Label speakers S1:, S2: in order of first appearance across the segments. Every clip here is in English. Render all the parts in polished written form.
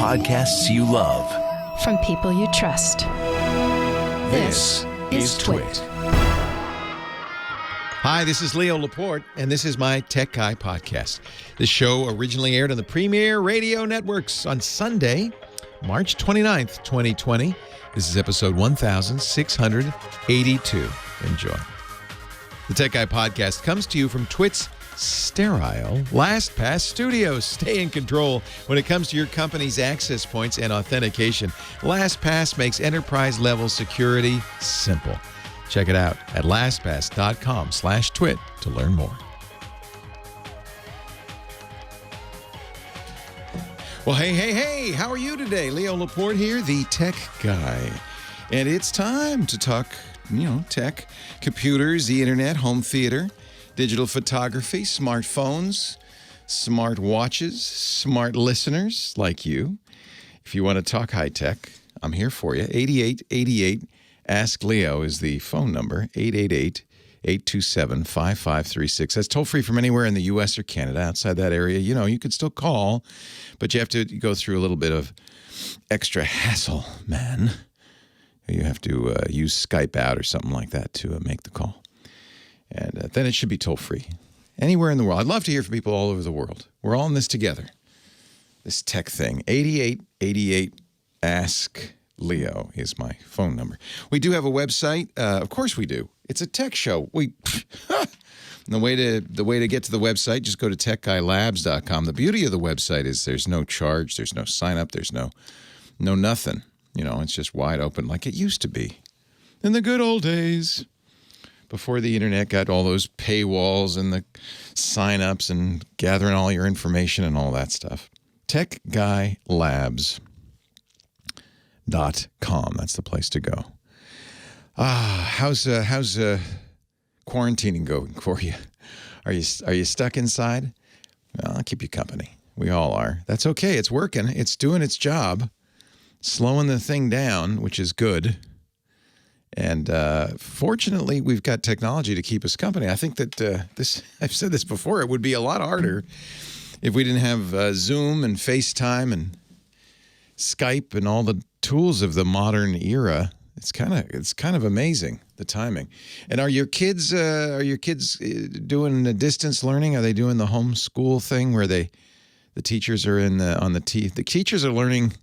S1: podcasts you love.
S2: From people you trust.
S1: This is TWiT.
S3: Hi, this is Leo Laporte, and this is my Tech Guy podcast. This show originally aired on the Premier Radio Networks on Sunday, March 29th, 2020. This is episode 1682. Enjoy. The Tech Guy podcast comes to you from TWiT's sterile LastPass studios. Stay in control when it comes to your company's access points and authentication. LastPass makes enterprise-level security simple. Check it out at lastpass.com/twit to learn more. Well, hey, how are you today? Leo Laporte here, the Tech Guy. And it's time to talk, tech, computers, the internet, home theater, digital photography, smartphones, smart watches, smart listeners like you. If you want to talk high tech, I'm here for you. 8888 Ask Leo is the phone number, 888-827-5536. That's toll-free from anywhere in the U.S. or Canada. Outside that area, you could still call, but you have to go through a little bit of extra hassle, man. You have to use Skype out or something like that to make the call. And then it should be toll-free. Anywhere in the world. I'd love to hear from people all over the world. We're all in this together. This tech thing. 8888 Ask Leo is my phone number. We do have a website. Of course we do. It's a tech show. The way to get to the website, just go to techguylabs.com. The beauty of the website is there's no charge, there's no sign up, there's no nothing. It's just wide open like it used to be in the good old days before the internet got all those paywalls and the sign-ups and gathering all your information and all that stuff. techguylabs.com. That's the place to go. How's quarantining going for you? Are you stuck inside? Well, I'll keep you company. We all are. That's okay. It's working. It's doing its job, slowing the thing down, which is good. And fortunately, we've got technology to keep us company. I think that I've said this before, it would be a lot harder if we didn't have Zoom and FaceTime and Skype and all the tools of the modern era. It's kind of amazing, the timing. And are your kids doing the distance learning? Are they doing the homeschool thing where the teachers are the teachers are learning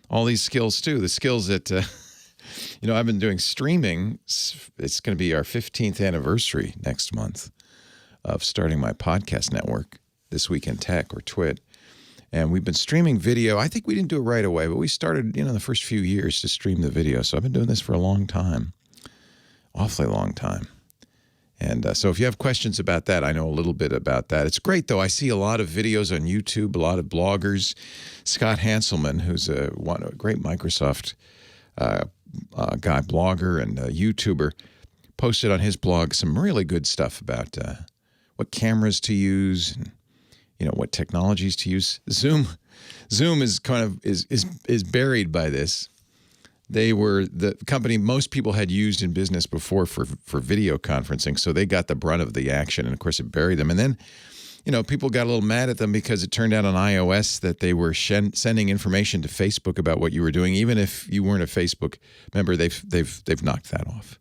S3: all these skills too, the skills that I've been doing streaming. It's going to be our 15th anniversary next month of starting my podcast network, This Week in Tech or TWiT. And we've been streaming video. I think we didn't do it right away, but we started, the first few years to stream the video. So I've been doing this for a long time, awfully long time. And so if you have questions about that, I know a little bit about that. It's great, though. I see a lot of videos on YouTube, a lot of bloggers. Scott Hanselman, who's a great Microsoft guy, blogger and YouTuber, posted on his blog some really good stuff about what cameras to use and what technologies to use. Zoom is is buried by this. They were the company most people had used in business before for video conferencing, so they got the brunt of the action, and of course it buried them. And then, people got a little mad at them because it turned out on iOS that they were sending information to Facebook about what you were doing, even if you weren't a Facebook member. They've knocked that off.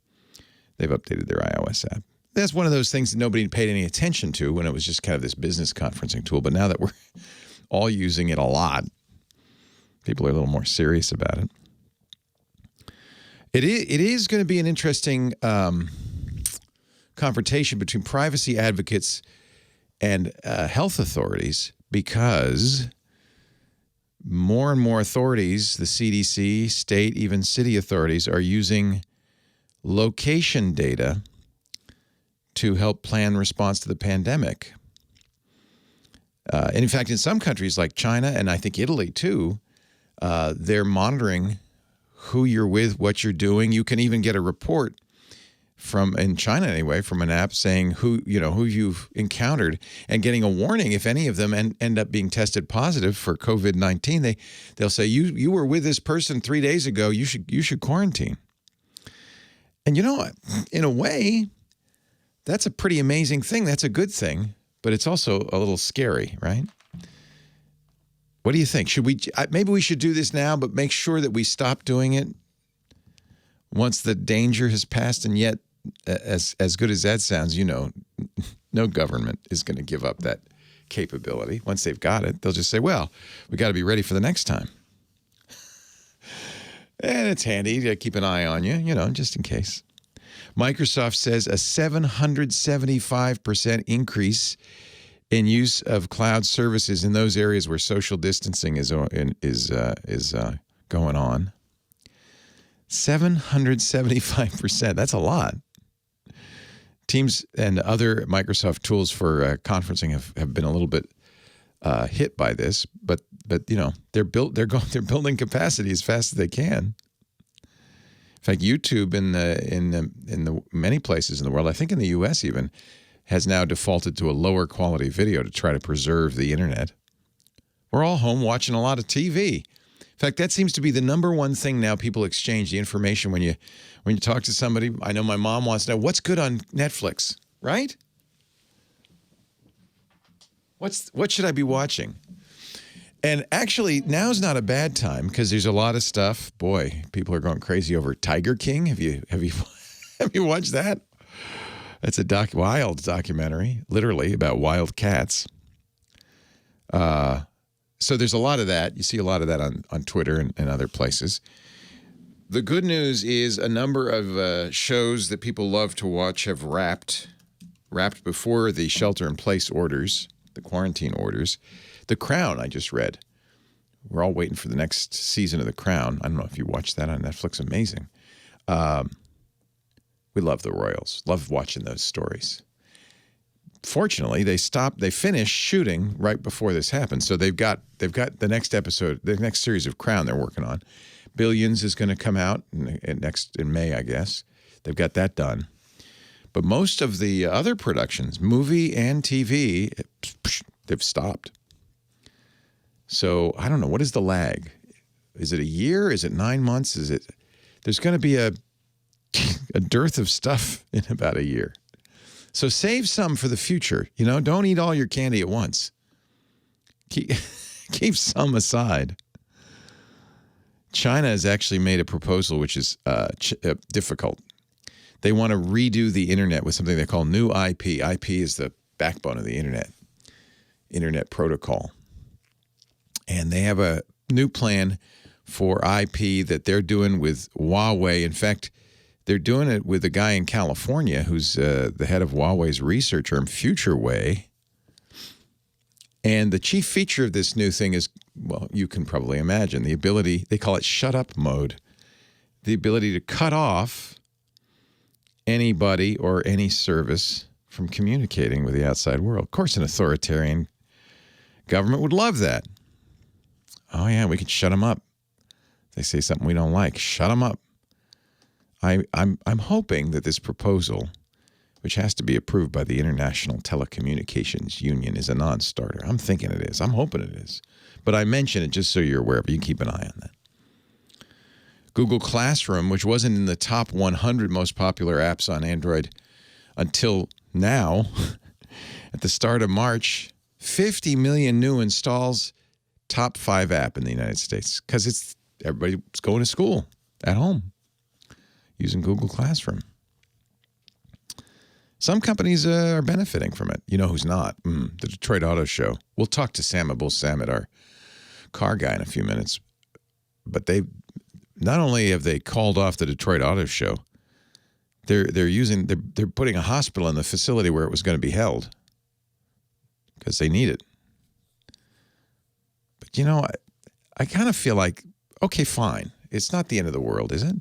S3: They've updated their iOS app. That's one of those things that nobody paid any attention to when it was just kind of this business conferencing tool. But now that we're all using it a lot, people are a little more serious about it. It is going to be an interesting confrontation between privacy advocates and health authorities, because more and more authorities, the CDC, state, even city authorities, are using location data to help plan response to the pandemic. And in fact, in some countries like China and I think Italy too, they're monitoring who you're with, what you're doing. You can even get a report in China anyway, from an app saying who you've encountered and getting a warning if any of them end up being tested positive for COVID-19. They'll say you were with this person 3 days ago. You should quarantine. And in a way, that's a pretty amazing thing. That's a good thing, but it's also a little scary, right? What do you think? Should we? Maybe we should do this now, but make sure that we stop doing it once the danger has passed. And yet, as good as that sounds, no government is going to give up that capability. Once they've got it, they'll just say, well, we got to be ready for the next time. And it's handy to keep an eye on you, just in case. Microsoft says a 775% increase in use of cloud services in those areas where social distancing is going on. 775%. That's a lot. Teams and other Microsoft tools for conferencing have been a little bit hit by this, but they're building capacity as fast as they can. In fact, YouTube in the many places in the world, I think in the U.S. even, has now defaulted to a lower quality video to try to preserve the internet. We're all home watching a lot of TV. In fact, that seems to be the number one thing now people exchange the information when you talk to somebody. I know my mom wants to know what's good on Netflix, right? What should I be watching? And actually, now's not a bad time because there's a lot of stuff. Boy, people are going crazy over Tiger King. Have you watched that? It's a wild documentary, literally about wild cats. So there's a lot of that. You see a lot of that on Twitter and other places. The good news is a number of shows that people love to watch have wrapped before the shelter-in-place orders, the quarantine orders. The Crown, I just read. We're all waiting for the next season of The Crown. I don't know if you watched that on Netflix. Amazing. We love the Royals. Love watching those stories. Fortunately, they finished shooting right before this happened. So they've got the next episode, the next series of Crown they're working on. Billions is going to come out in May, I guess. They've got that done. But most of the other productions, movie and TV, they've stopped. So I don't know. What is the lag? Is it a year? Is it 9 months? There's going to be a dearth of stuff in about a year. So save some for the future. Don't eat all your candy at once. Keep some aside. China has actually made a proposal which is difficult. They want to redo the internet with something they call new IP. IP is the backbone of the internet protocol. And they have a new plan for IP that they're doing with Huawei. In fact, they're doing it with a guy in California who's the head of Huawei's research arm, FutureWay. And the chief feature of this new thing is, well, you can probably imagine, the ability, they call it shut up mode, the ability to cut off anybody or any service from communicating with the outside world. Of course, an authoritarian government would love that. Oh, yeah, we could shut them up. They say something we don't like. Shut them up. I'm hoping that this proposal, which has to be approved by the International Telecommunications Union, is a non-starter. I'm thinking it is. I'm hoping it is. But I mention it just so you're aware, but you can keep an eye on that. Google Classroom, which wasn't in the top 100 most popular apps on Android until now, at the start of March, 50 million new installs, top 5 app in the United States, because everybody's going to school at home using Google Classroom. Some companies are benefiting from it. You know who's not? The Detroit Auto Show. We'll talk to Sam Abuelsamid, our car guy, in a few minutes. But they not only have they called off the Detroit Auto Show, they're putting a hospital in the facility where it was going to be held because they need it. But I kind of feel like, okay, fine. It's not the end of the world, is it?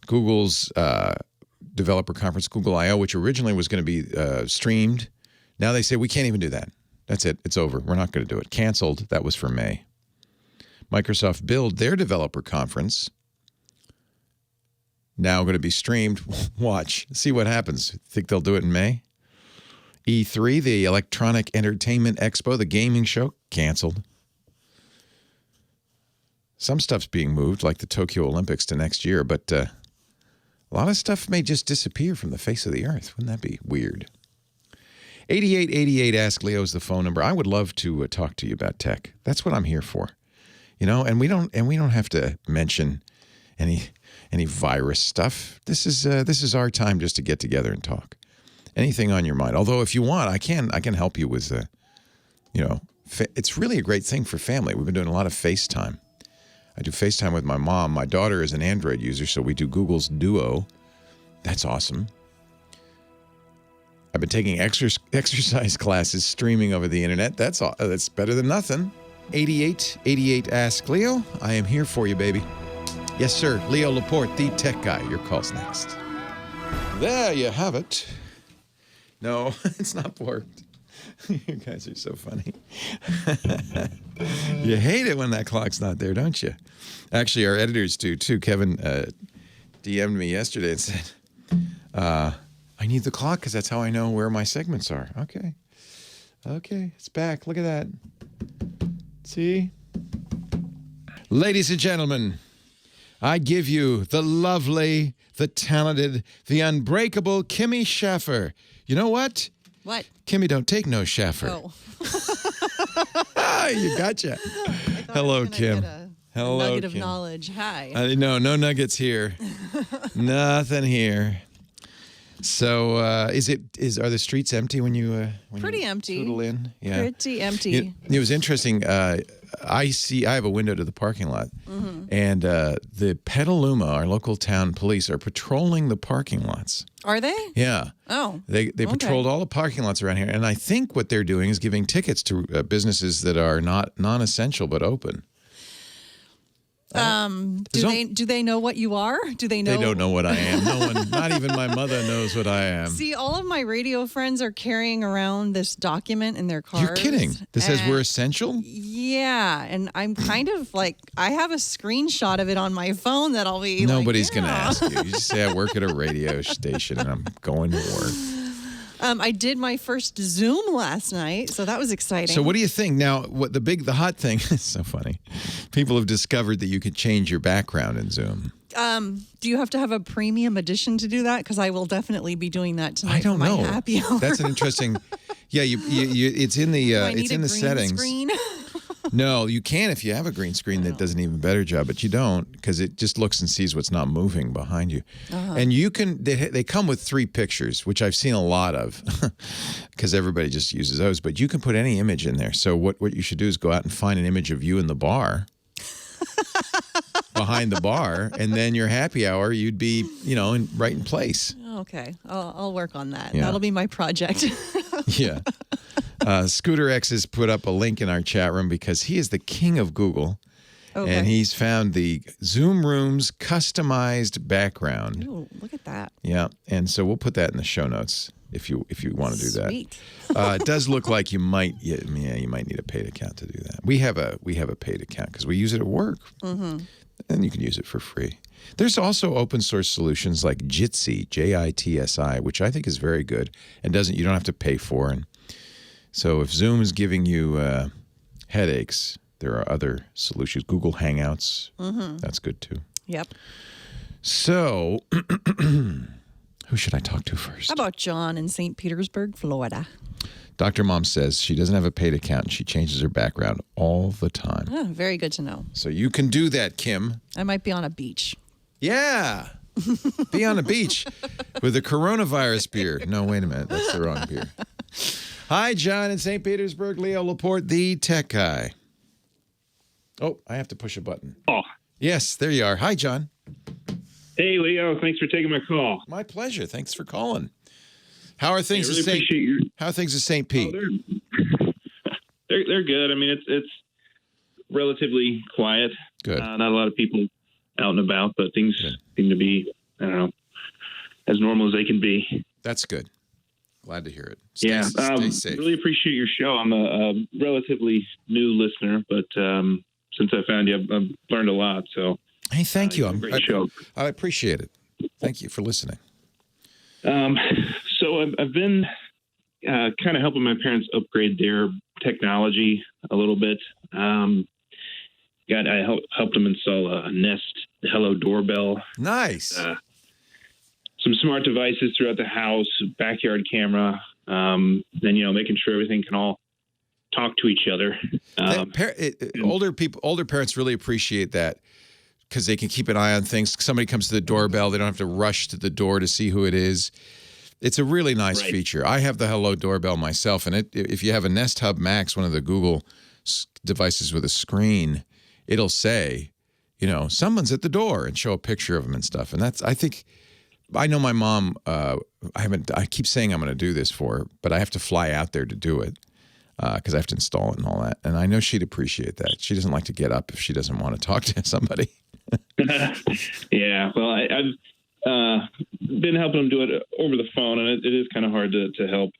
S3: Google's developer conference, Google I/O, which originally was going to be streamed. Now they say we can't even do that. That's it. It's over. We're not going to do it. Canceled. That was for May. Microsoft Build, their developer conference, now going to be streamed. Watch. See what happens. Think they'll do it in May? E3, the Electronic Entertainment Expo, the gaming show, canceled. Some stuff's being moved, like the Tokyo Olympics, to next year, but a lot of stuff may just disappear from the face of the earth. Wouldn't that be weird? 8888 Ask Leo is the phone number. I would love to talk to you about tech. That's what I'm here for. And we don't have to mention any virus stuff. This is our time just to get together and talk. Anything on your mind. Although if you want, I can help you with it's really a great thing for family. We've been doing a lot of FaceTime. I do FaceTime with my mom. My daughter is an Android user, so we do Google's Duo. That's awesome. I've been taking exercise classes streaming over the internet. That's better than nothing. 8888 Ask Leo. I am here for you, baby. Yes, sir. Leo Laporte, the tech guy. Your call's next. There you have it. No, it's not worked. You guys are so funny. You hate it when that clock's not there, don't you? Actually, our editors do, too. Kevin DM'd me yesterday and said, I need the clock because that's how I know where my segments are. Okay, it's back. Look at that. See? Ladies and gentlemen, I give you the lovely, the talented, the unbreakable Kimmy Schaffer. You know what?
S4: What?
S3: Kimmy don't take no Schaffer.
S4: Oh.
S3: You gotcha. Hello, Kim. Hello,
S4: a nugget
S3: Kim.
S4: of knowledge. Hi.
S3: No nuggets here. Nothing here. So, are the streets empty when you
S4: Pretty empty.
S3: Tootle in? Yeah.
S4: Pretty empty.
S3: It was interesting. I have a window to the parking lot, and the Petaluma, our local town police, are patrolling the parking lots.
S4: Are they?
S3: Yeah.
S4: Oh.
S3: They patrolled all the parking lots around here, and I think what they're doing is giving tickets to businesses that are not non-essential but open.
S4: Do they know what you are? Do they know?
S3: They don't know what I am. No one, not even my mother, knows what I am.
S4: See, all of my radio friends are carrying around this document in their cars.
S3: You're kidding. That says we're essential?
S4: Yeah, and I'm kind of like, I have a screenshot of it on my phone that I'll be
S3: Nobody's
S4: like,
S3: going to ask you. You just say, I work at a radio station and I'm going to work.
S4: I did my first Zoom last night, so that was exciting.
S3: So what do you think? Now, the hot thing, it's so funny. People have discovered that you could change your background in Zoom.
S4: Do you have to have a premium edition to do that? Because I will definitely be doing that tonight.
S3: I don't
S4: for
S3: know.
S4: My happy hour.
S3: That's an interesting. Yeah, it's in the settings.
S4: Screen?
S3: No, you can if you have a green screen that does an even better job, but you don't because it just looks and sees what's not moving behind you. And you can. They come with 3 pictures, which I've seen a lot of, because everybody just uses those. But you can put any image in there. So what you should do is go out and find an image of you in the bar. Behind the bar, and then your happy hour, you'd be, right in place.
S4: Okay, I'll work on that.
S3: Yeah.
S4: That'll be my project.
S3: Yeah. Scooter X has put up a link in our chat room because he is the king of Google, and he's found the Zoom Rooms customized background.
S4: Ooh, look at that.
S3: Yeah, and so we'll put that in the show notes if you want to do that.
S4: Sweet.
S3: It does look like you might need a paid account to do that. We have a paid account because we use it at work. And you can use it for free. There's also open source solutions like Jitsi, Jitsi, which I think is very good and you don't have to pay for. And so if Zoom is giving you headaches, there are other solutions. Google Hangouts, that's good too.
S4: Yep.
S3: So who should I talk to first?
S4: How about John in St. Petersburg, Florida?
S3: Dr. Mom says she doesn't have a paid account and she changes her background all the time.
S4: Oh, very good to know.
S3: So you can do that, Kim.
S4: I might be on a beach.
S3: Yeah. Be on a beach with a coronavirus beer. No, wait a minute. That's the wrong beer. Hi, John in St. Petersburg. Leo Laporte, the tech guy. Oh, I have to push a button.
S5: Oh.
S3: Yes, there you are. Hi, John.
S5: Hey, Leo. Thanks for taking my call.
S3: My pleasure. Thanks for calling. How are things
S5: at St.
S3: How are things at St. Pete?
S5: Oh, they're good. I mean, it's relatively quiet.
S3: Good.
S5: Not a lot of people out and about, but things seem to be, as normal as they can be.
S3: That's good. Glad to hear it.
S5: Stay safe. Really appreciate your show. I'm a relatively new listener, but since I found you, I've learned a lot. So,
S3: hey, thank you.
S5: Great show.
S3: I appreciate it. Thank you for listening.
S5: So I've been kind of helping my parents upgrade their technology a little bit. I helped them install a Nest Hello doorbell.
S3: Nice.
S5: Some smart devices throughout the house, backyard camera, then, making sure everything can all talk to each other.
S3: Older parents really appreciate that because they can keep an eye on things. Somebody comes to the doorbell, they don't have to rush to the door to see who it is. It's a really nice feature. I have the Hello doorbell myself, and if you have a Nest Hub Max, one of the Google devices with a screen, it'll say, someone's at the door and show a picture of them and stuff. And I know my mom, I keep saying I'm going to do this for her, but I have to fly out there to do it because I have to install it and all that. And I know she'd appreciate that. She doesn't like to get up if she doesn't want to talk to somebody.
S5: Yeah, well, I've been helping them do it over the phone, and it is kind of hard to help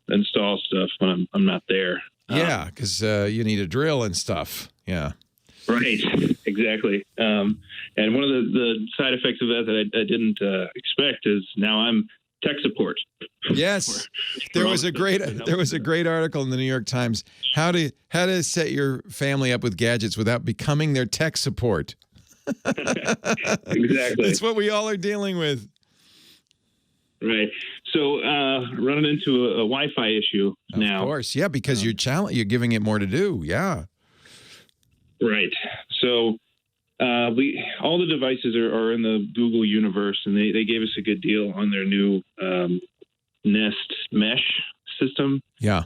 S5: install stuff when I'm not there.
S3: Yeah, because you need a drill and stuff. Yeah.
S5: Right, exactly. And one of the side effects of that I didn't expect is now I'm tech support.
S3: Yes, there was a great article in the New York Times how to set your family up with gadgets without becoming their tech support.
S5: Exactly.
S3: It's what we all are dealing with.
S5: Right. So running into a Wi-Fi issue now.
S3: Of course, yeah, because you're giving it more to do. Yeah.
S5: Right. So all the devices are in the Google universe, and they gave us a good deal on their new Nest Mesh system.
S3: Yeah.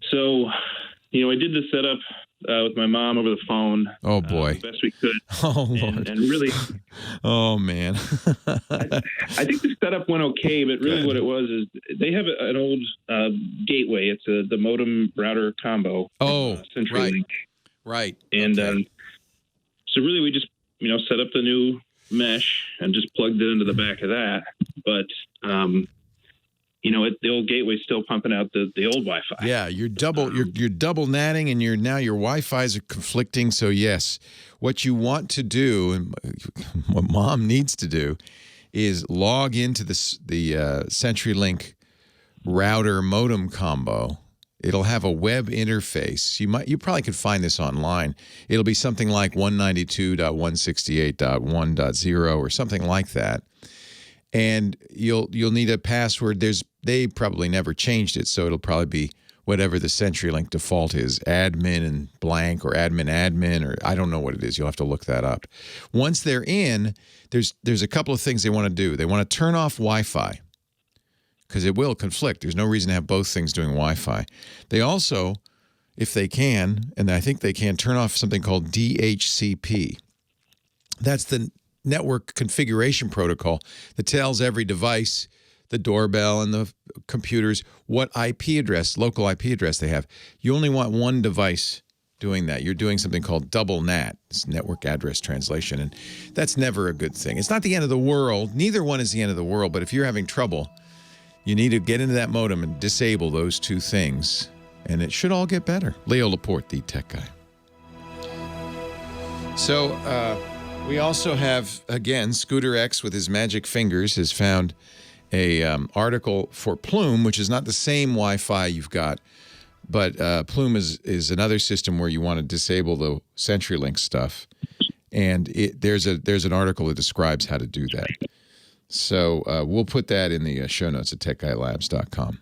S5: So, I did the setup with my mom over the phone.
S3: Oh, boy.
S5: The best we could.
S3: Oh, Lord.
S5: And really...
S3: Oh, man.
S5: I think the setup went okay, but really what it was is they have an old gateway. It's the modem router combo.
S3: Oh,
S5: CenturyLink.
S3: Right.
S5: And
S3: okay.
S5: So really we just, set up the new mesh and just plugged it into the back of that. But, the old gateway's still pumping out the old Wi-Fi.
S3: Yeah, you're double natting, and now your Wi-Fi's are conflicting. So yes, what you want to do, and what Mom needs to do, is log into the CenturyLink router modem combo. It'll have a web interface. You probably could find this online. It'll be something like 192.168.1.0 or something like that. And you'll need a password. They probably never changed it, so it'll probably be whatever the CenturyLink default is, admin and blank or admin, or I don't know what it is. You'll have to look that up. Once they're in, there's a couple of things they want to do. They want to turn off Wi-Fi because it will conflict. There's no reason to have both things doing Wi-Fi. They also, if they can, and I think they can, turn off something called DHCP. That's the network configuration protocol that tells every device, the doorbell and the computers, what local IP address they have. You only want one device doing that. You're doing something called double NAT, it's network address translation, and that's never a good thing. It's not the end of the world. Neither one is the end of the world, but if you're having trouble, you need to get into that modem and disable those two things, and it should all get better. Leo Laporte, the tech guy. So, we also have, again, Scooter X with his magic fingers has found a article for Plume, which is not the same Wi-Fi you've got, but Plume is another system where you want to disable the CenturyLink stuff, and there's an article that describes how to do that. So we'll put that in the show notes at techguylabs.com.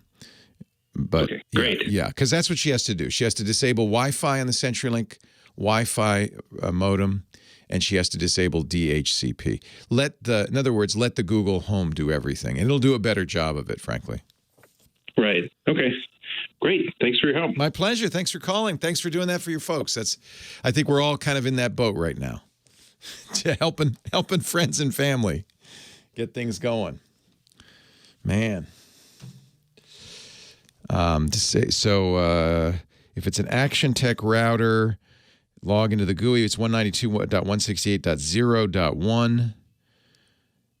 S3: But
S5: okay, great.
S3: Yeah, because that's what she has to do. She has to disable Wi-Fi on the CenturyLink Wi-Fi modem, and she has to disable DHCP. In other words, let the Google Home do everything, and it'll do a better job of it, frankly.
S5: Right. Okay. Great. Thanks for your help.
S3: My pleasure. Thanks for calling. Thanks for doing that for your folks. I think we're all kind of in that boat right now, to helping friends and family get things going. Man. If it's an Action Tech router, log into the GUI. It's 192.168.0.1.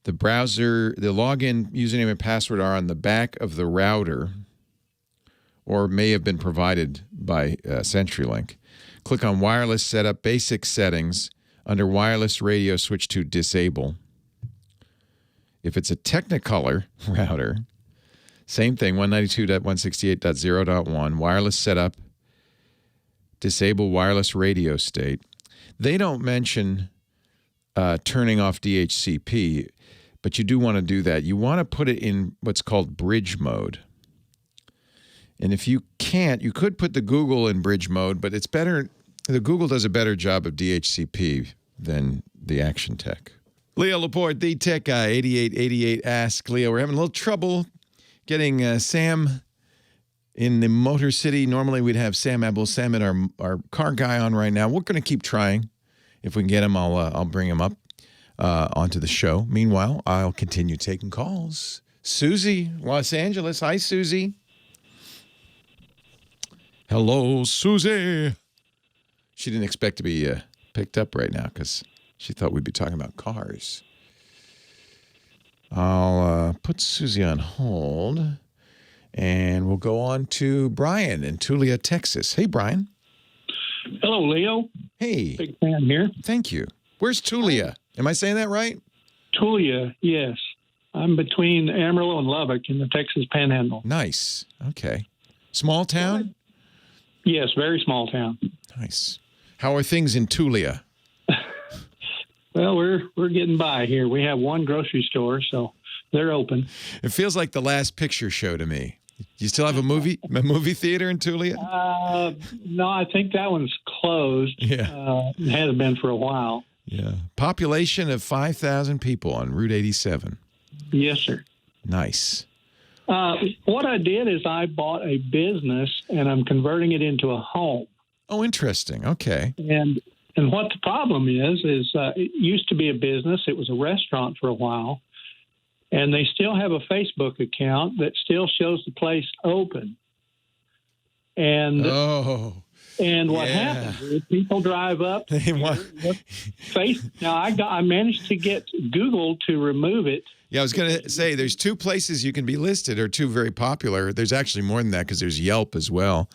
S3: The browser, the login username and password are on the back of the router or may have been provided by CenturyLink. Click on Wireless Setup, Basic Settings. Under Wireless Radio, switch to Disable. If it's a Technicolor router, same thing, 192.168.0.1, Wireless Setup, Disable Wireless Radio State. They don't mention turning off DHCP, but you do want to do that. You want to put it in what's called bridge mode. And if you can't, you could put the Google in bridge mode, but it's better. The Google does a better job of DHCP than the Action Tech. Leo Laporte, the tech guy, 8888 Ask Leo. We're having a little trouble getting Sam in the Motor City. Normally we'd have Sam Abuelsamid, our car guy, on right now. We're going to keep trying. If we can get him, I'll bring him up onto the show. Meanwhile, I'll continue taking calls. Susie, Los Angeles. Hi, Susie. Hello, Susie. She didn't expect to be picked up right now because she thought we'd be talking about cars. I'll put Susie on hold, and we'll go on to Brian in Tulia, Texas. Hey, Brian.
S6: Hello, Leo.
S3: Hey.
S6: Big fan here.
S3: Thank you. Where's Tulia? Am I saying that right?
S6: Tulia, yes. I'm between Amarillo and Lubbock in the Texas Panhandle.
S3: Nice. Okay. Small town?
S6: Yes, very small town.
S3: Nice. How are things in Tulia?
S6: Well, we're getting by here. We have one grocery store, so they're open.
S3: It feels like the Last Picture Show to me. You still have a movie theater in Tulia?
S6: No, I think that one's closed.
S3: Yeah.
S6: It hasn't been for a while.
S3: Yeah. Population of 5,000 people on Route 87.
S6: Yes, sir.
S3: Nice.
S6: What I did is I bought a business, and I'm converting it into a home.
S3: Oh, interesting. Okay.
S6: And what the problem is it used to be a business. It was a restaurant for a while. And they still have a Facebook account that still shows the place open. And what happens is people drive up. Now I managed to get Google to remove it.
S3: Yeah, I was going to say there's two places you can be listed, or two very popular. There's actually more than that because there's Yelp as well.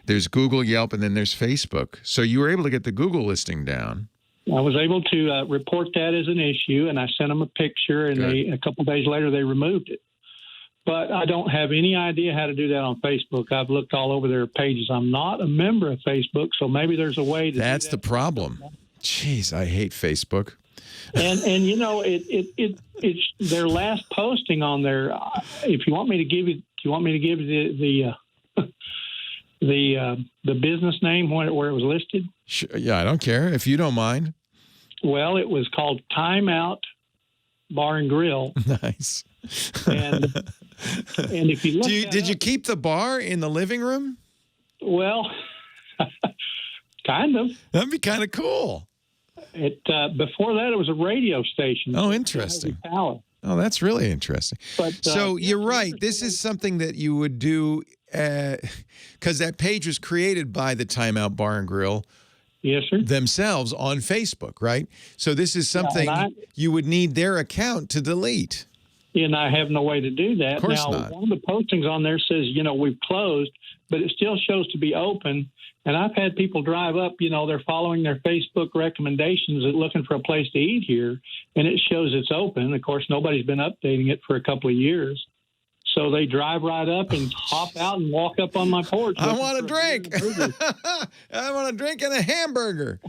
S3: There's Google, Yelp, and then there's Facebook. So you were able to get the Google listing down.
S6: I was able to report that as an issue, and I sent them a picture, and a couple of days later they removed it. But I don't have any idea how to do that on Facebook. I've looked all over their pages. I'm not a member of Facebook, so maybe there's a way to
S3: That's
S6: do that.
S3: the problem. Jeez, I hate Facebook.
S6: And you know, it's their last posting on there. If you want me to give you, the business name where it was listed?
S3: Sure, yeah, I don't care if you don't mind.
S6: Well, it was called Time Out Bar and Grill.
S3: Nice.
S6: And if you look,
S3: did you keep the bar in the living room?
S6: Well, kind of.
S3: That'd be kind of cool.
S6: Before that, it was a radio station.
S3: Oh, interesting.
S6: Oh,
S3: that's really interesting.
S6: But,
S3: so you're right. This is something that you would do because that page was created by the Time Out Bar and Grill.
S6: Yes, sir.
S3: Themselves on Facebook, right? So this is something you would need their account to delete.
S6: And I have no way to do that.
S3: Of course
S6: now,
S3: not.
S6: One of the postings on there says, we've closed, but it still shows to be open. And I've had people drive up, they're following their Facebook recommendations and looking for a place to eat here, and it shows it's open. Of course, nobody's been updating it for a couple of years. So they drive right up and hop out and walk up on my porch.
S3: I want a drink. I want a drink and a hamburger.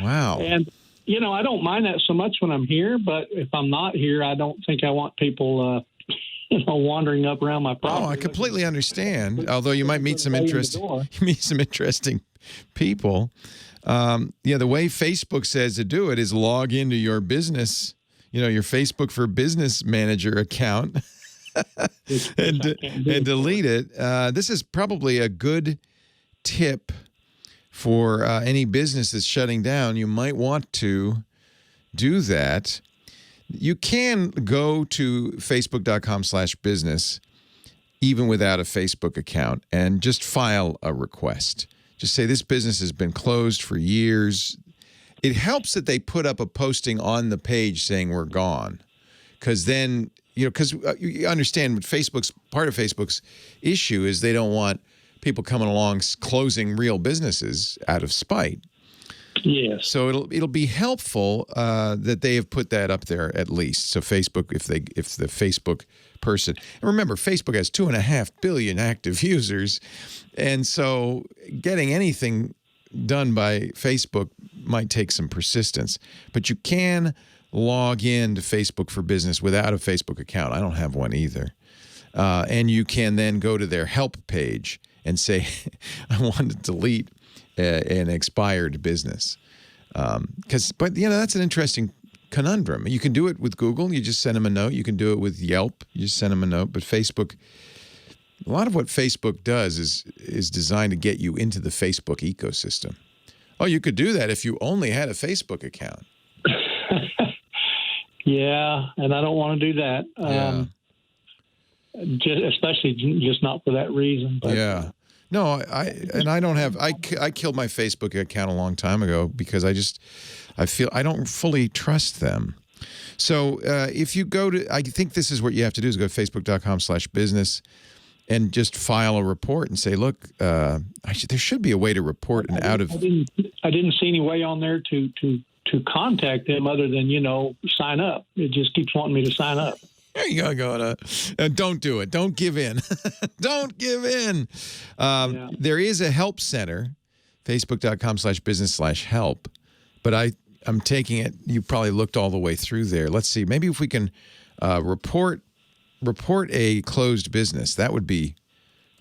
S3: Wow.
S6: And, I don't mind that so much when I'm here, but if I'm not here, I don't think I want people, wandering up around my property.
S3: Oh, I completely understand. Although you might meet some interesting people. The way Facebook says to do it is log into your business, your Facebook for Business Manager account. and delete it. This is probably a good tip for any business that's shutting down. You might want to do that. You can go to facebook.com/business even without a Facebook account and just file a request. Just say this business has been closed for years. It helps that they put up a posting on the page saying we're gone, because then because you understand part of Facebook's issue is they don't want people coming along closing real businesses out of spite.
S6: Yes.
S3: So it'll be helpful that they have put that up there at least. So Facebook, if the Facebook person, and remember, Facebook has 2.5 billion active users, and so getting anything done by Facebook might take some persistence. But you can log in to Facebook for Business without a Facebook account. I don't have one either. And you can then go to their help page and say, I want to delete an expired business. But that's an interesting conundrum. You can do it with Google. You just send them a note. You can do it with Yelp. You just send them a note. But Facebook, a lot of what Facebook does is designed to get you into the Facebook ecosystem. Oh, you could do that if you only had a Facebook account.
S6: Yeah, and I don't want to do that. Especially just not for that reason. But,
S3: yeah. No, I don't have. I killed my Facebook account a long time ago because I feel I don't fully trust them. So if you go to, I think this is what you have to do is go to facebook.com/business and just file a report and say, look, there should be a way to report an out of.
S6: I didn't see any way on there to contact them other than sign up. It just keeps wanting me to sign up.
S3: There you go. Don't do it. Don't give in. Don't give in. There is a help center, facebook.com/business/help. But I'm taking it. You probably looked all the way through there. Let's see. Maybe if we can report a closed business. That would be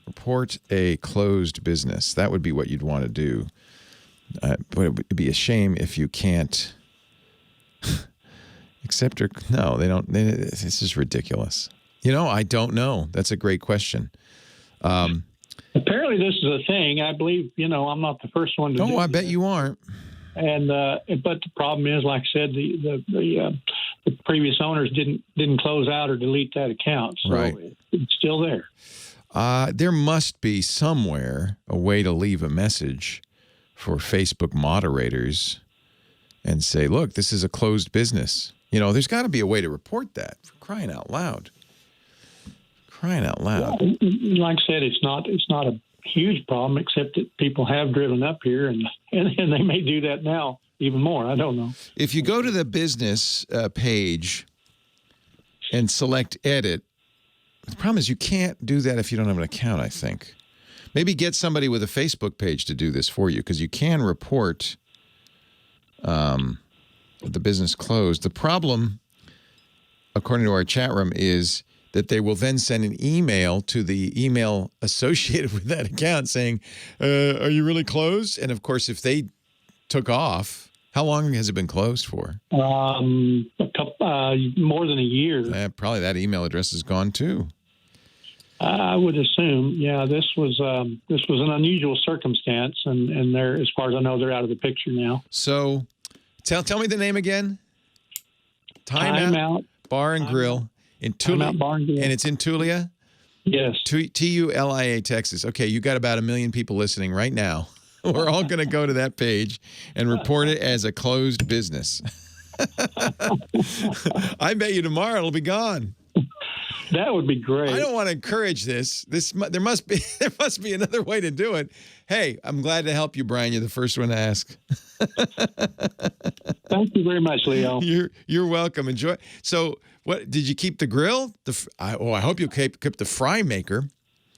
S3: report a closed business. That would be what you'd want to do. But it would be a shame if you can't. No, they don't. This is ridiculous. I don't know. That's a great question.
S6: Apparently, this is a thing. I believe, I'm not the first one to do it.
S3: Oh, I bet you aren't.
S6: And but the problem is, like I said, the previous owners didn't close out or delete that account, so
S3: right.
S6: It's still there.
S3: There must be somewhere a way to leave a message for Facebook moderators and say, look, this is a closed business. There's got to be a way to report that, for crying out loud. Crying out loud.
S6: Well, like I said, it's not a huge problem, except that people have driven up here, and they may do that now even more. I don't know.
S3: If you go to the business page and select edit, the problem is you can't do that if you don't have an account, I think. Maybe get somebody with a Facebook page to do this for you, because you can report the business closed. The problem, according to our chat room, is that they will then send an email to the email associated with that account saying, are you really closed? And of course, if they took off, how long has it been closed for?
S6: More than a year.
S3: Probably that email address is gone too.
S6: I would assume. Yeah, this was an unusual circumstance, and they're, as far as I know, they're out of the picture now.
S3: So tell me the name again. Time Out Bar and Grill. In Tulia, and it's in Tulia?
S6: Yes.
S3: Tulia, Texas. Okay, you got about 1 million people listening right now. We're all going to go to that page and report it as a closed business. I bet you tomorrow it'll be gone.
S6: That would be great.
S3: I don't want to encourage this. There must be another way to do it. Hey, I'm glad to help you, Brian. You're the first one to ask.
S6: Thank you very much, Leo.
S3: You're welcome. Enjoy. So, what did you keep the grill? I hope you kept the fry maker.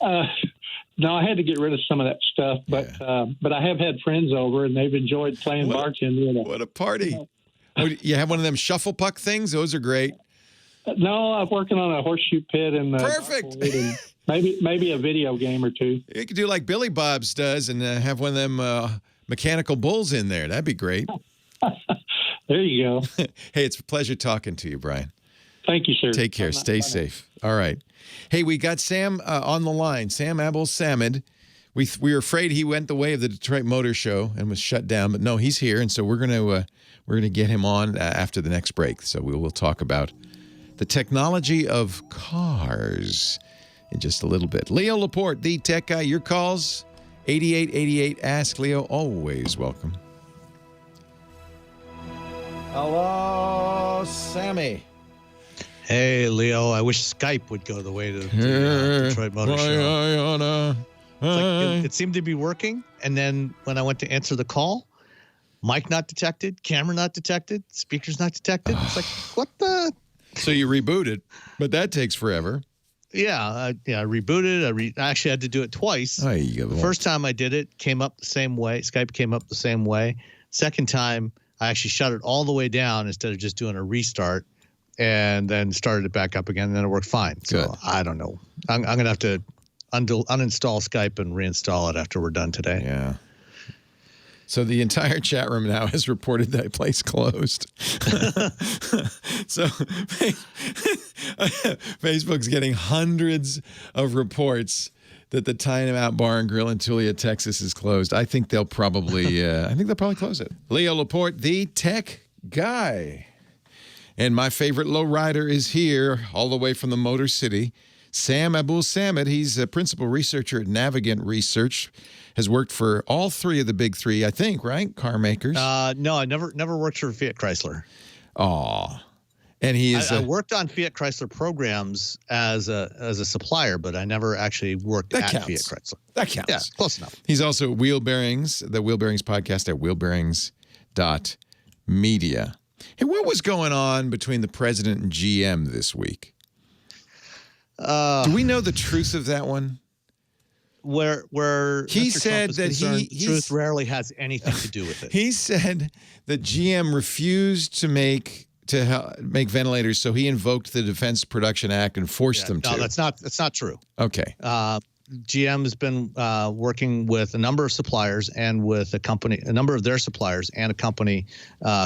S6: No, I had to get rid of some of that stuff, but I have had friends over and they've enjoyed playing bartender.
S3: What a party! You have one of them shuffle puck things? Those are great.
S6: No, I'm working on a horseshoe pit and
S3: perfect.
S6: And maybe a video game or two.
S3: You could do like Billy Bob's does and have one of them mechanical bulls in there. That'd be great.
S6: There you go.
S3: Hey, it's a pleasure talking to you, Brian.
S6: Thank you, sir.
S3: Take care. Stay safe. All right. Hey, we got Sam on the line. Sam Abuelsamid. We were afraid he went the way of the Detroit Motor Show and was shut down, but no, he's here, and so we're gonna get him on after the next break. So we'll talk about the technology of cars in just a little bit. Leo Laporte, the tech guy. Your calls 8888 Ask Leo. Always welcome. Hello, Sammy.
S7: Hey, Leo, I wish Skype would go the way to the Detroit Motor Show. It seemed to be working, and then when I went to answer the call, mic not detected, camera not detected, speakers not detected. It's like, what the?
S3: So you rebooted, but that takes forever.
S7: Yeah, I rebooted. I actually had to do it twice. The first time I did it, came up the same way. Skype came up the same way. Second time, I actually shut it all the way down instead of just doing a restart, and then started it back up again, and then it worked fine. So
S3: Good.
S7: I don't know. I'm going to have to uninstall Skype and reinstall it after we're done today.
S3: Yeah. So the entire chat room now has reported that place closed. So Facebook's getting hundreds of reports that the Timeout Bar and Grill in Tulia, Texas is closed. I think they'll probably close it. Leo Laporte, the tech guy. And my favorite lowrider is here, all the way from the Motor City. Sam Abuelsamid, he's a principal researcher at Navigant Research, has worked for all three of the big three, I think, right? Car makers.
S7: No, I never worked for Fiat Chrysler.
S3: Aw. And he is.
S7: I worked on Fiat Chrysler programs as a supplier, but I never actually worked at Fiat Chrysler.
S3: That counts.
S7: Yeah, close enough.
S3: He's also at Wheel Bearings, the Wheel Bearings podcast at wheelbearings.media. Hey, what was going on between the president and GM this week? Do we know the truth of that one?
S7: Where
S3: he
S7: Mr.
S3: said
S7: Trump is
S3: that
S7: concerned, truth rarely has anything to do with it.
S3: He said that GM refused to make ventilators, so he invoked the Defense Production Act and forced them to.
S7: No, that's not true.
S3: Okay.
S7: GM has been working with a number of suppliers and with a number of their suppliers and a company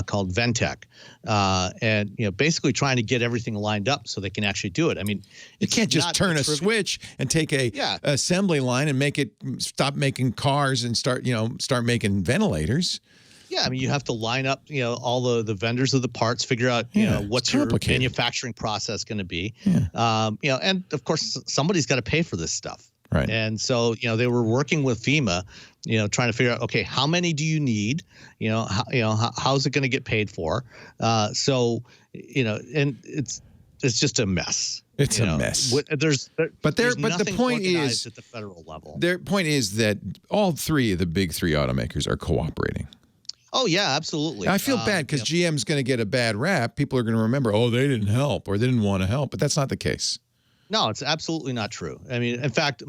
S7: called Ventec, and basically trying to get everything lined up so they can actually do it. I mean,
S3: you can't just turn a switch and take a assembly line and make it stop making cars and start making ventilators.
S7: Yeah, I mean, you have to line up, all the vendors of the parts, figure out, what's your manufacturing process going to be, and of course somebody's got to pay for this stuff.
S3: Right.
S7: And so, they were working with FEMA, trying to figure out, okay, how many do you need? How's it going to get paid for? And it's just a mess.
S3: It's a mess.
S7: But
S3: the point is
S7: at the federal level.
S3: Their point is that all three of the big three automakers are cooperating.
S7: Oh, yeah, absolutely.
S3: I feel bad because GM's going to get a bad rap. People are going to remember, they didn't help or they didn't want to help, but that's not the case.
S7: No, it's absolutely not true. I mean, in fact,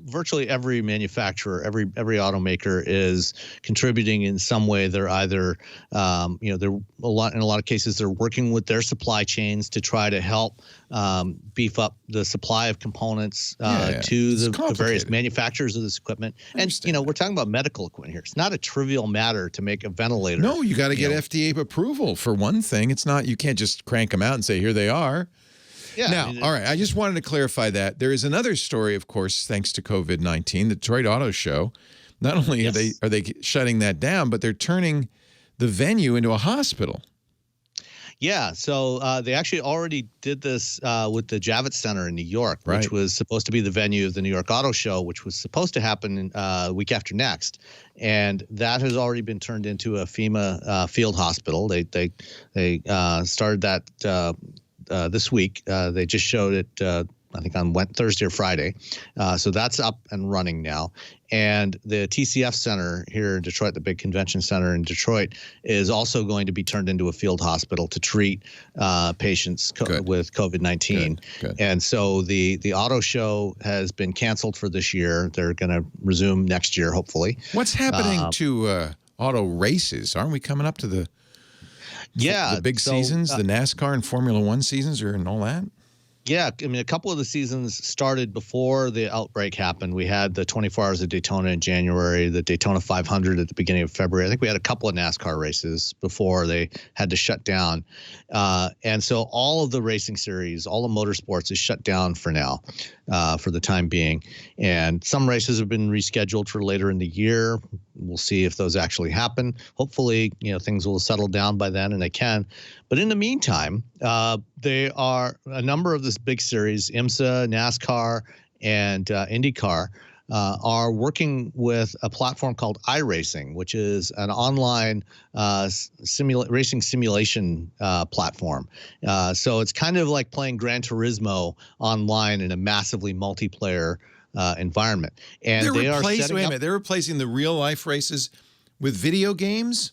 S7: virtually every manufacturer, every automaker is contributing in some way. They're either, they're in a lot of cases, they're working with their supply chains to try to help beef up the supply of components to the various manufacturers of this equipment. And we're talking about medical equipment here. It's not a trivial matter to make a ventilator.
S3: No, you got to get FDA approval for one thing. It's not. You can't just crank them out and say, here they are.
S7: Yeah,
S3: now, all right, I just wanted to clarify that. There is another story, of course, thanks to COVID-19, the Detroit Auto Show. Not only are they shutting that down, but they're turning the venue into a hospital. Yeah,
S7: so they actually already did this with the Javits Center in New York, which was supposed to be the venue of the New York Auto Show, which was supposed to happen week after next. And that has already been turned into a FEMA field hospital. They started that this week. They just showed it, I think, on Thursday or Friday. So that's up and running now. And the TCF Center here in Detroit, the big convention center in Detroit, is also going to be turned into a field hospital to treat patients with COVID-19. Good. And so the auto show has been canceled for this year. They're going to resume next year, hopefully.
S3: What's happening to auto races? Aren't we coming up to the big seasons, the NASCAR and Formula One seasons and all that?
S7: Yeah, I mean, a couple of the seasons started before the outbreak happened. We had the 24 Hours of Daytona in January, the Daytona 500 at the beginning of February. I think we had a couple of NASCAR races before they had to shut down. And so all of the racing series, all the motorsports is shut down for now, for the time being. And some races have been rescheduled for later in the year. We'll see if those actually happen. Hopefully, things will settle down by then, and they can. But in the meantime, they are a number of this big series, IMSA, NASCAR, and IndyCar, are working with a platform called iRacing, which is an online racing simulation platform. So it's kind of like playing Gran Turismo online in a massively multiplayer environment. And
S3: they're replacing the real life races with video games?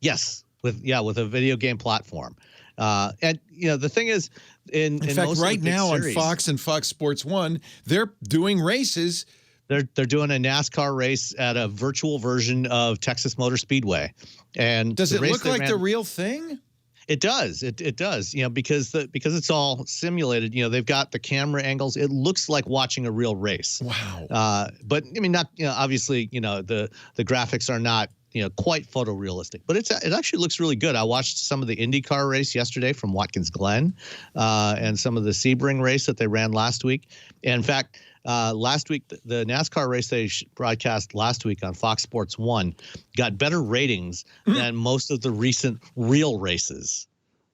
S7: Yes, with a video game platform. And the thing is, in
S3: fact,
S7: most
S3: right now
S7: series,
S3: on Fox and Fox Sports 1, they're doing races
S7: they're doing a NASCAR race at a virtual version of Texas Motor Speedway. And
S3: does it look like the real thing?
S7: It does. It does. Because it's all simulated. They've got the camera angles. It looks like watching a real race.
S3: Wow.
S7: But I mean, not obviously the graphics are not quite photorealistic, but it actually looks really good. I watched some of the IndyCar race yesterday from Watkins Glen, and some of the Sebring race that they ran last week. And in fact, last week, the NASCAR race they broadcast last week on Fox Sports 1 got better ratings than most of the recent real races.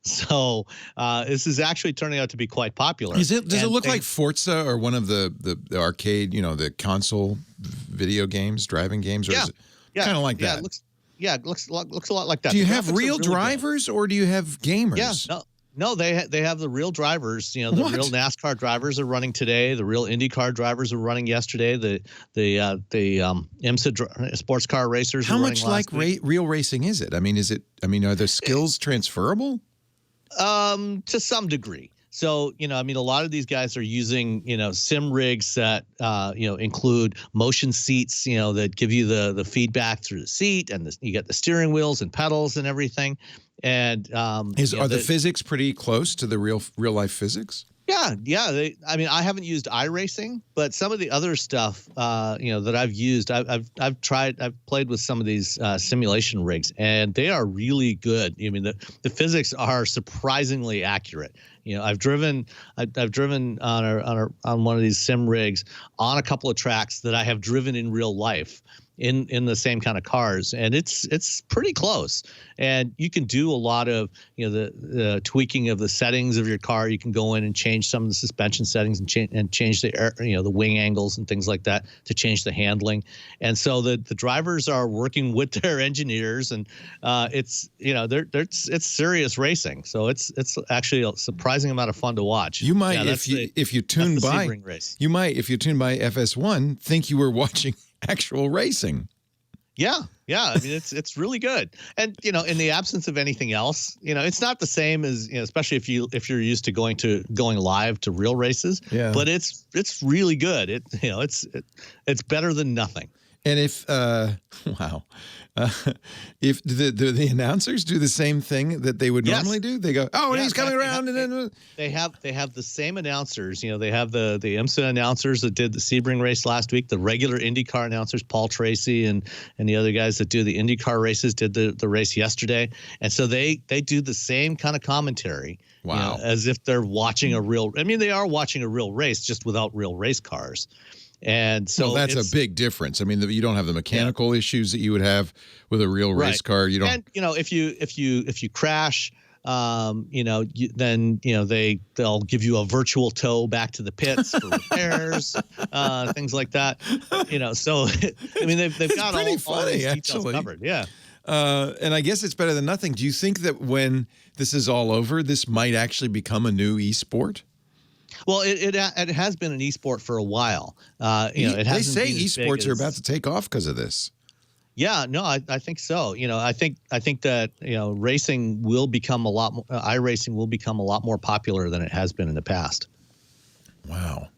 S7: So this is actually turning out to be quite popular.
S3: Does it look like Forza or one of the arcade, the console video games, driving games? Or is it kind of like that?
S7: It looks a lot like that.
S3: Do you have real drivers or do you have gamers?
S7: Yeah, no, they have the real drivers. The real NASCAR drivers are running today. The real IndyCar drivers are running yesterday. The IMSA sports car racers.
S3: How
S7: are
S3: much
S7: running
S3: like real racing is it? I mean, are the skills transferable?
S7: To some degree. So, a lot of these guys are using, sim rigs that, include motion seats, that give you the feedback through the seat, and you get the steering wheels and pedals and everything. And are
S3: the physics pretty close to the real life physics?
S7: Yeah. I haven't used iRacing, but some of the other stuff, that I've used, I've played with some of these simulation rigs, and they are really good. I mean, the physics are surprisingly accurate. I've driven on one of these sim rigs on a couple of tracks that I have driven in real life in the same kind of cars, and it's pretty close. And you can do a lot of the tweaking of the settings of your car. You can go in and change some of the suspension settings and change the air, the wing angles and things like that to change the handling. And so the drivers are working with their engineers, and it's serious racing. So it's actually a surprising amount of fun to watch.
S3: You might if you tune by FS1 think you were watching actual racing.
S7: Yeah. I mean, it's really good. And in the absence of anything else, it's not the same as especially if you're used to going live to real races.
S3: Yeah.
S7: But it's really good. It's better than nothing.
S3: And if if the announcers do the same thing that they would normally do, they go, "Oh, and he's coming around," and then
S7: they have the same announcers. They have the IMSA announcers that did the Sebring race last week, the regular IndyCar announcers, Paul Tracy and the other guys that do the IndyCar races did the race yesterday, and so they do the same kind of commentary.
S3: Wow,
S7: as if they're watching a real. I mean, they are watching a real race, just without real race cars. And so
S3: that's a big difference. I mean, you don't have the mechanical issues that you would have with a real race car. You don't.
S7: And if you crash, then they'll give you a virtual tow back to the pits for repairs, things like that. So I mean they've got all these details covered. Yeah.
S3: And I guess it's better than nothing. Do you think that when this is all over, this might actually become a new esport?
S7: Well, it has been an esport for a while.
S3: They say esports are about to take off because of this.
S7: Yeah, no, I think so. I think that racing will become a lot more. iRacing will become a lot more popular than it has been in the past.
S3: Wow,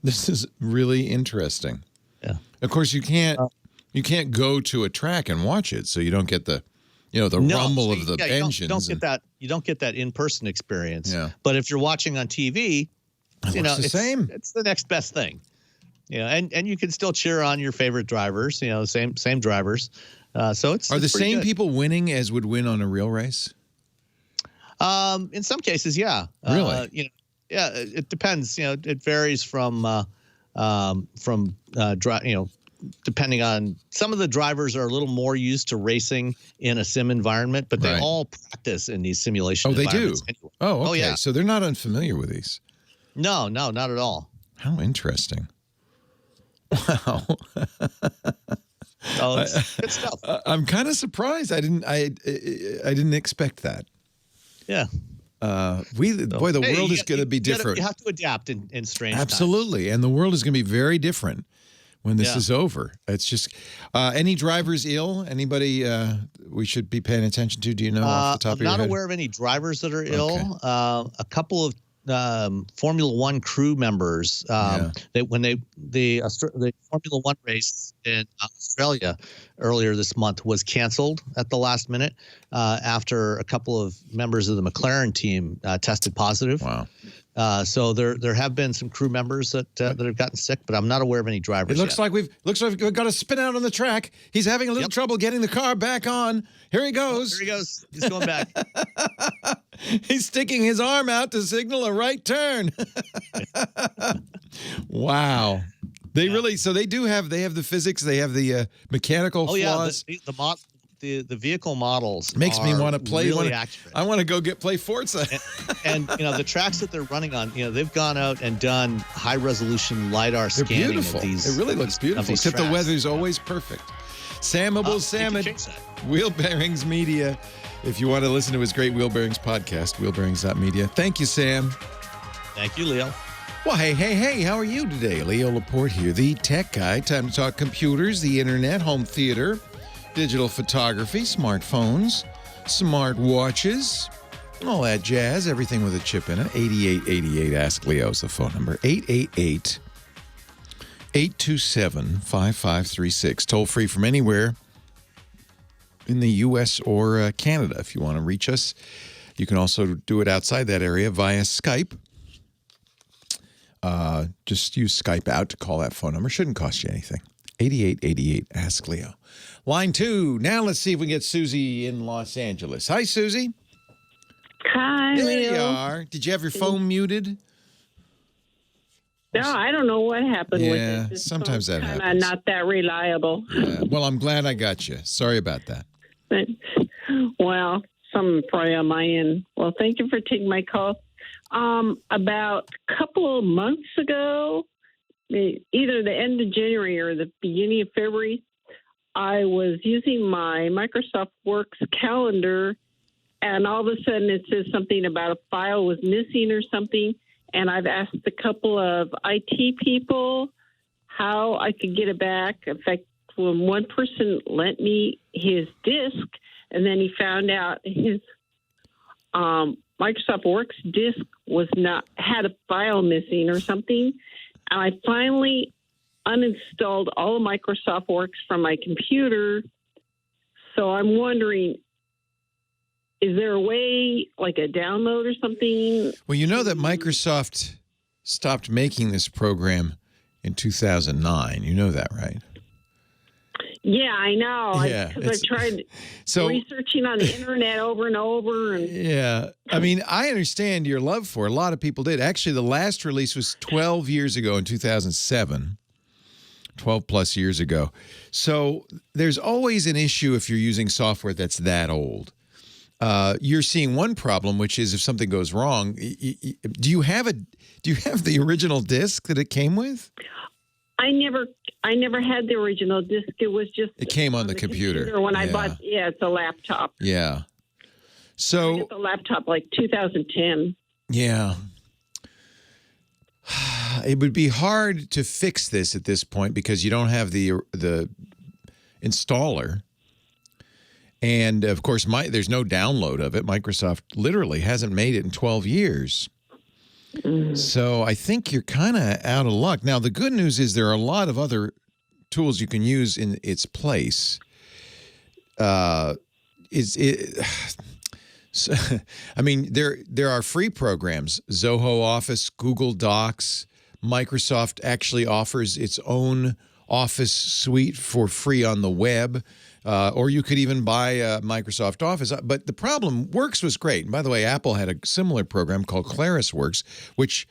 S3: this is really interesting.
S7: Yeah.
S3: Of course, you can't go to a track and watch it, so you don't get the rumble of the engines.
S7: You don't get that in-person experience.
S3: Yeah.
S7: But if you're watching on TV,
S3: it's the same.
S7: It's the next best thing. And you can still cheer on your favorite drivers. Same drivers. So it's
S3: the same
S7: good.
S3: people winning as would win on a real race.
S7: In some cases, yeah.
S3: Really?
S7: It depends. It varies from depending on, some of the drivers are a little more used to racing in a sim environment, but they all practice in these simulation environments.
S3: They do? Oh, okay. Yeah. So they're not unfamiliar with these.
S7: No, not at all.
S3: How interesting. Wow.
S7: Oh, it's good stuff.
S3: I'm kind of surprised. I didn't expect that.
S7: Yeah.
S3: The world is going to be different.
S7: You have to adapt in strange
S3: Absolutely.
S7: times.
S3: And the world is going to be very different when this is over. It's just any drivers ill? Anybody we should be paying attention to? Do you know off the top of your head?
S7: I'm not aware of any drivers that are ill. A couple of Formula One crew members. The Formula One race in Australia earlier this month was canceled at the last minute after a couple of members of the McLaren team tested positive.
S3: Wow.
S7: So there have been some crew members that have gotten sick, but I'm not aware of any drivers.
S3: It looks
S7: yet.
S3: like we've got to spin out on the track. He's having a little trouble getting the car back on. Here he goes.
S7: Here he goes. He's going back.
S3: He's sticking his arm out to signal a right turn. Wow. They have the physics, they have the mechanical flaws.
S7: The vehicle models
S3: makes me want to play.
S7: Really accurate.
S3: I want to go play Forza.
S7: and the tracks that they're running on, they've gone out and done high resolution LiDAR
S3: They're
S7: scanning
S3: beautiful.
S7: of these.
S3: It really looks beautiful. Except the weather's always perfect. Sam Abuelsamid, Wheel Bearings Media. If you want to listen to his great Wheel Bearings podcast, wheelbearings.media. Thank you, Sam.
S7: Thank you, Leo.
S3: Well, hey, how are you today? Leo Laporte here, the tech guy. Time to talk computers, the internet, home theater, digital photography, smartphones, smart watches, all that jazz, everything with a chip in it. 8888 Ask Leo is the phone number. 888-827-5536. Toll free from anywhere in the U.S. or Canada. If you want to reach us, you can also do it outside that area via Skype. Just use Skype out to call that phone number. Shouldn't cost you anything. 8888 Ask Leo. Line 2. Now let's see if we can get Susie in Los Angeles. Hi, Susie.
S8: Hi,
S3: There
S8: Leo.
S3: you are. Did you have your phone muted?
S8: No, I don't know what happened with it.
S3: Yeah,
S8: This
S3: sometimes that
S8: phone's kinda
S3: happens.
S8: not that reliable.
S3: Yeah. Well, I'm glad I got you. Sorry about that.
S8: But, well, something probably on my end. Well, thank you for taking my call. About a couple of months ago, either the end of January or the beginning of February, I was using my Microsoft Works calendar, and all of a sudden it says something about a file was missing or something. And I've asked a couple of IT people how I could get it back. In fact, when one person lent me his disk, and then he found out his Microsoft Works disk had a file missing or something. And I finally uninstalled all of Microsoft Works from my computer. So I'm wondering, is there a way, like a download or something?
S3: Well, you know that Microsoft stopped making this program in 2009. You know that, right?
S8: Yeah, I know.
S3: Yeah,
S8: Because I tried researching on the internet over and over. And
S3: yeah. I mean, I understand your love for it. A lot of people did. Actually, the last release was 12 years ago in 2007. 12 plus years ago. So there's always an issue if you're using software that's that old. You're seeing one problem, which is if something goes wrong, do you have the original disc that it came with?
S8: I never had the original disc. It was just
S3: it came on the computer
S8: when I bought. Yeah, it's a laptop.
S3: Yeah. So
S8: I got the laptop like 2010.
S3: Yeah. It would be hard to fix this at this point because you don't have the installer. And, of course, there's no download of it. Microsoft literally hasn't made it in 12 years. So I think you're kind of out of luck. Now, the good news is there are a lot of other tools you can use in its place. I mean, there are free programs, Zoho Office, Google Docs. Microsoft actually offers its own Office suite for free on the web. Or you could even buy Microsoft Office. But the problem, Works was great. And by the way, Apple had a similar program called ClarisWorks, which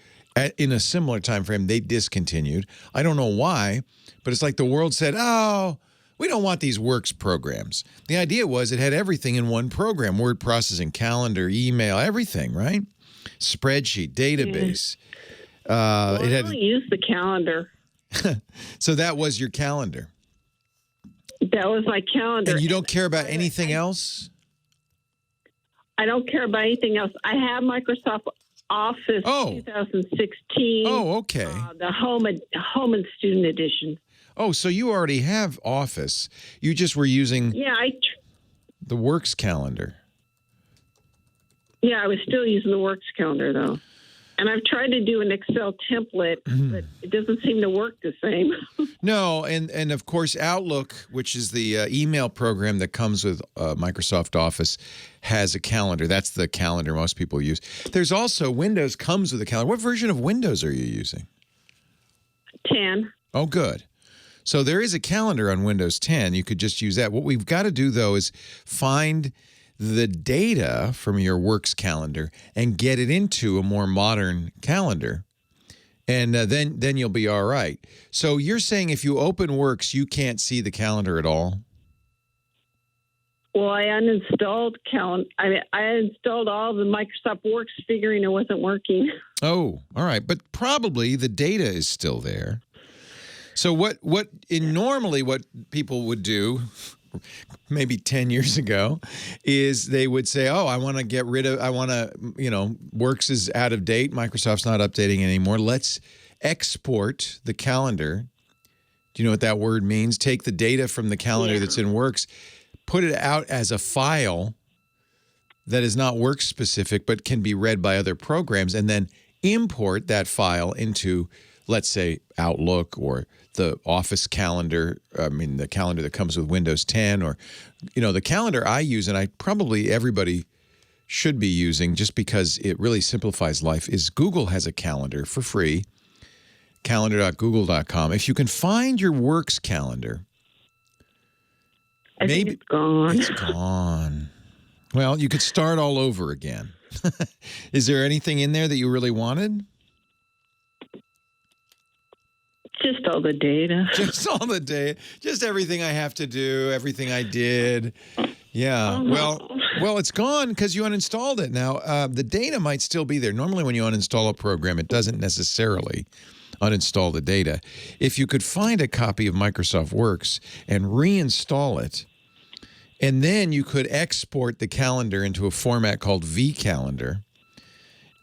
S3: in a similar time frame, they discontinued. I don't know why, but it's like the world said, oh, we don't want these Works programs. The idea was it had everything in one program, word processing, calendar, email, everything, right? Spreadsheet, database.
S8: I only use the calendar.
S3: So that was your calendar.
S8: That was my calendar.
S3: And you don't care about anything else?
S8: I don't care about anything else. I have Microsoft Office 2016.
S3: Oh, okay.
S8: The home and student edition.
S3: Oh, so you already have Office. You just were using the Works calendar.
S8: Yeah, I was still using the Works calendar, though. And I've tried to do an Excel template, but it doesn't seem to work the same.
S3: No, and of course, Outlook, which is the email program that comes with Microsoft Office, has a calendar. That's the calendar most people use. There's also Windows comes with a calendar. What version of Windows are you using?
S8: 10.
S3: Oh, good. So there is a calendar on Windows 10. You could just use that. What we've got to do, though, is find the data from your Works calendar and get it into a more modern calendar. And then you'll be all right. So you're saying if you open Works, you can't see the calendar at all?
S8: Well, I uninstalled I installed all the Microsoft Works, figuring it wasn't working.
S3: Oh, all right. But probably the data is still there. So normally what people would do, maybe 10 years ago, is they would say, oh, Works is out of date. Microsoft's not updating anymore. Let's export the calendar. Do you know what that word means? Take the data from the calendar that's in Works, put it out as a file that is not Works specific, but can be read by other programs, and then import that file into, let's say, Outlook or the Office calendar, the calendar that comes with Windows 10, or, the calendar I use, and everybody should be using just because it really simplifies life, is Google has a calendar for free, calendar.google.com. If you can find your Works calendar,
S8: I think it's gone.
S3: It's gone. Well, you could start all over again. Is there anything in there that you really wanted?
S8: Just all the data.
S3: Just all the data. Just everything I have to do, everything I did. Yeah. Well, it's gone because you uninstalled it. Now, the data might still be there. Normally when you uninstall a program, it doesn't necessarily uninstall the data. If you could find a copy of Microsoft Works and reinstall it, and then you could export the calendar into a format called vCalendar,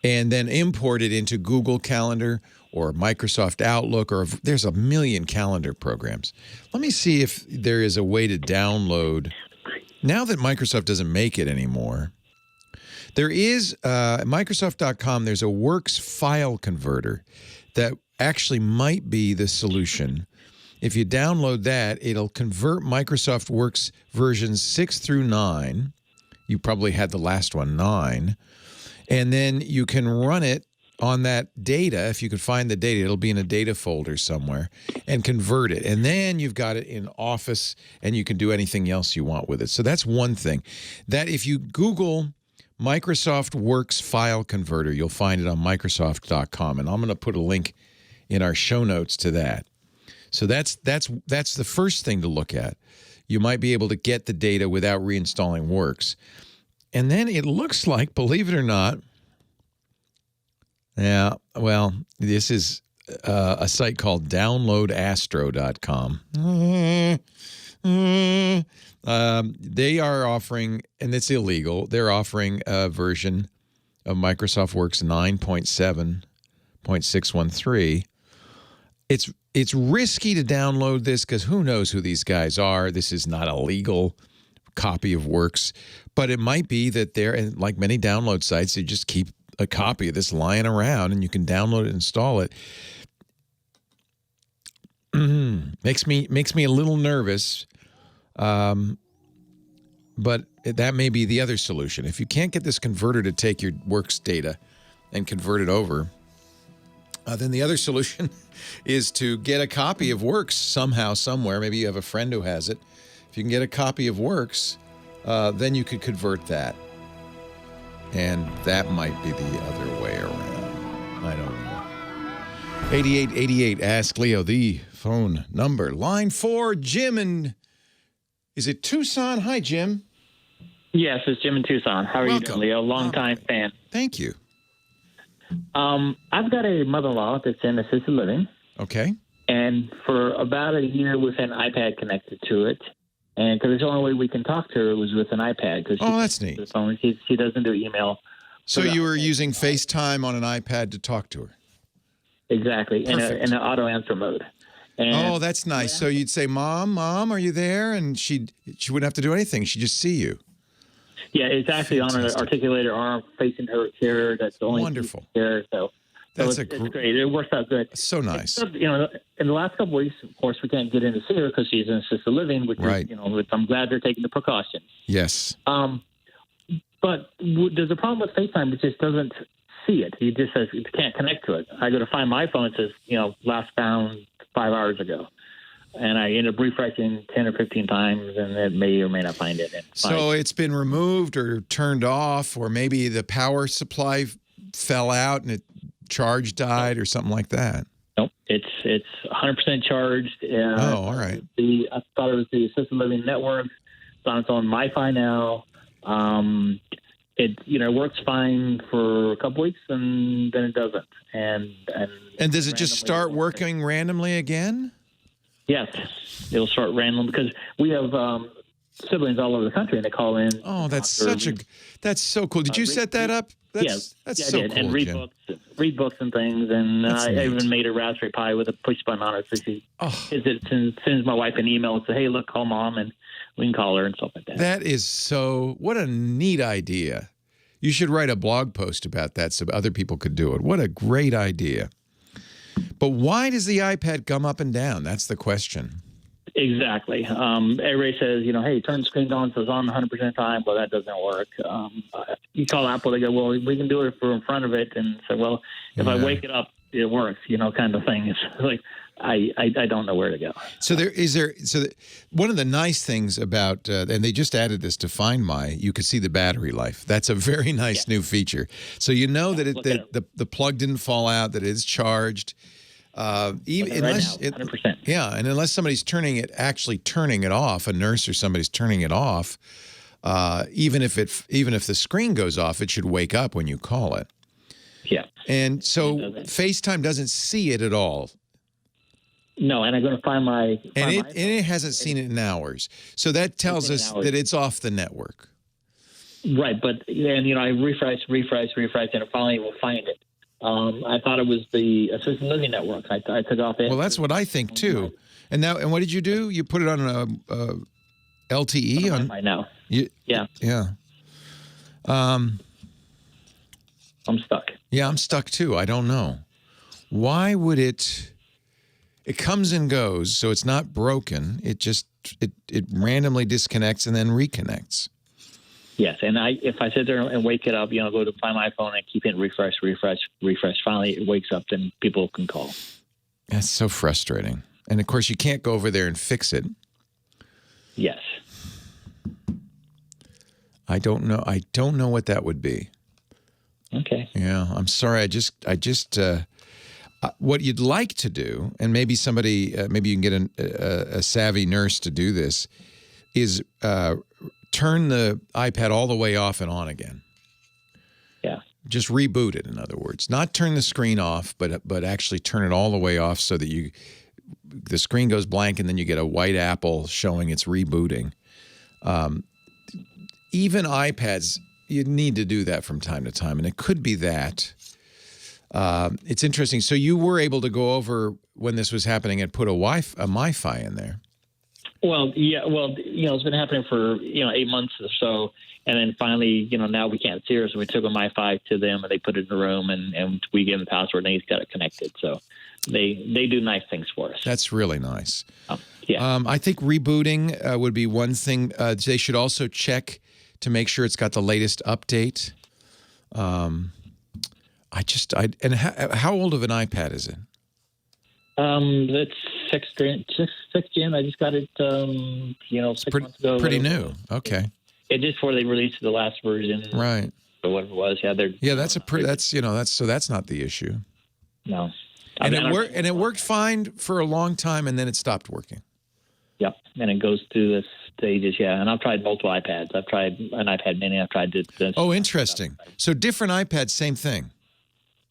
S3: and then import it into Google Calendar or Microsoft Outlook, or there's a million calendar programs. Let me see if there is a way to download. Now that Microsoft doesn't make it anymore, there is, at Microsoft.com, there's a Works file converter that actually might be the solution. If you download that, it'll convert Microsoft Works versions 6 through 9. You probably had the last one, 9. And then you can run it on that data. If you can find the data, it'll be in a data folder somewhere, and convert it. And then you've got it in Office, and you can do anything else you want with it. So that's one thing. That if you Google Microsoft Works file converter, you'll find it on Microsoft.com. And I'm going to put a link in our show notes to that. So that's the first thing to look at. You might be able to get the data without reinstalling Works. And then it looks like, believe it or not, yeah, well, this is a site called downloadastro.com. They are offering, and it's illegal, they're offering a version of Microsoft Works 9.7.613. It's risky to download this because who knows who these guys are. This is not a legal copy of Works, but it might be that they're, and like many download sites, they just keep a copy of this lying around and you can download it and install it. Makes me a little nervous, but that may be the other solution. If you can't get this converter to take your Works data and convert it over, then the other solution is to get a copy of Works somehow, somewhere. Maybe you have a friend who has it. If you can get a copy of Works, then you could convert that. And that might be the other way around. I don't know. 8888, Ask Leo, the phone number. Line 4, Jim in, is it Tucson? Hi, Jim.
S9: Yes, it's Jim in Tucson. How are you doing, Leo? Long-time fan.
S3: Thank you.
S9: I've got a mother-in-law that's in assisted living.
S3: Okay.
S9: And for about a year, we've had an iPad connected to it. And because the only way we can talk to her was with an iPad.
S3: Oh, that's neat.
S9: The phone. She doesn't do email.
S3: So you were using FaceTime on an iPad to talk to her?
S9: Exactly, in an auto answer mode. And
S3: that's nice. So you'd say, Mom, are you there? And she wouldn't have to do anything. She'd just see you.
S9: Yeah, it's actually on an articulated arm facing her chair. That's the only
S3: wonderful
S9: chair. So
S3: That's
S9: it's great. It works out good.
S3: So nice.
S9: You know, in the last couple of weeks, of course, we can't get in to see her because she's in assisted living, which
S3: right.
S9: is, you know, which I'm glad they're taking the precautions.
S3: Yes.
S9: But there's a problem with FaceTime. It just doesn't see it. It just says it can't connect to it. I go to find my phone. It says, you know, last found 5 hours ago. And I end up refreshing 10 or 15 times, and it may or may not find it.
S3: So it's been removed or turned off, or maybe the power supply fell out and charge died or something like that.
S9: Nope, it's 100% charged.
S3: All right.
S9: I thought it was the assisted living network. It's on its own MiFi now. It works fine for a couple weeks, and then it doesn't. And
S3: does it just start working randomly again?
S9: Yes, it'll start random because we have siblings all over the country, and they call in.
S3: Oh, that's so cool. Did you set that up? That's so
S9: I did.
S3: Cool.
S9: And read books and things, and I even made a Raspberry Pi with a push button on it, so she sends my wife an email and says, "Hey, look, call Mom," and we can call her and stuff like that.
S3: That is what a neat idea. You should write a blog post about that so other people could do it. What a great idea. But why does the iPad come up and down? That's the question.
S9: Exactly. Everybody says, you know, hey, turn the screen on so it's on 100% time, but that doesn't work. You call Apple, they go, well, we can do it from in front of it. And say, well, if I wake it up, it works, you know, kind of thing. It's like, I don't know where to go.
S3: So one of the nice things about, and they just added this to Find My, you could see the battery life. That's a very nice new feature. So you know that the plug didn't fall out, that it is charged.
S9: Unless 100%.
S3: Yeah, and unless somebody's turning it off, a nurse or somebody's turning it off, even if the screen goes off, it should wake up when you call it.
S9: Yeah.
S3: And so FaceTime doesn't see it at all.
S9: No, and I'm going to find my.
S3: And it hasn't seen it in hours. So that tells us that it's off the network.
S9: Right, but and I refresh, and it finally will find it. I thought it was the assisted living network. I took off it.
S3: Well, that's what I think too. And what did you do? You put it on a LTE on.
S9: I know.
S3: Yeah.
S9: I'm stuck.
S3: Yeah, I'm stuck too. I don't know. Why would it? It comes and goes, so it's not broken. It just it randomly disconnects and then reconnects.
S9: Yes, and if I sit there and wake it up, go to find my phone and keep hitting refresh. Finally, it wakes up, then people can call.
S3: That's so frustrating. And of course, you can't go over there and fix it.
S9: Yes.
S3: I don't know. I don't know what that would be.
S9: Okay.
S3: Yeah, I'm sorry. I just. What you'd like to do, and maybe somebody, maybe you can get a savvy nurse to do this, is turn the iPad all the way off and on again.
S9: Yeah.
S3: Just reboot it, in other words. Not turn the screen off, but actually turn it all the way off so that the screen goes blank and then you get a white apple showing it's rebooting. Even iPads, you need to do that from time to time, and it could be that. It's interesting. So you were able to go over when this was happening and put a MiFi in there.
S9: Well, yeah. Well, it's been happening for 8 months or so, and then finally, now we can't see her, so we took a MiFi to them, and they put it in the room, and we gave them the password, and he's got it connected. So they do nice things for us.
S3: That's really nice.
S9: Yeah.
S3: I think rebooting would be one thing. They should also check to make sure it's got the latest update. How old of an iPad is it?
S9: It's 6th gen. I just got it, 6 months ago.
S3: Pretty new. Okay.
S9: It just before they released the last version.
S3: Right.
S9: Or whatever it was. Yeah,
S3: that's not the issue.
S9: No.
S3: And it worked fine for a long time, and then it stopped working.
S9: Yep. And it goes through the stages. Yeah. And I've tried multiple iPads. I've tried an iPad Mini. I've tried this.
S3: Oh, interesting. So different iPads, same thing.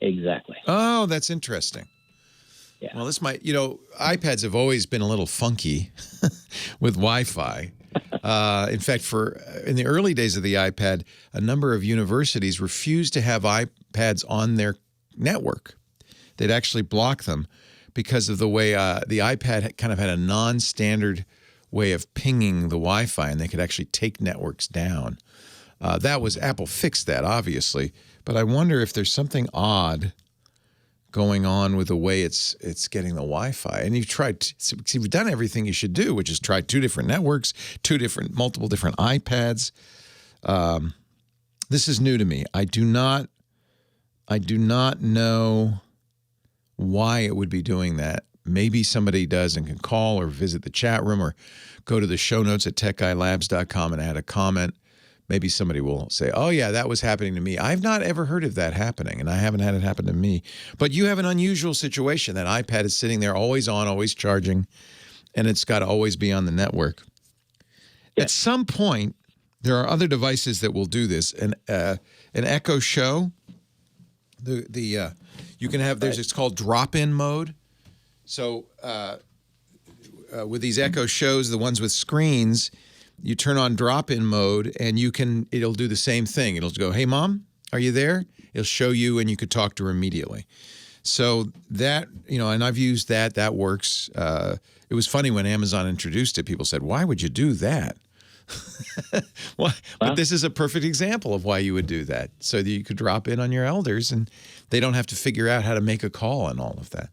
S9: Exactly.
S3: Oh, that's interesting.
S9: Yeah.
S3: Well, this might, iPads have always been a little funky with Wi-Fi. In fact, in the early days of the iPad, a number of universities refused to have iPads on their network. They'd actually block them because of the way the iPad kind of had a non-standard way of pinging the Wi-Fi, and they could actually take networks down. Apple fixed that, obviously, but I wonder if there's something odd going on with the way it's getting the Wi-Fi. And you've done everything you should do, which is try 2 different networks, multiple different iPads. This is new to me. I do not know why it would be doing that. Maybe somebody does and can call or visit the chat room or go to the show notes at techguylabs.com and add a comment. Maybe somebody will say, oh, yeah, that was happening to me. I've not ever heard of that happening, and I haven't had it happen to me. But you have an unusual situation. That iPad is sitting there always on, always charging, and it's got to always be on the network. Yeah. At some point, there are other devices that will do this. An Echo Show, you can have, it's called drop-in mode. So with these Echo Shows, the ones with screens, you turn on drop-in mode and it'll do the same thing. It'll go, hey, Mom, are you there? It'll show you and you could talk to her immediately. So that, and I've used that. That works. It was funny when Amazon introduced it. People said, why would you do that? But this is a perfect example of why you would do that. So that you could drop in on your elders and they don't have to figure out how to make a call and all of that.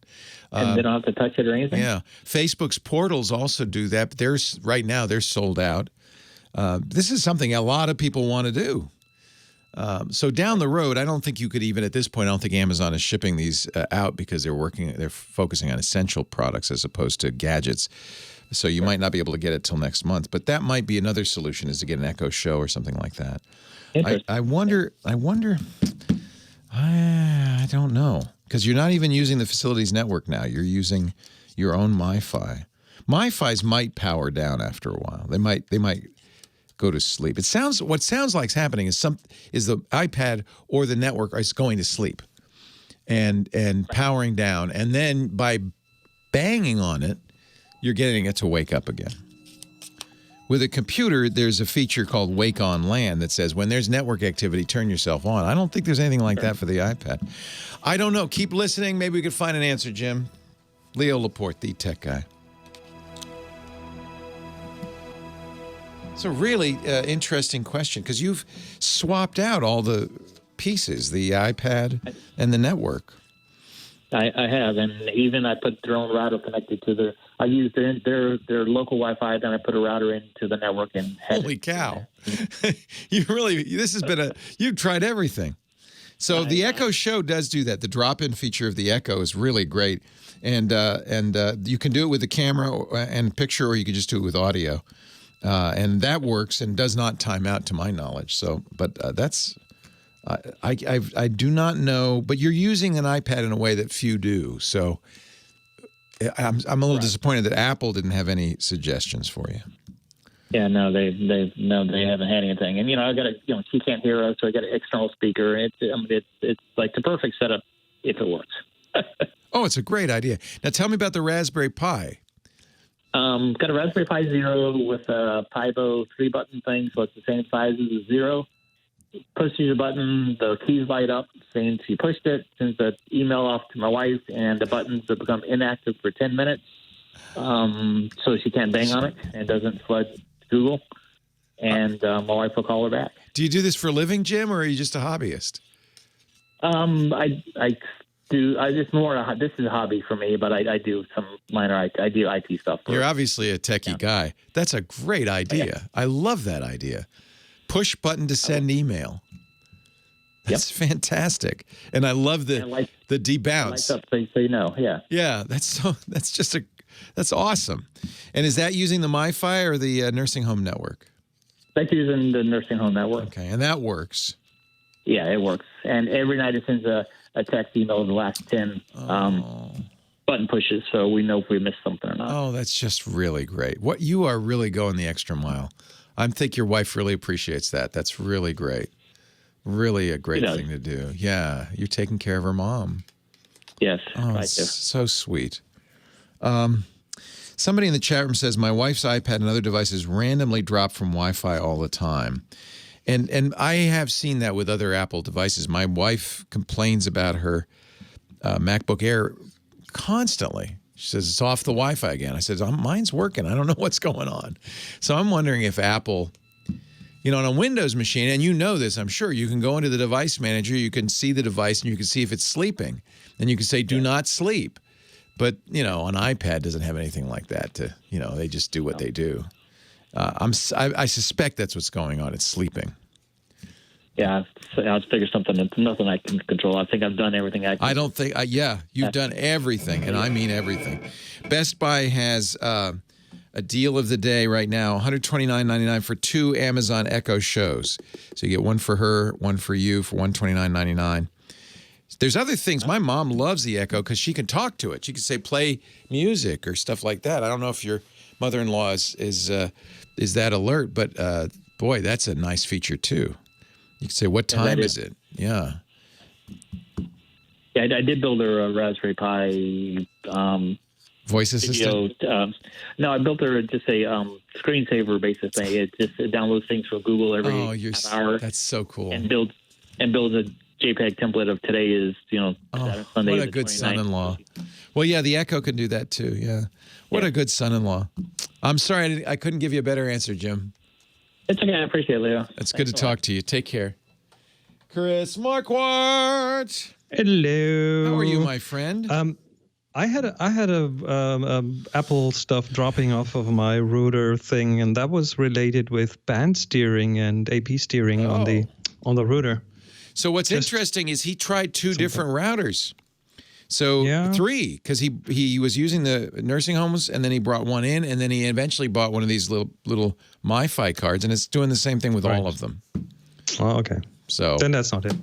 S9: And they don't have to touch it or anything?
S3: Yeah. Facebook's portals also do that, but right now they're sold out. This is something a lot of people want to do. So down the road, I don't think you could even at this point, I don't think Amazon is shipping these out because they're focusing on essential products as opposed to gadgets. So you might not be able to get it till next month, but that might be another solution is to get an Echo Show or something like that. I wonder, I don't know, because you're not even using the facilities network now. You're using your own MiFi. MiFis might power down after a while. They might go to sleep. What sounds like is happening is the iPad or the network is going to sleep and powering down, and then by banging on it, you're getting it to wake up again. With a computer, there's a feature called Wake on LAN that says when there's network activity, turn yourself on. I don't think there's anything like that for the iPad. I don't know. Keep listening. Maybe we could find an answer, Jim. Leo Laporte, the tech guy. It's a really interesting question because you've swapped out all the pieces, the iPad and the network.
S9: I have, and even I put their own router connected to I used their local Wi-Fi, then I put a router into the network and
S3: holy cow! You've tried everything. So the Echo Show does do that. The drop-in feature of the Echo is really great, and you can do it with the camera and picture, or you can just do it with audio, and that works and does not time out to my knowledge. So, but that's. I do not know, but you're using an iPad in a way that few do. So I'm a little disappointed that Apple didn't have any suggestions for you.
S9: Yeah, no, they haven't had anything. And I got she can't hear us, so I got an external speaker. It's like the perfect setup if it works.
S3: Oh, it's a great idea. Now tell me about the Raspberry Pi.
S9: Got a Raspberry Pi Zero with a Pibo 3-button thing, so it's the same size as a Zero. Pushes a button, the keys light up saying she pushed it, sends an email off to my wife, and the buttons have become inactive for 10 minutes. So she can't bang on it and doesn't flood Google. And my wife will call her back.
S3: Do you do this for a living, Jim, or are you just a hobbyist?
S9: I do. This is a hobby for me, but I do some minor. I do IT stuff.
S3: You're obviously a techie guy. That's a great idea. I love that idea. Push button to send email. That's fantastic, and I love the debounce.
S9: Up so you know,
S3: yeah. That's awesome. And is that using the MiFi or the nursing home network?
S9: That's using the nursing home network.
S3: Okay, and that works.
S9: Yeah, it works. And every night it sends a text email in the last 10 button pushes, so we know if we missed something or not.
S3: Oh, that's just really great. What you are really going the extra mile. I think your wife really appreciates that. That's really great. Really a great thing to do. Yeah, you're taking care of her mom.
S9: Yes,
S3: oh,
S9: I
S3: it's
S9: do.
S3: So sweet. Somebody in the chat room says, my wife's iPad and other devices randomly drop from Wi-Fi all the time. And I have seen that with other Apple devices. My wife complains about her MacBook Air constantly. She says, it's off the Wi-Fi again. I said, mine's working. I don't know what's going on. So I'm wondering if Apple You know, on a Windows machine, and you know this, I'm sure, you can go into the device manager, you can see the device, and you can see if it's sleeping. And you can say, do not sleep. But, you know, an iPad doesn't have anything like that. They just do what they do. I suspect that's what's going on. It's sleeping.
S9: Yeah, I'll figure something. It's nothing I can control. I think I've done everything I can.
S3: I don't think, you've done everything, and I mean everything. Best Buy has a deal of the day right now, $129.99 for 2 Amazon Echo shows. So you get one for her, one for you for $129.99. There's other things. My mom loves the Echo because she can talk to it. She can say, play music or stuff like that. I don't know if your mother-in-law is that alert, but boy, that's a nice feature too. You can say, what time is it? Yeah.
S9: Yeah, I did build her a Raspberry Pi
S3: voice assistant?
S9: No, I built her just a screensaver basic thing. It downloads things from Google every half hour.
S3: That's so cool.
S9: And builds a JPEG template of today is, Sunday.
S3: What a good son-in-law. Well, yeah, the Echo can do that too. Yeah. What a good son-in-law. I'm sorry I couldn't give you a better answer, Jim.
S9: It's okay. I appreciate it, Leo.
S3: It's good to talk to you. Take care. Chris Marquardt.
S10: Hello.
S3: How are you, my friend?
S10: I had a Apple stuff dropping off of my router thing, and that was related with band steering and AP steering on the router.
S3: So what's interesting is he tried 2 different routers. So 3, because he was using the nursing homes, and then he brought one in, and then he eventually bought one of these little MiFi cards, and it's doing the same thing with all of them.
S10: Oh, okay.
S3: So
S10: then that's not it.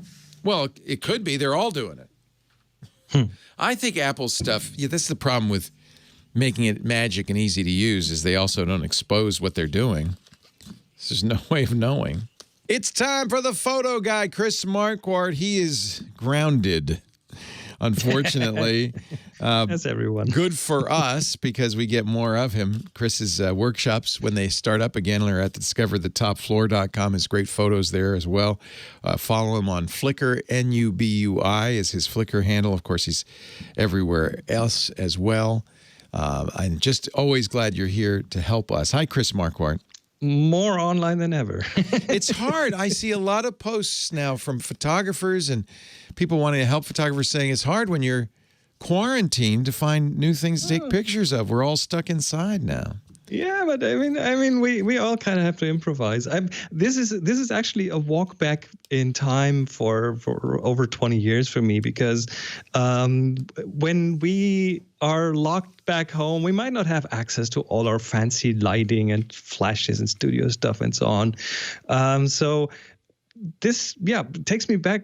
S3: Well, it could be. They're all doing it. I think Apple's stuff, that's the problem with making it magic and easy to use, is they also don't expose what they're doing. There's no way of knowing. It's time for the photo guy, Chris Marquardt. He is grounded, unfortunately.
S10: That's everyone.
S3: Good for us because we get more of him. Chris's workshops, when they start up again, are at discoverthetopfloor.com. His great photos there as well. Follow him on Flickr. NUBUI is his Flickr handle. Of course, he's everywhere else as well. I'm just always glad you're here to help us. Hi, Chris Marquardt.
S10: More online than ever.
S3: It's hard. I see a lot of posts now from photographers and people wanting to help photographers saying it's hard when you're quarantined to find new things to take pictures of. We're all stuck inside now.
S10: Yeah, but I mean, we all kind of have to improvise. This is actually a walk back in time for over 20 years for me, because when we are locked back home, we might not have access to all our fancy lighting and flashes and studio stuff and so on. So this, takes me back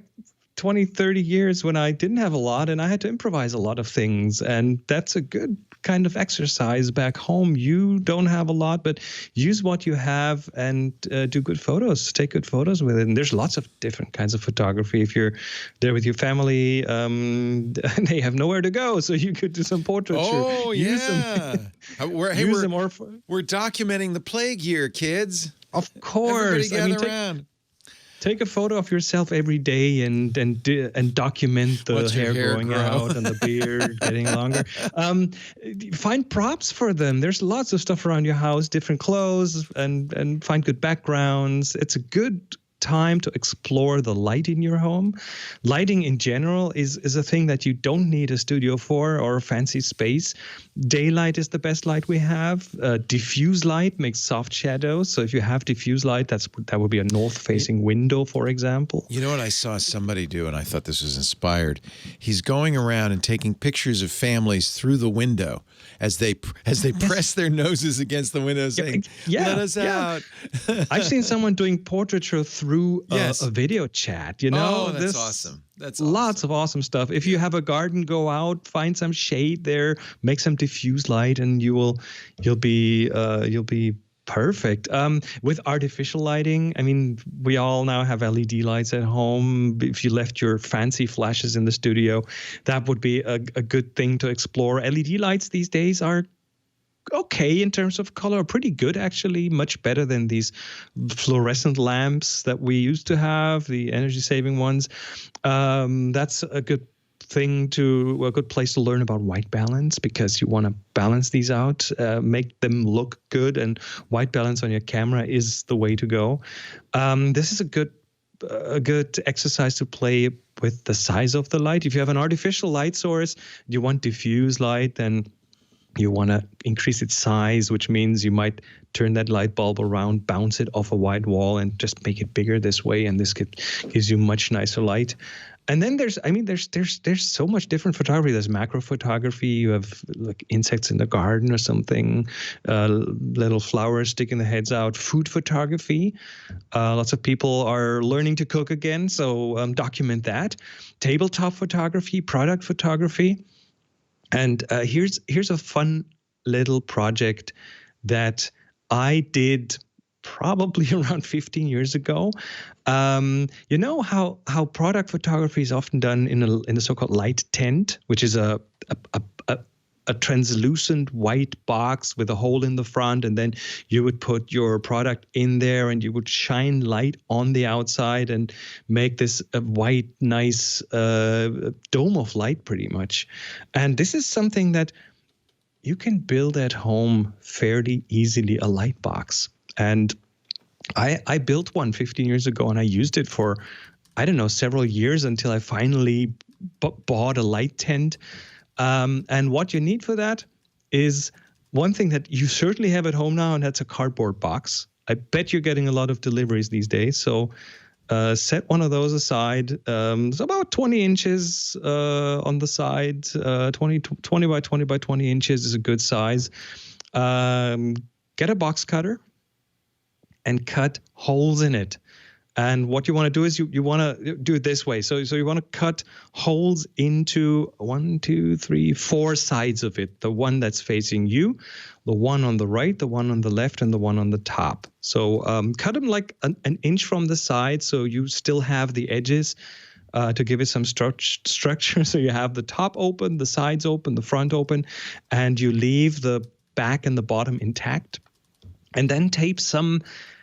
S10: 20, 30 years when I didn't have a lot and I had to improvise a lot of things. And that's a good kind of exercise back home. You don't have a lot, but use what you have and do good photos. Take good photos with it. And there's lots of different kinds of photography. If you're there with your family, they have nowhere to go, so you could do some portraiture.
S3: Oh, yeah. We're
S10: We're
S3: documenting the plague year, kids.
S10: Of course.
S3: Everybody gather around.
S10: Take a photo of yourself every day and document the hair growing out and the beard getting longer. Find props for them. There's lots of stuff around your house, different clothes, and find good backgrounds. It's a good time to explore the light in your home. Lighting in general is a thing that you don't need a studio for or a fancy space. Daylight is the best light we have. Diffuse light makes soft shadows. So if you have diffuse light, that would be a north-facing window, for example.
S3: You know what I saw somebody do, and I thought this was inspired? He's going around and taking pictures of families through the window as they press their noses against the window saying, let us out.
S10: I've seen someone doing portraiture through a video chat,
S3: Oh, that's awesome. That's awesome.
S10: Lots of awesome stuff. If you have a garden, go out, find some shade there, make some diffuse light, and you'll be perfect. With artificial lighting, I mean, we all now have LED lights at home. If you left your fancy flashes in the studio, that would be a good thing to explore. LED lights these days are okay in terms of color, pretty good actually, much better than these fluorescent lamps that we used to have, the energy saving ones. That's a good good place to learn about white balance, because you want to balance these out, make them look good, and white balance on your camera is the way to go. This is a good exercise to play with the size of the light. If you have an artificial light source, you want diffuse light, then you want to increase its size, which means you might turn that light bulb around, bounce it off a white wall, and just make it bigger this way. And this gives you much nicer light. And then there's so much different photography. There's macro photography. You have like insects in the garden or something, little flowers sticking their heads out. Food photography. Lots of people are learning to cook again, so document that. Tabletop photography, product photography. And here's a fun little project that I did probably around 15 years ago. You know how product photography is often done in a so-called light tent, which is a translucent white box with a hole in the front, and then you would put your product in there and you would shine light on the outside and make this a white, nice dome of light pretty much. And this is something that you can build at home fairly easily, a light box. And I built one 15 years ago, and I used it for, several years until I finally bought a light tent. And what you need for that is one thing that you certainly have at home now, and that's a cardboard box. I bet you're getting a lot of deliveries these days. So set one of those aside. It's about 20 inches on the side. 20 by 20 by 20 inches is a good size. Get a box cutter and cut holes in it. And what you want to do is you want to do it this way. So you want to cut holes into 4 sides of it. The one that's facing you, the one on the right, the one on the left, and the one on the top. So cut them like an inch from the side, so you still have the edges to give it some structure. So you have the top open, the sides open, the front open, and you leave the back and the bottom intact. And then tape some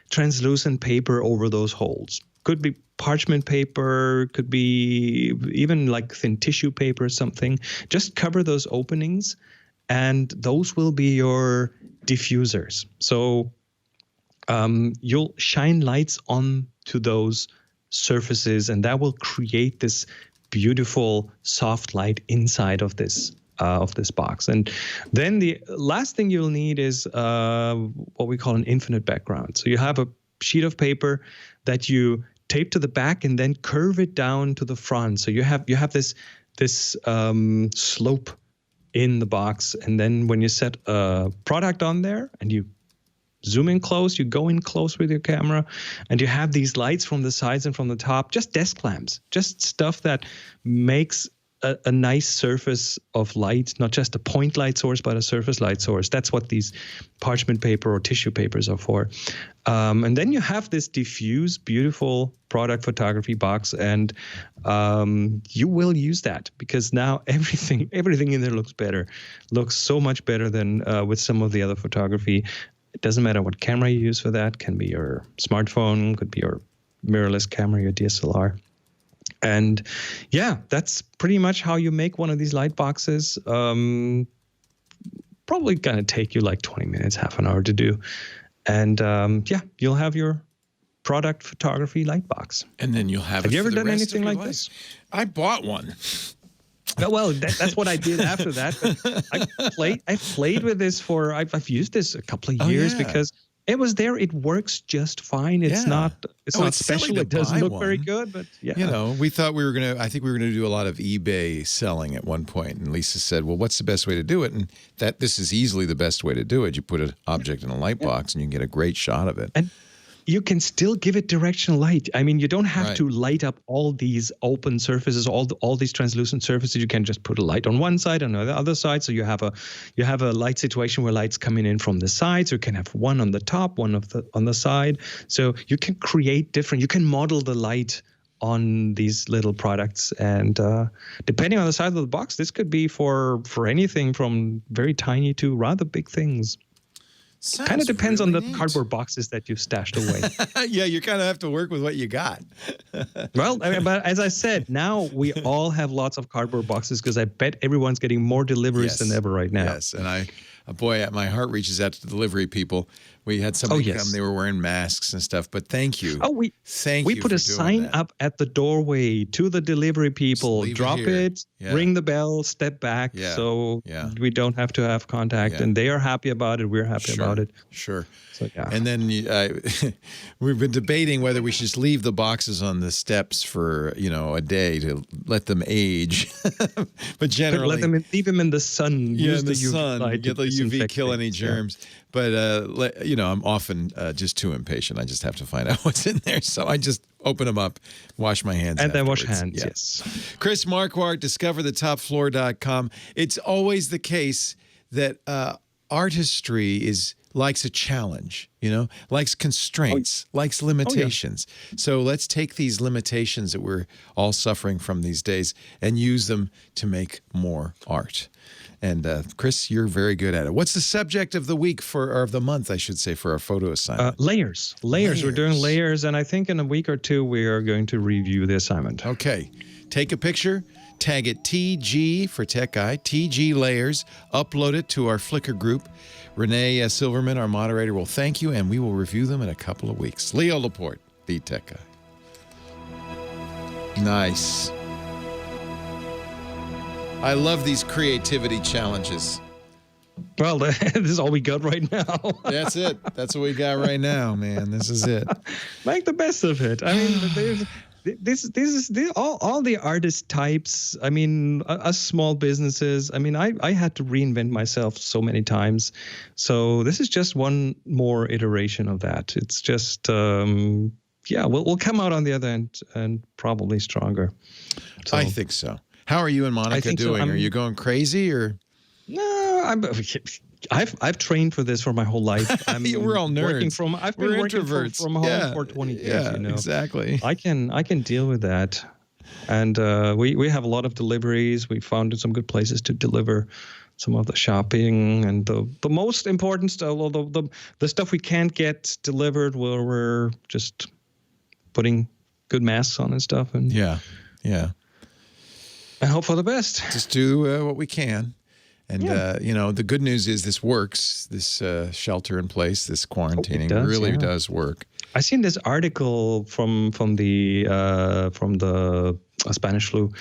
S10: translucent paper over those holes. Could be parchment paper, could be even like thin tissue paper or something. Just cover those openings, and those will be your diffusers. So you'll shine lights onto those surfaces, and that will create this beautiful soft light inside of this box. And then the last thing you'll need is what we call an infinite background. So you have a sheet of paper that you tape to the back and then curve it down to the front. So you have this slope in the box, and then when you set a product on there and you zoom in close, you go in close with your camera, and you have these lights from the sides and from the top, just desk lamps, just stuff that makes a nice surface of light, not just a point light source, but a surface light source. That's what these parchment paper or tissue papers are for. And then you have this diffuse, beautiful product photography box, and you will use that, because now everything in there looks so much better than with some of the other photography. It doesn't matter what camera you use for that. Can be your smartphone, could be your mirrorless camera, your DSLR. And yeah, that's pretty much how you make one of these light boxes. Probably going to take you like 20 minutes, half an hour to do. And you'll have your product photography light box.
S3: And then you'll have
S10: you ever done anything like this?
S3: I bought one.
S10: Well, that's what I did after that. I played with this I've used this a couple of years because it was there. It works just fine. It's not special. It doesn't look very good, but yeah.
S3: You know, I think we were going to do a lot of eBay selling at one point. And Lisa said, well, what's the best way to do it? And this is easily the best way to do it. You put an object in a light box and you can get a great shot of it. And
S10: you can still give it directional light. I mean, you don't have to light up all these open surfaces, all these translucent surfaces. You can just put a light on one side and on the other side. So you have a light situation where light's coming in from the sides. You can have one on the top, one on the side. So you can create you can model the light on these little products. And depending on the size of the box, this could be for anything from very tiny to rather big things. Kind of depends on the cardboard boxes that you've stashed away.
S3: Yeah, you kind of have to work with what you got.
S10: Well, I mean, but as I said, now we all have lots of cardboard boxes because I bet everyone's getting more deliveries than ever right now.
S3: Yes, and boy, my heart reaches out to the delivery people. We had somebody come; they were wearing masks and stuff. But thank you.
S10: Oh, we put a sign up at the doorway to the delivery people. Drop it, ring the bell, step back, so we don't have to have contact. And they are happy about it. We're happy about it.
S3: Sure.
S10: So,
S3: And then we've been debating whether we should just leave the boxes on the steps for a day to let them age. But generally,
S10: leave them in the sun.
S3: Use the sun. Get the UV, kill any germs. But I'm often just too impatient. I just have to find out what's in there, so I just open them up, wash my hands,
S10: and then wash
S3: afterwards.
S10: hands. Yes.
S3: Chris Marquardt, discoverthetopfloor.com. It's always the case that artistry likes a challenge, likes constraints, likes limitations. So let's take these limitations that we're all suffering from these days and use them to make more art. And Chris, you're very good at it. What's the subject of the week or of the month, I should say, for our photo assignment?
S10: Layers. We're doing layers, and I think in a week or two we are going to review the assignment.
S3: Okay. Take a picture, tag it TG for Tech Guy, TG Layers, upload it to our Flickr group. Renee Silverman, our moderator, will thank you, and we will review them in a couple of weeks. Leo Laporte, the Tech Guy. Nice. I love these creativity challenges.
S10: Well, this is all we got right now.
S3: That's it. That's what we got right now, man. This is it.
S10: Make the best of it. I mean, this is all the artist types. I mean, us small businesses. I mean, I had to reinvent myself so many times. So this is just one more iteration of that. It's just, we'll come out on the other end and probably stronger. So,
S3: I think so. How are you and Monica doing? Are you going crazy or?
S10: No, I've trained for this for my whole life.
S3: We're all nerds.
S10: I've been working from home for 20 years.
S3: Yeah, exactly.
S10: I can deal with that, and we have a lot of deliveries. We found some good places to deliver some of the shopping and the most important stuff. Although the stuff we can't get delivered, where we're just putting good masks on and stuff. And
S3: yeah.
S10: I hope for the best.
S3: Just do what we can. And, the good news is this works, this shelter in place, this quarantining does work.
S10: I seen this article from the Spanish flu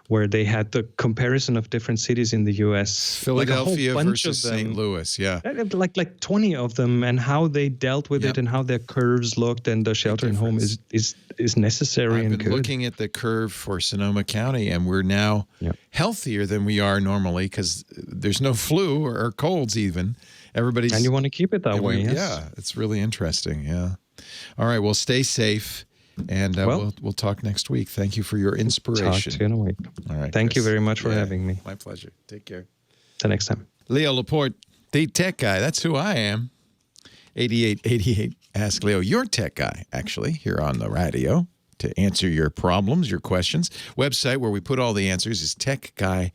S10: where they had the comparison of different cities in the U.S.
S3: Philadelphia versus St. Louis,
S10: like 20 of them, and how they dealt with it and how their curves looked, and the shelter at home is necessary and good.
S3: I've been looking at the curve for Sonoma County, and we're now healthier than we are normally because there's no flu or colds even. And
S10: you want to keep it that way. Yes.
S3: Yeah, it's really interesting. Yeah. All right. Well, stay safe, and we'll talk next week. Thank you for your inspiration.
S10: Talk to you in a week.
S3: All right.
S10: Thank you very much for having me.
S3: My pleasure. Take care.
S10: Till next time.
S3: Leo Laporte, the tech guy. That's who I am. 8888. Ask Leo, your tech guy, actually, here on the radio to answer your problems, your questions. Website where we put all the answers is techguylabs.com.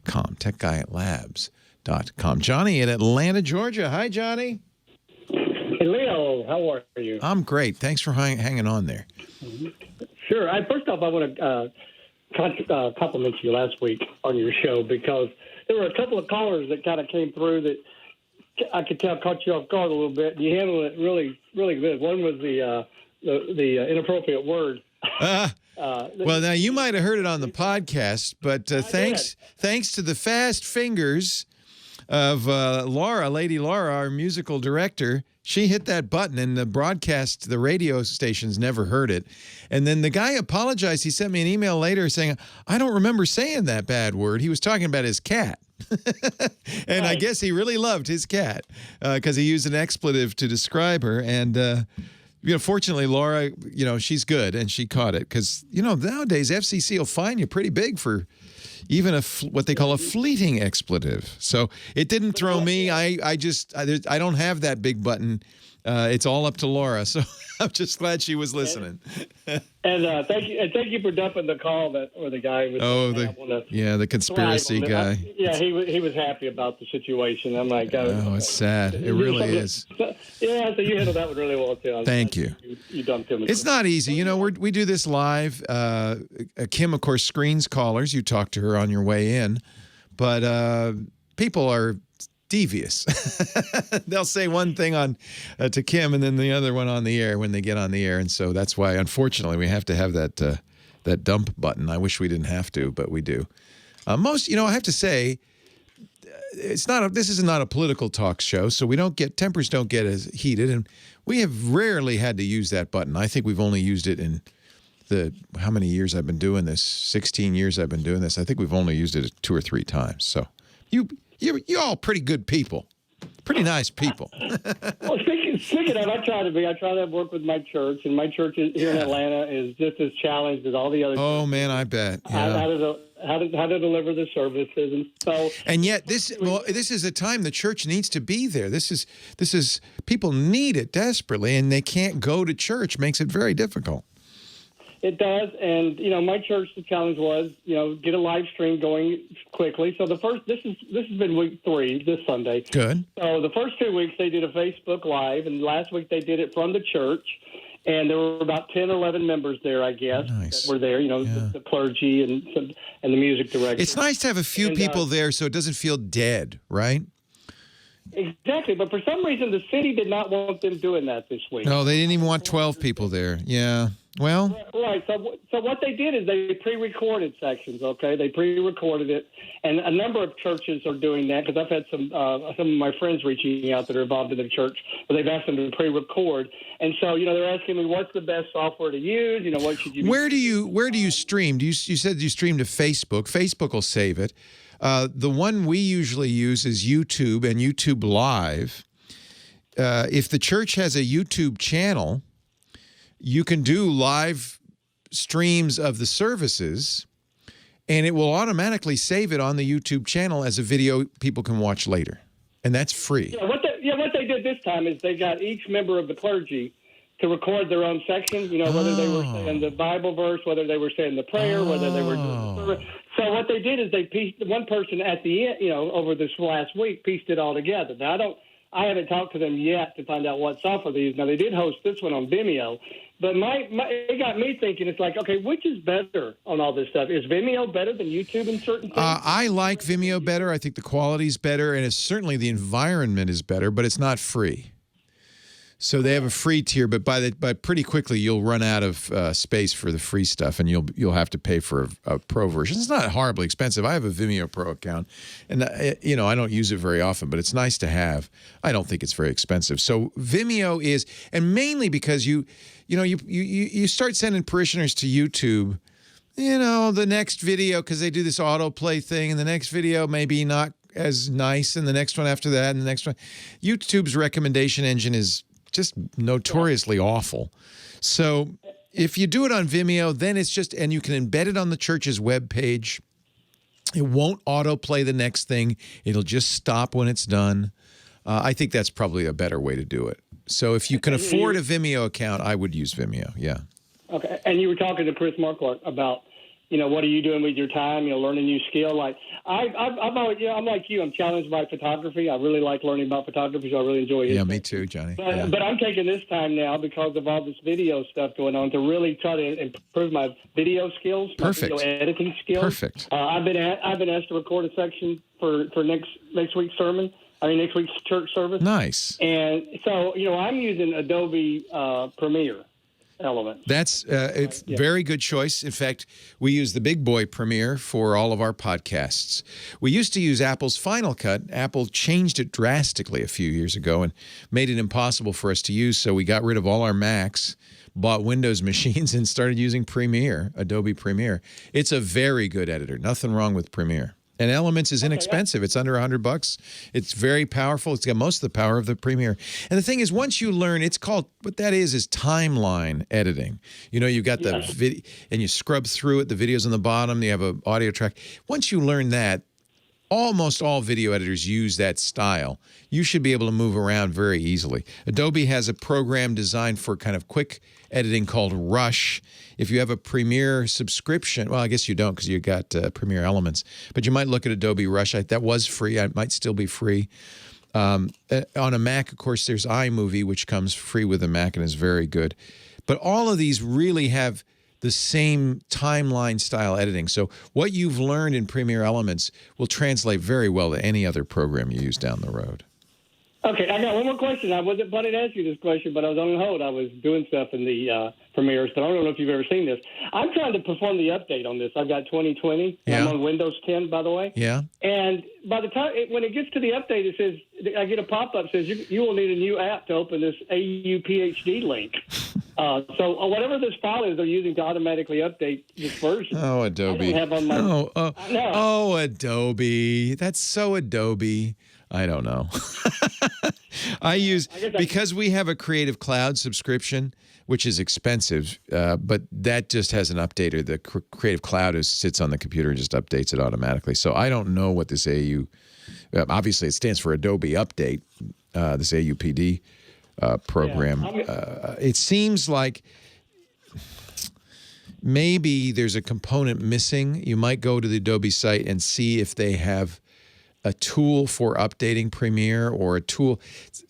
S3: Techguylabs.com. Johnny in Atlanta, Georgia. Hi, Johnny.
S11: Hey, Leo. How are you?
S3: I'm great. Thanks for hanging on there.
S11: Sure. First off, I want to compliment you last week on your show because there were a couple of callers that kind of came through that I could tell caught you off guard a little bit. You handled it really, really good. One was the inappropriate word.
S3: Well, now you might have heard it on the podcast, but thanks to the fast fingers of Lady Laura, our musical director, she hit that button, and the radio stations never heard it. And then the guy apologized. He sent me an email later saying, I don't remember saying that bad word. He was talking about his cat. And I guess he really loved his cat because he used an expletive to describe her. And fortunately, Laura, she's good, and she caught it because, nowadays FCC will fine you pretty big for even what they call a fleeting expletive. So it didn't throw me. I don't have that big button It's all up to Laura. So I'm just glad she was listening.
S11: And thank you for dumping the call where the guy was.
S3: The conspiracy guy.
S11: He was happy about the situation. I'm like,
S3: it's sad. It really is.
S11: Yeah, so you handled that one really well too.
S3: Thank you.
S11: You dumped him.
S3: It's not easy. You know, we do this live. Kim, of course, screens callers. You talk to her on your way in, but people are devious. They'll say one thing on to Kim and then the other one on the air when they get on the air, and so that's why, unfortunately, we have to have that dump button. I wish we didn't have to, but we do. I have to say, this is not a political talk show, so tempers don't get as heated, and we have rarely had to use that button. I think we've only used it in how many years I've been doing this? 16 years I've been doing this. I think we've only used it 2 or 3 times. So you're all pretty good people, pretty nice people.
S11: Well, speaking of, I try to work with my church, and my church here in Atlanta is just as challenged as all the other.
S3: Oh man, I bet. Yeah.
S11: How to deliver the services, and so.
S3: And yet, this is a time the church needs to be there. This is people need it desperately, and they can't go to church. Makes it very difficult.
S11: It does, and my church, the challenge was, get a live stream going quickly. So this has been week 3 this Sunday.
S3: Good.
S11: So the first 2 weeks they did a Facebook Live, and last week they did it from the church, and there were about 10 or 11 members there, I guess, that were there. The clergy and the music director.
S3: It's nice to have a few people there, so it doesn't feel dead, right?
S11: Exactly, but for some reason the city did not want them doing that this week.
S3: No, they didn't even want 12 people there. Yeah. Well,
S11: right. So what they did is they pre-recorded sections. Okay, they pre-recorded it, and a number of churches are doing that because I've had some of my friends reaching out that are involved in the church, but they've asked them to pre-record, and so they're asking me what's the best software to use. What should you?
S3: Where do you stream? You said you stream to Facebook. Facebook will save it. The one we usually use is YouTube and YouTube Live. If the church has a YouTube channel, you can do live streams of the services, and it will automatically save it on the YouTube channel as a video people can watch later, and that's free.
S11: Yeah, what they did this time is they got each member of the clergy to record their own section, whether they were saying the Bible verse, whether they were saying the prayer, whether they were doing the service. So what they did is they pieced one person at the end, over this last week, pieced it all together. Now, I haven't talked to them yet to find out what software they use. Now, they did host this one on Vimeo, but it got me thinking, it's like, okay, which is better on all this stuff? Is Vimeo better than YouTube in certain things?
S3: I like Vimeo better. I think the quality's better, and certainly the environment is better, but it's not free. So they have a free tier, but by pretty quickly you'll run out of space for the free stuff, and you'll have to pay for a pro version. It's not horribly expensive. I have a Vimeo Pro account, and I don't use it very often, but it's nice to have. I don't think it's very expensive. So Vimeo is, and mainly because you start sending parishioners to YouTube. The next video, because they do this autoplay thing, and the next video maybe not as nice, and the next one after that, and the next one. YouTube's recommendation engine is just notoriously awful. So if you do it on Vimeo, then it's just, and you can embed it on the church's webpage. It won't autoplay the next thing. It'll just stop when it's done. I think that's probably a better way to do it. So if you can afford a Vimeo account, I would use Vimeo. Yeah.
S11: Okay. And you were talking to Chris Marquardt about, what are you doing with your time? Learning new skill. Like I'm like you. I'm challenged by photography. I really like learning about photography, so I really enjoy it.
S3: Yeah, me too, Johnny.
S11: But I'm taking this time now because of all this video stuff going on to really try to improve my video skills,
S3: Perfect.
S11: My video editing skills.
S3: Perfect.
S11: I've been asked to record a section for next week's sermon. Next week's church service.
S3: Nice.
S11: And so I'm using Adobe Premiere. Element.
S3: That's very good choice. In fact, we use the big boy Premiere for all of our podcasts. We used to use Apple's Final Cut. Apple changed it drastically a few years ago and made it impossible for us to use, so we got rid of all our Macs, bought Windows machines, and started using Premiere, Adobe Premiere. It's a very good editor. Nothing wrong with Premiere. And Elements is inexpensive. It's under $100. It's very powerful. It's got most of the power of the Premiere. And the thing is, once you learn, it's called, what that is timeline editing. You've got the video, and you scrub through it, the video's on the bottom, you have an audio track. Once you learn that, almost all video editors use that style. You should be able to move around very easily. Adobe has a program designed for kind of quick editing called Rush. If you have a Premiere subscription, well, I guess you don't because you got Premiere Elements, but you might look at Adobe Rush. That was free. It might still be free. On a Mac, of course, there's iMovie, which comes free with a Mac and is very good. But all of these really have the same timeline style editing. So what you've learned in Premiere Elements will translate very well to any other program you use down the road.
S11: Okay, I got one more question. I wasn't planning to ask you this question, but I was on hold. I was doing stuff in the Premiere, so I don't know if you've ever seen this. I'm trying to perform the update on this. I've got 2020.
S3: Yeah.
S11: I'm on Windows 10, by the way.
S3: Yeah.
S11: And by the time when it gets to the update, it says I get a pop-up that says you will need a new app to open this AUPHD link. So whatever this file is they're using to automatically update this version.
S3: Oh, Adobe.
S11: I don't have on my,
S3: oh, Adobe. That's so Adobe. I don't know. Because we have a Creative Cloud subscription, which is expensive, but that just has an updater. The Creative Cloud sits on the computer and just updates it automatically. So I don't know what this obviously it stands for Adobe Update, this AUPD program. It seems like maybe there's a component missing. You might go to the Adobe site and see if they have a tool for updating Premiere or a tool,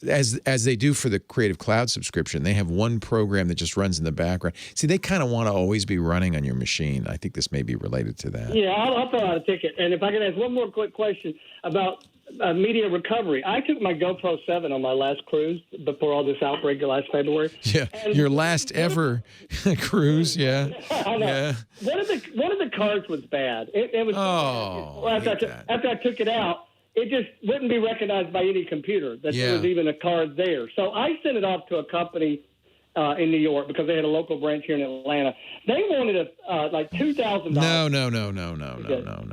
S3: as they do for the Creative Cloud subscription. They have one program that just runs in the background. See, they kind of want to always be running on your machine. I think this may be related to that.
S11: Yeah, I'll throw out a ticket. And if I can ask one more quick question about media recovery. I took my GoPro 7 on my last cruise before all this outbreak last February.
S3: Yeah, and your last ever cruise, yeah.
S11: I know.
S3: Yeah.
S11: One of the cards was bad. It was after I took it out, it just wouldn't be recognized by any computer that there was even a card there. So I sent it off to a company in New York because they had a local branch here in Atlanta. They wanted like $2,000.
S3: No.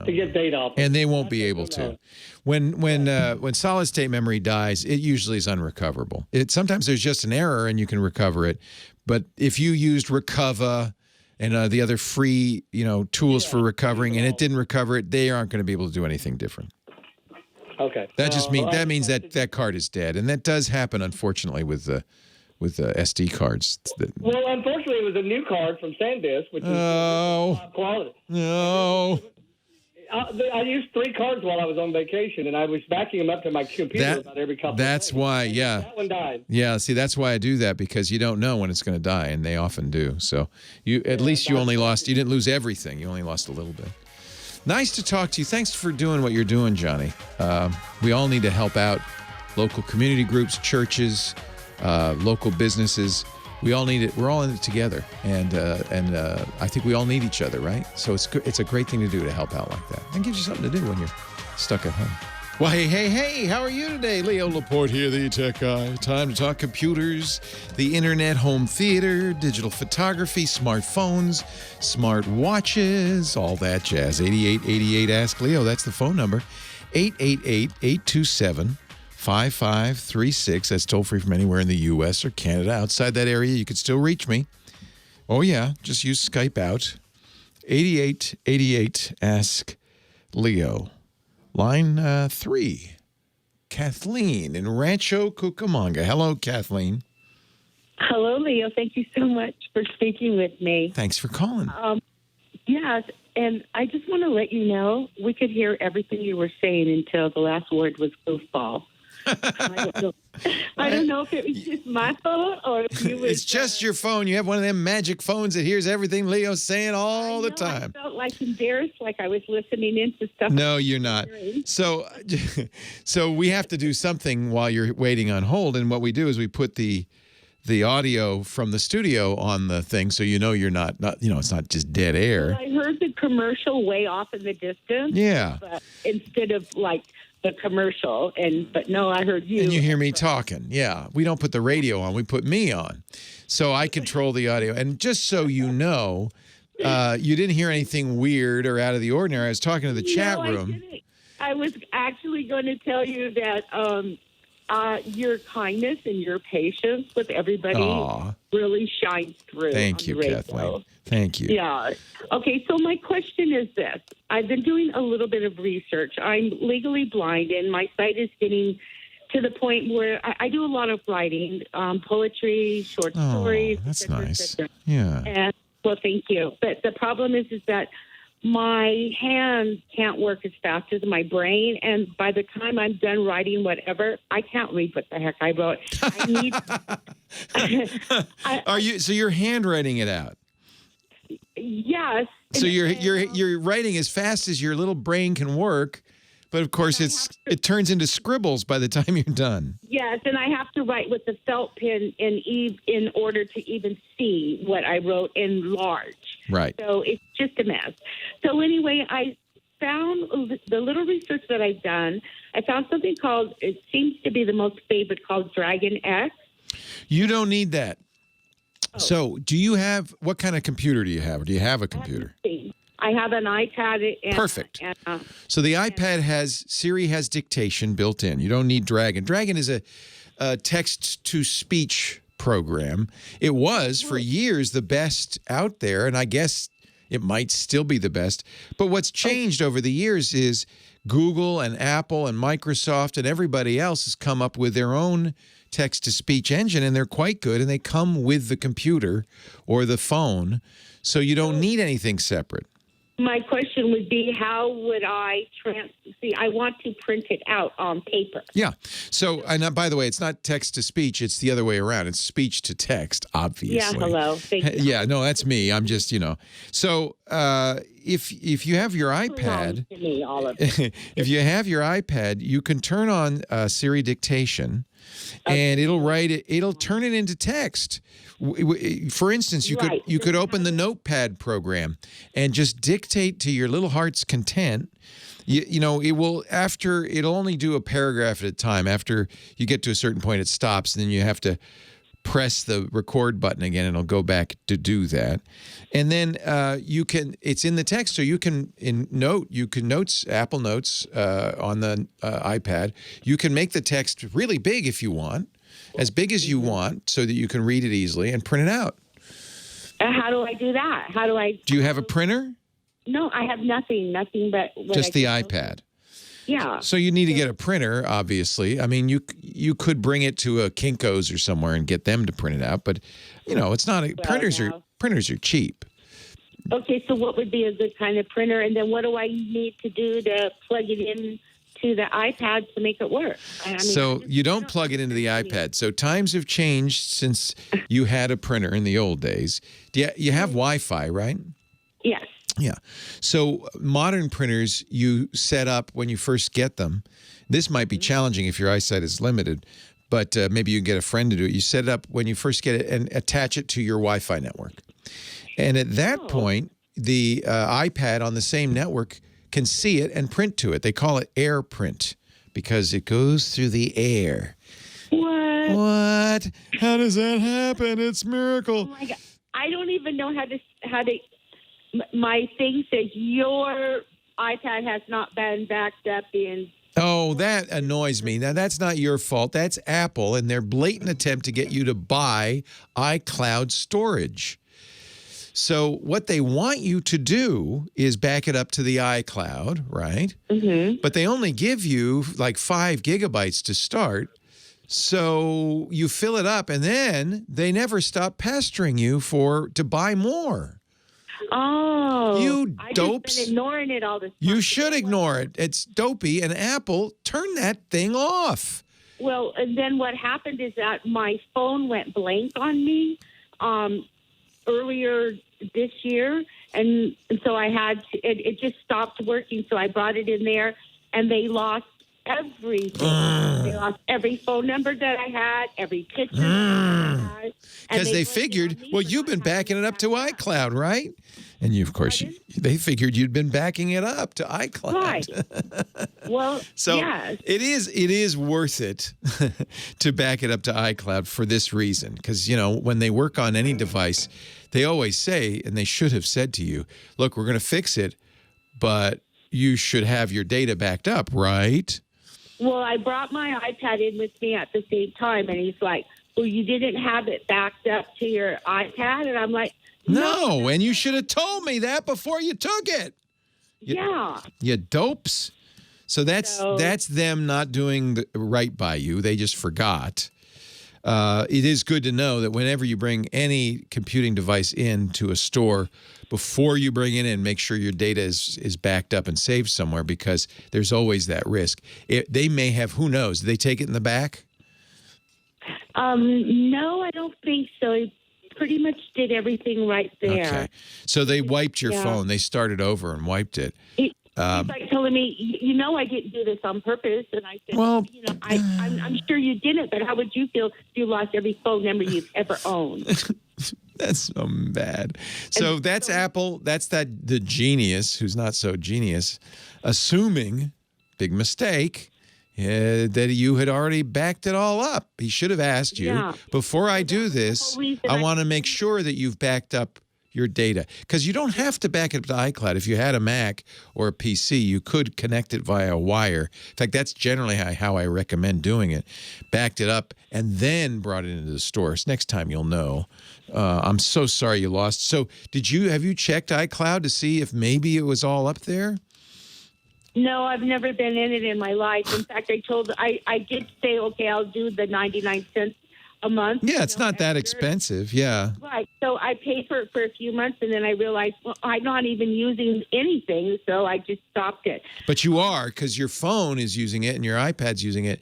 S11: To get data off.
S3: And they won't be able to. When solid state memory dies, it usually is unrecoverable. Sometimes there's just an error and you can recover it. But if you used Recover and the other free tools for recovering and it didn't recover it, they aren't going to be able to do anything different.
S11: Okay.
S3: That means that card is dead, and that does happen, unfortunately, with SD cards.
S11: Well, unfortunately, it was a new card from SanDisk, which is top quality.
S3: No.
S11: I used 3 cards while I was on vacation, and I was backing them up to my computer about every couple of days.
S3: That's why, yeah.
S11: That one died.
S3: Yeah, see, that's why I do that, because you don't know when it's going to die, and they often do. So at least you didn't lose everything. You only lost a little bit. Nice to talk to you. Thanks for doing what you're doing, Johnny. We all need to help out local community groups, churches, local businesses. We all need it. We're all in it together, and I think we all need each other, right? So it's a great thing to do to help out like that. It gives you something to do when you're stuck at home. Well, hey, how are you today? Leo Laporte here, the tech guy. Time to talk computers, the internet, home theater, digital photography, smartphones, smart watches, all that jazz. 8888 Ask Leo, that's the phone number. 888-827-5536. That's toll free from anywhere in the U.S. or Canada. Outside that area, you could still reach me. Oh, yeah, just use Skype out. 8888 Ask Leo. Line 3, Kathleen in Rancho Cucamonga. Hello, Kathleen.
S12: Hello, Leo. Thank you so much for speaking with me.
S3: Thanks for calling.
S12: Yes, and I just want to let you know we could hear everything you were saying until the last word was goofball. I don't know if it was just my phone or if you was...
S3: It's just your phone. You have one of them magic phones that hears everything Leo's saying all the time.
S12: I felt like embarrassed, like I was listening into stuff.
S3: No, you're not. So we have to do something while you're waiting on hold, and what we do is we put the audio from the studio on the thing, so you're not it's not just dead air.
S12: Well, I heard the commercial way off in the distance.
S3: Yeah.
S12: But instead of like the commercial, but no, I heard you.
S3: And you hear me talking. Yeah. We don't put the radio on. We put me on. So I control the audio. And just so you know, you didn't hear anything weird or out of the ordinary. I was talking to the chat room.
S12: I was actually going to tell you that your kindness and your patience with everybody really shines through.
S3: Thank you, Kathleen. Thank you.
S12: Yeah. Okay, so my question is this. I've been doing a little bit of research. I'm legally blind, and my sight is getting to the point where I do a lot of writing, poetry, short stories.
S3: That's nice.
S12: Et cetera.
S3: Yeah.
S12: And, well, thank you. But the problem is that my hands can't work as fast as my brain, and by the time I'm done writing whatever, I can't read what the heck I wrote. I need.
S3: So you're handwriting it out?
S12: Yes.
S3: So you're writing as fast as your little brain can work, but of course it turns into scribbles by the time you're done.
S12: Yes, and I have to write with the felt pen in order to even see what I wrote in large.
S3: Right.
S12: So it's just a mess. So anyway, I found the little research that I've done. I found something called, it seems to be the most favorite, called Dragon X.
S3: You don't need that. So do you have, what kind of computer do you have? Or do you have a computer?
S12: I have an iPad.
S3: Perfect. So the iPad Siri has dictation built in. You don't need Dragon. Dragon is a text-to-speech program. It was, for years, the best out there, and I guess it might still be the best. But what's changed over the years is Google and Apple and Microsoft and everybody else has come up with their own text-to-speech engine, and they're quite good, and they come with the computer or the phone, so you don't need anything separate.
S12: My question would be, how would I see, I want to print it out on paper.
S3: Yeah. So, and by the way, it's not text-to-speech, it's the other way around. It's speech-to-text, obviously.
S12: Yeah, hello. Thank you.
S3: Yeah, no, that's me. I'm just, So, if you have your iPad, if you have your iPad, you can turn on Siri dictation, and it'll turn it into text. For instance, you could open the Notepad program and just dictate to your little heart's content. It'll only do a paragraph at a time. After you get to a certain point, it stops, and then you have to press the record button again, and it'll go back to do that. And then it's in the text, so you can Apple Notes on the iPad. You can make the text really big if you want, as big as you want, so that you can read it easily and print it out.
S12: How do I do that?
S3: Do you have a printer?
S12: No, I have nothing but
S3: just the iPad.
S12: Yeah.
S3: So you need to get a printer, obviously. I mean, you could bring it to a Kinko's or somewhere and get them to print it out, but it's not printers are cheap.
S12: Okay, so what would be a good kind of printer, and then what do I need to do to plug it in to the iPad to make it work?
S3: So you don't plug it into the iPad. So times have changed since you had a printer in the old days. You have Wi-Fi, right?
S12: Yes.
S3: Yeah. So modern printers you set up when you first get them. This might be challenging if your eyesight is limited, but maybe you can get a friend to do it. You set it up when you first get it and attach it to your Wi-Fi network. And at that point, the iPad on the same network can see it and print to it. They call it air print because it goes through the air. What? How does that happen? It's a miracle.
S12: Oh my God. I don't even know how to my thing says your iPad has not been backed up in.
S3: Oh, that annoys me. Now, that's not your fault. That's Apple and their blatant attempt to get you to buy iCloud storage. So what they want you to do is back it up to the iCloud, right? Mm-hmm. But they only give you like 5 gigabytes to start. So you fill it up, and then they never stop pestering you to buy more.
S12: Oh,
S3: you dopes!
S12: I've been ignoring it all this time.
S3: You should ignore it. It's dopey, and Apple, turn that thing off.
S12: Well, and then what happened is that my phone went blank on me earlier this year, and so I had it just stopped working. So I brought it in there, and they lost everything. They lost every phone number that I had, every picture that I had.
S3: Because they figured, well, you've been backing it up to iCloud, right? And you, of course, they figured you'd been backing it up to iCloud.
S12: Right. Well,
S3: so
S12: yes.
S3: it is worth it to back it up to iCloud for this reason. Because, when they work on any device, they always say, and they should have said to you, look, we're going to fix it, but you should have your data backed up, right?
S12: Well, I brought my iPad in with me at the same time, and he's like, well, you didn't have it backed up to your iPad? And I'm like,
S3: no, and you should have told me that before you took it.
S12: Yeah.
S3: You dopes. So that's them not doing right by you. They just forgot. It is good to know that whenever you bring any computing device into a store, before you bring it in, make sure your data is backed up and saved somewhere, because there's always that risk. They may have, who knows, did they take it in the back?
S12: No, I don't think so. He pretty much did everything right there.
S3: Okay. So they wiped your phone. They started over and wiped it.
S12: He's like telling me, I didn't do this on purpose. And I said, well, I'm sure you didn't, but how would you feel if you lost every phone number you've ever owned?
S3: That's so bad. So that's Apple. That's the genius who's not so genius, assuming, big mistake, that you had already backed it all up. He should have asked you, before I do this, I want to make sure that you've backed up your data. Because you don't have to back it up to iCloud. If you had a Mac or a PC, you could connect it via a wire. In fact, that's generally how I recommend doing it. Backed it up and then brought it into the stores. Next time you'll know. I'm so sorry you lost. So have you checked iCloud to see if maybe it was all up there?
S12: No, I've never been in it in my life. In fact, I did say, okay, I'll do the 99 cents a month.
S3: Yeah, it's not that expensive. Yeah.
S12: Right. So I paid for it for a few months, and then I realized, well, I'm not even using anything, so I just stopped it.
S3: But you are, because your phone is using it and your iPad's using it,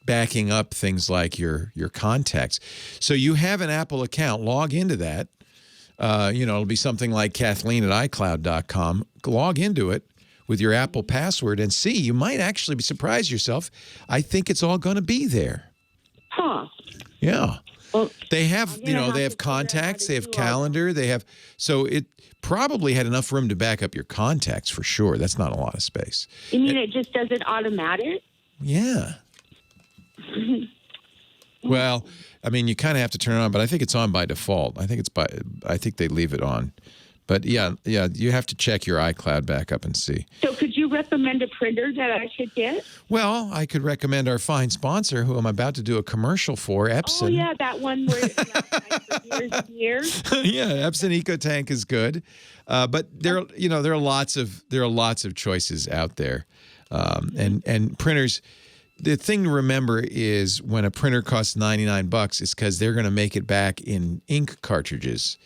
S3: backing up things like your contacts. So you have an Apple account. Log into that. It'll be something like Kathleen@iCloud.com. Log into it with your Apple password and see. You might actually be surprised yourself. I think it's all going to be there.
S12: Huh.
S3: Yeah. Well, they have, they have contacts, they have calendar, so it probably had enough room to back up your contacts for sure. That's not a lot of space.
S12: You mean it just does it automatic?
S3: Yeah. Well, I mean, you kind of have to turn it on, but I think it's on by default. I think they leave it on. But yeah, you have to check your iCloud backup and see.
S12: So could you recommend a printer that I should get?
S3: Well, I could recommend our fine sponsor, who I'm about to do a commercial for, Epson.
S12: Oh, yeah, that one where it's for years and years.
S3: Yeah, Epson EcoTank is good. But there are lots of choices out there. And printers, the thing to remember is when a printer costs $99, it's because they're going to make it back in ink cartridges.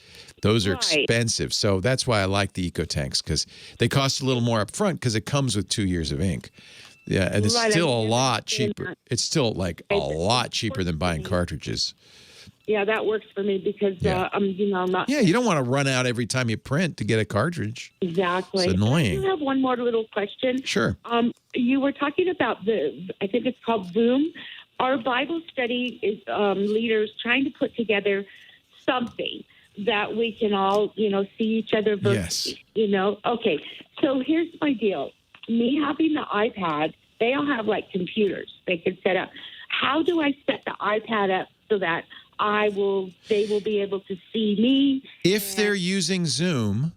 S3: Those are expensive. So that's why I like the EcoTanks, because they cost a little more up front because it comes with 2 years of ink. Yeah, and it's still a lot cheaper. It's still like a lot cheaper than buying cartridges.
S12: Yeah, that works for me because I'm not.
S3: Yeah, you don't want to run out every time you print to get a cartridge.
S12: Exactly.
S3: It's annoying.
S12: I have one more little question.
S3: Sure.
S12: You were talking about I think it's called Zoom. Our Bible study is leaders trying to put together something that we can all, see each other virtually. Yes. Okay. So here's my deal. Me having the iPad, they all have like computers they can set up. How do I set the iPad up so that they will be able to see me?
S3: If they're using Zoom,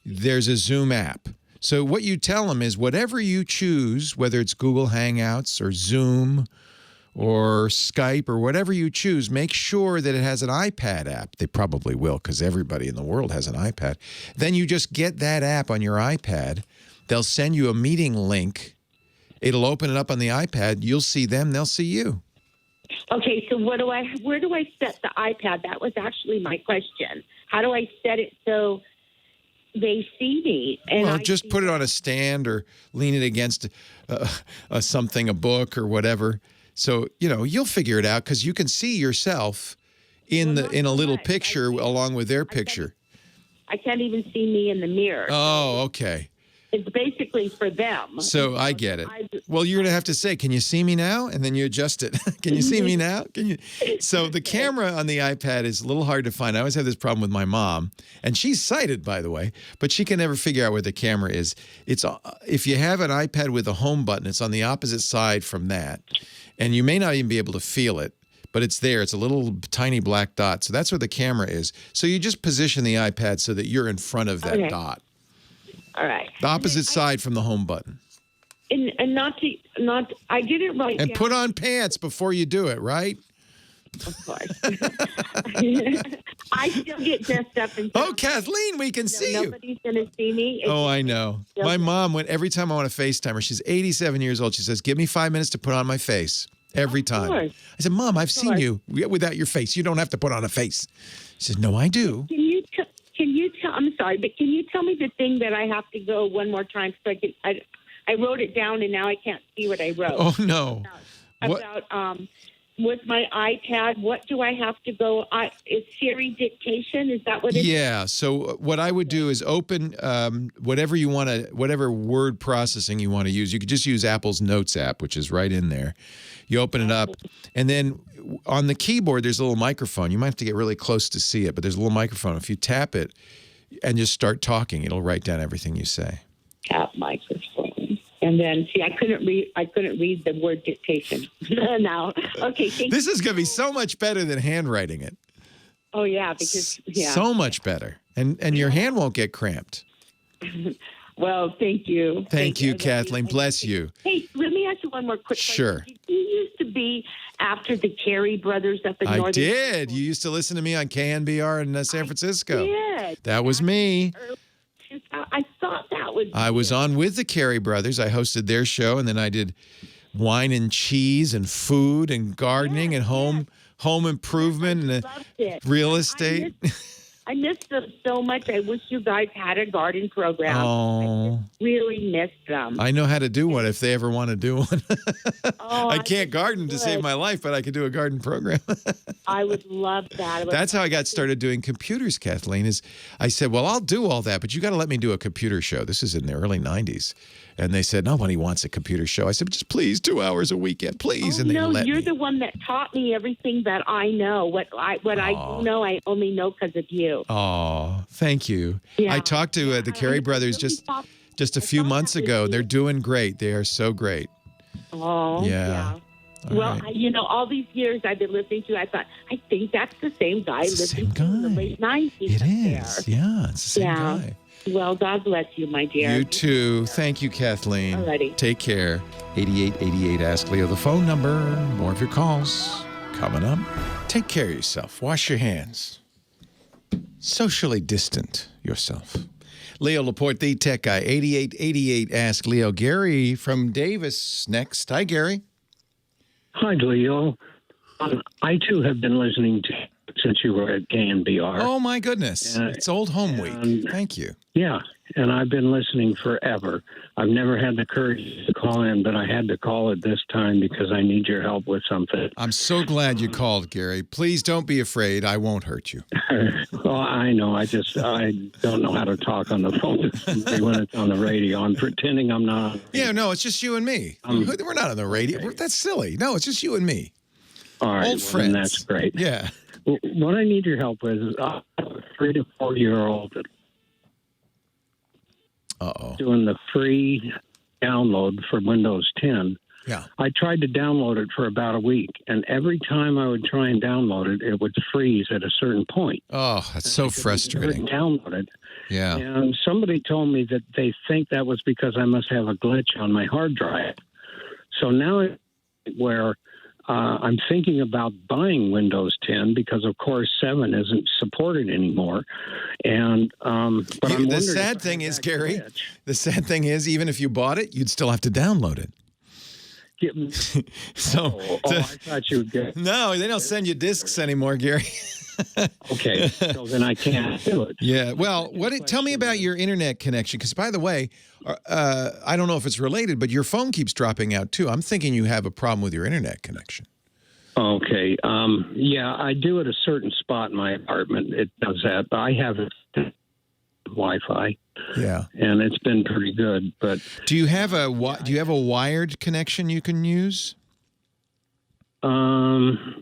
S3: there's a Zoom app. So what you tell them is whatever you choose, whether it's Google Hangouts or Zoom or Skype or whatever you choose, make sure that it has an iPad app. They probably will, because everybody in the world has an iPad. Then you just get that app on your iPad. They'll send you a meeting link. It'll open it up on the iPad. You'll see them. They'll see you.
S12: Okay, so where do I set the iPad? That was actually my question. How do I set it so they see me? And
S3: just put it on a stand or lean it against something, a book or whatever. So, you'll figure it out because you can see yourself in a little picture along with their picture.
S12: I can't even see me in the mirror.
S3: Oh, okay.
S12: It's basically for them.
S3: So I get it. Well, you're going to have to say, can you see me now? And then you adjust it. Can you see me now? So the camera on the iPad is a little hard to find. I always have this problem with my mom. And she's sighted, by the way, but she can never figure out where the camera is. If you have an iPad with a home button, it's on the opposite side from that. And you may not even be able to feel it, but it's there. It's a little tiny black dot. So that's where the camera is. So you just position the iPad so that you're in front of that dot.
S12: All right.
S3: The opposite side from the home button.
S12: and not I didn't write
S3: And
S12: down.
S3: put on pants before you do it, right?
S12: Of course. I still get dressed up and
S3: Oh, Kathleen, we can see you.
S12: Nobody's going to see me.
S3: Oh, I know. My mom, every time I want to FaceTime her, she's 87 years old. She says, give me 5 minutes to put on my face. Every time. I said, Mom, I've seen you without your face. You don't have to put on a face. She says, no, I do.
S12: Can you tell, I'm sorry, but can you tell me the thing that I have to go one more time so I wrote it down and now I can't see what I wrote.
S3: Oh, no.
S12: About with my iPad, what do I have to go? Is Siri dictation? Is that what it is?
S3: Yeah. So what I would do is open whatever word processing you want to use. You could just use Apple's Notes app, which is right in there. You open it up, and then on the keyboard, there's a little microphone. You might have to get really close to see it, but there's a little microphone. If you tap it and just start talking, it'll write down everything you say.
S12: Tap microphone. And then, see, I couldn't read the word dictation. Now, okay.
S3: This is going to be so much better than handwriting it.
S12: Oh, yeah, because,
S3: So much better. And your hand won't get cramped.
S12: Well, thank you.
S3: Thank you, Kathleen. Bless you.
S12: Hey, let me ask you one more quick question.
S3: Sure.
S12: Did you used to be after the Carey brothers up in
S3: I
S12: Northern
S3: did. You used to listen to me on KNBR in San Francisco.
S12: did.
S3: That was me.
S12: I thought that was
S3: I was on with the Carey brothers. I hosted their show, and then I did wine and cheese and food and gardening and home improvement and real estate.
S12: I missed them so much. I wish you guys had a garden program.
S3: Oh.
S12: I just really missed them.
S3: I know how to do one if they ever want to do one.
S12: Oh,
S3: I can't garden to save my life, but I could do a garden program.
S12: I would love that.
S3: That's how I got started doing computers, Kathleen, is I said, well, I'll do all that, but you got to let me do a computer show. This is in the early 90s. And they said, nobody wants a computer show. I said, just please, 2 hours a weekend, please. And they let
S12: you're
S3: me.
S12: the one that taught me everything that I know. What I do know, I only know because of you.
S3: Oh, thank you.
S12: Yeah.
S3: I talked to the Carey brothers just a few months ago. They're doing great. They are so great.
S12: Oh,
S3: yeah.
S12: Well,
S3: right.
S12: all these years I've been listening to, I thought, I think that's the same guy listening to in the late 90s.
S3: It is. Yeah, it's the same guy.
S12: Well, God bless you, my dear.
S3: You too. Thank you, Kathleen.
S12: Alrighty.
S3: Take care. 8888 Ask Leo, the phone number. More of your calls coming up. Take care of yourself. Wash your hands. Socially distant yourself. Leo Laporte, the tech guy. 8888 Ask Leo. Gary from Davis next. Hi, Gary.
S13: Hi, Leo. I, too, have been listening to since you were at KNBR.
S3: Oh, my goodness. It's Old Home Week. Thank you.
S13: Yeah, and I've been listening forever. I've never had the courage to call in, but I had to call it this time because I need your help with something.
S3: I'm so glad you called, Gary. Please don't be afraid. I won't hurt you.
S13: Well, I know. I don't know how to talk on the phone when it's on the radio. I'm pretending I'm not.
S3: Yeah, no, it's just you and me. We're not on the radio. Okay. That's silly. No, it's just you and me.
S13: All right.
S3: Old friends.
S13: That's great.
S3: Yeah.
S13: What I need your help with is a 3 to 4 year old doing the free download for Windows 10.
S3: Yeah.
S13: I tried to download it for about a week, and every time I would try and download it, it would freeze at a certain point.
S3: Oh, that's so frustrating.
S13: Download it.
S3: Yeah.
S13: And somebody told me that they think that was because I must have a glitch on my hard drive. So now where I'm thinking about buying Windows 10 because, of course, 7 isn't supported anymore. And but
S3: the sad thing is, Gary, the sad thing is, even if you bought it, you'd still have to download it.
S13: I thought you would get.
S3: No, they don't send you discs anymore, Gary.
S13: Okay, so then I can't do it.
S3: Yeah. Well, tell me about your internet connection. Because, by the way, I don't know if it's related, but your phone keeps dropping out too. I'm thinking you have a problem with your internet connection.
S13: Okay. Yeah, I do at a certain spot in my apartment. It does that, but I have Wi-Fi.
S3: Yeah.
S13: And it's been pretty good. But
S3: do you have a wired connection you can use?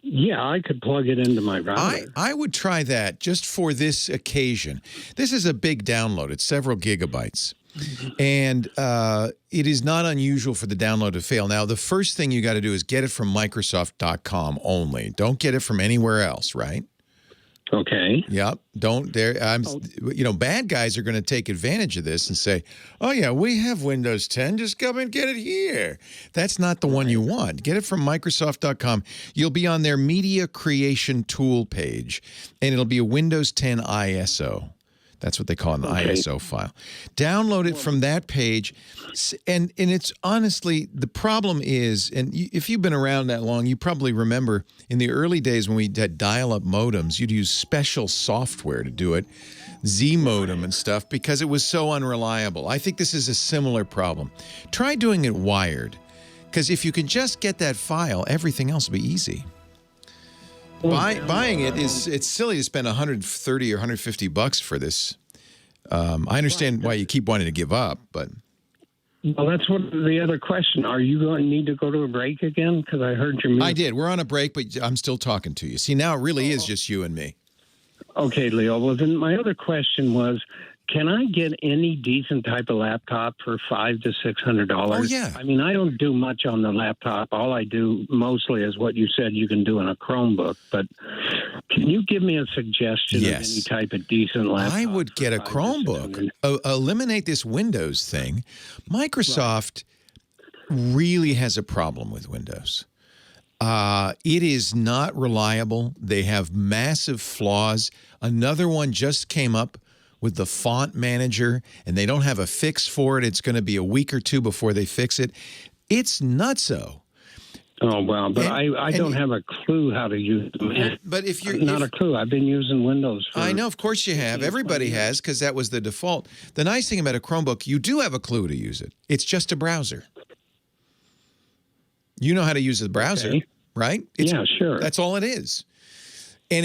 S13: Yeah, I could plug it into my router.
S3: I would try that just for this occasion. This is a big download. It's several gigabytes. And it is not unusual for the download to fail. Now, the first thing you got to do is get it from Microsoft.com only. Don't get it from anywhere else, right?
S13: Okay.
S3: Yep. Don't dare. Bad guys are going to take advantage of this and say, "Oh yeah, we have Windows 10. Just come and get it here." That's not the one you want. Get it from Microsoft.com. You'll be on their Media Creation Tool page, and it'll be a Windows 10 ISO. That's what they call an ISO file. Download it from that page. And it's honestly, the problem is, and if you've been around that long, you probably remember in the early days when we had dial-up modems, you'd use special software to do it, Z modem and stuff, because it was so unreliable. I think this is a similar problem. Try doing it wired, because if you can just get that file, everything else will be easy. Buying it's silly to spend $130 or $150 for this. I understand why you keep wanting to give up, but
S13: well, that's what the other question. Are you going to need to go to a break again? Because I heard your music.
S3: I did. We're on a break, but I'm still talking to you. See, now it really is just you and me.
S13: Okay, Leo. Well, then my other question was, can I get any decent type of laptop for $500 to $600?
S3: Oh, yeah.
S13: I mean, I don't do much on the laptop. All I do mostly is what you said you can do in a Chromebook. But can you give me a suggestion of any type of decent laptop?
S3: I would get a Chromebook. Eliminate this Windows thing. Microsoft really has a problem with Windows. It is not reliable. They have massive flaws. Another one just came up with the font manager, and they don't have a fix for it. It's going to be a week or two before they fix it. It's nutso.
S13: Oh, well, but I don't have a clue how to use them.
S3: But if you're
S13: not a clue, I've been using Windows.
S3: I know, of course you have. Everybody has, because that was the default. The nice thing about a Chromebook, you do have a clue to use it. It's just a browser. You know how to use the browser, right?
S13: Yeah, sure.
S3: That's all it is. And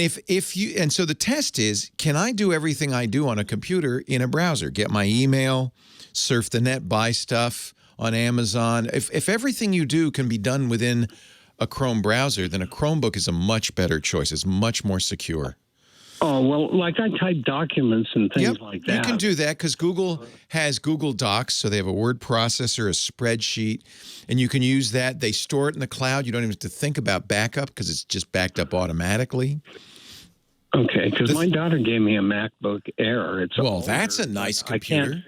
S3: so the test is, can I do everything I do on a computer in a browser? Get my email, surf the net, buy stuff on Amazon. If everything you do can be done within a Chrome browser, then a Chromebook is a much better choice. It's much more secure.
S13: Oh, well, like I type documents and things like that.
S3: You can do that because Google has Google Docs, so they have a word processor, a spreadsheet, and you can use that. They store it in the cloud. You don't even have to think about backup because it's just backed up automatically.
S13: Okay, because my daughter gave me a MacBook Air.
S3: That's a nice computer.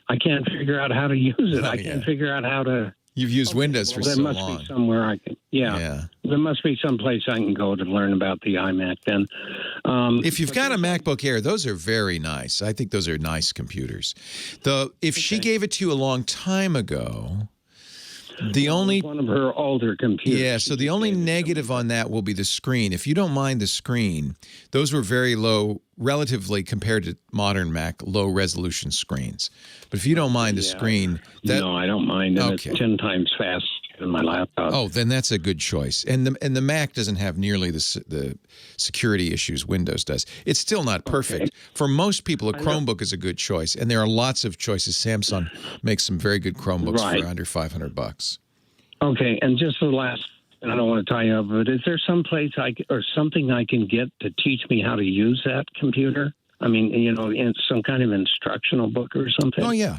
S13: I can't figure out how to use it. I can't figure out how to.
S3: You've used Windows for so long.
S13: There must be somewhere I can. Yeah. There must be some place I can go to learn about the iMac. Then,
S3: if you've got a MacBook Air, those are very nice. I think those are nice computers. If she gave it to you a long time ago, one of her older computers. Yeah. So the only negative on that will be the screen. If you don't mind the screen, those were very low, relatively compared to modern Mac, low resolution screens. But if you don't mind the screen,
S13: no, I don't mind. And it's 10 times faster than my laptop.
S3: Oh, then that's a good choice. And the Mac doesn't have nearly the security issues Windows does. It's still not perfect. Okay. For most people, a Chromebook is a good choice, and there are lots of choices. Samsung makes some very good Chromebooks for under $500.
S13: Okay, and just the last. I don't want to tie you up, but is there some place or something I can get to teach me how to use that computer? I mean, in some kind of instructional book or something?
S3: Oh, yeah.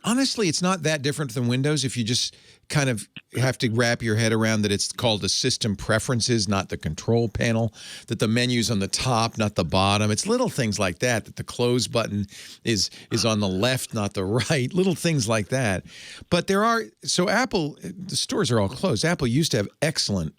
S3: Honestly, it's not that different than Windows if you just kind of have to wrap your head around that it's called the system preferences, not the control panel, that the menu's on the top, not the bottom. It's little things like that the close button is on the left, not the right, little things like that. But Apple, the stores are all closed. Apple used to have excellent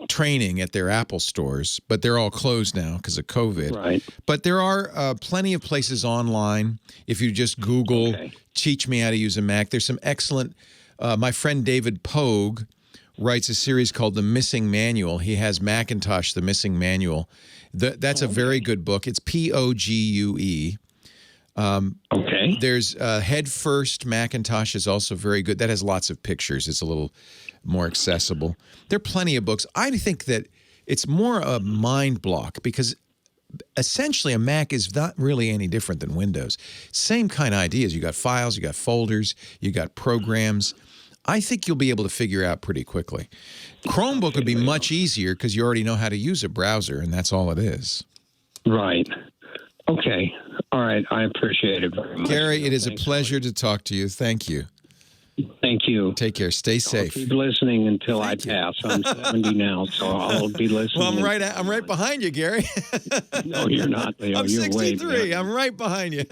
S3: training at their Apple stores, but they're all closed now because of COVID.
S13: Right.
S3: But there are plenty of places online. If you just Google, teach me how to use a Mac, there's some excellent, my friend David Pogue writes a series called The Missing Manual. He has Macintosh, The Missing Manual. That's a very good book. It's Pogue. There's Head First Macintosh is also very good. That has lots of pictures. It's a little more accessible. There are plenty of books. I think that it's more a mind block because essentially a Mac is not really any different than Windows. Same kind of ideas. You got files, you got folders, you got programs. I think you'll be able to figure out pretty quickly. Chromebook would be much easier because you already know how to use a browser, and that's all it is.
S13: Right. Okay. All right. I appreciate it very much.
S3: Gary, it is a pleasure to talk to you. Thank you.
S13: Thank you.
S3: Take care. Stay
S13: I'll
S3: safe.
S13: keep listening until I pass. I'm 70 now, so I'll be listening.
S3: Well, I'm right behind you, Gary.
S13: No, you're not, Leo.
S3: I'm
S13: You're
S3: 63.
S13: way behind.
S3: I'm right behind you.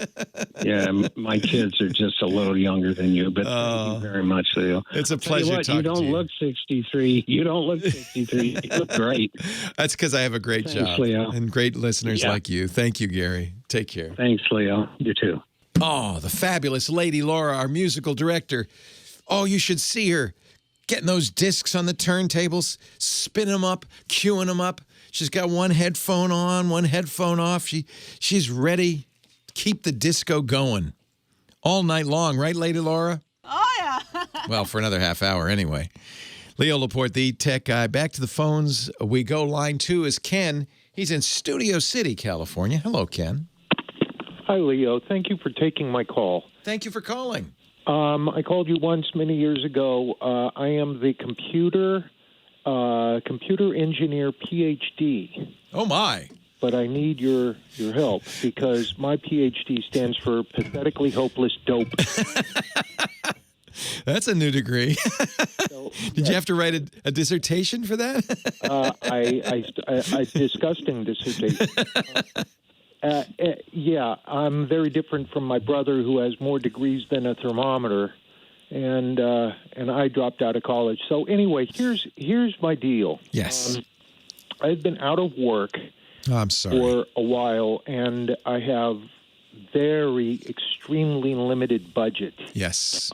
S13: Yeah, my kids are just a little younger than you, but thank you very much, Leo.
S3: It's a
S13: Tell you
S3: pleasure
S13: what,
S3: talking
S13: you don't
S3: to you.
S13: look 63. You don't look 63. You look great.
S3: That's because I have a great
S13: Thanks,
S3: job
S13: Leo.
S3: and great listeners
S13: Yeah.
S3: like you. Thank you, Gary. Take care.
S13: Thanks, Leo. You too.
S3: Oh, the fabulous Lady Laura, our musical director. Oh, you should see her getting those discs on the turntables, spinning them up, queuing them up. She's got one headphone on, one headphone off. She's ready to keep the disco going all night long, right, Lady Laura?
S4: Oh, yeah.
S3: Well, for another half hour anyway. Leo Laporte, the tech guy. Back to the phones we go. Line 2 is Ken. He's in Studio City, California. Hello, Ken.
S14: Hi, Leo. Thank you for taking my call.
S3: Thank you for calling.
S14: I called you once many years ago. I am the computer engineer PhD.
S3: Oh, my.
S14: But I need your help because my PhD stands for Pathetically Hopeless Dope.
S3: That's a new degree. Did you have to write a dissertation for that?
S14: A disgusting dissertation. Yeah, I'm very different from my brother who has more degrees than a thermometer, and I dropped out of college. So anyway, here's my deal.
S3: Yes.
S14: I've been out of work for a while, and I have very extremely limited budget.
S3: Yes.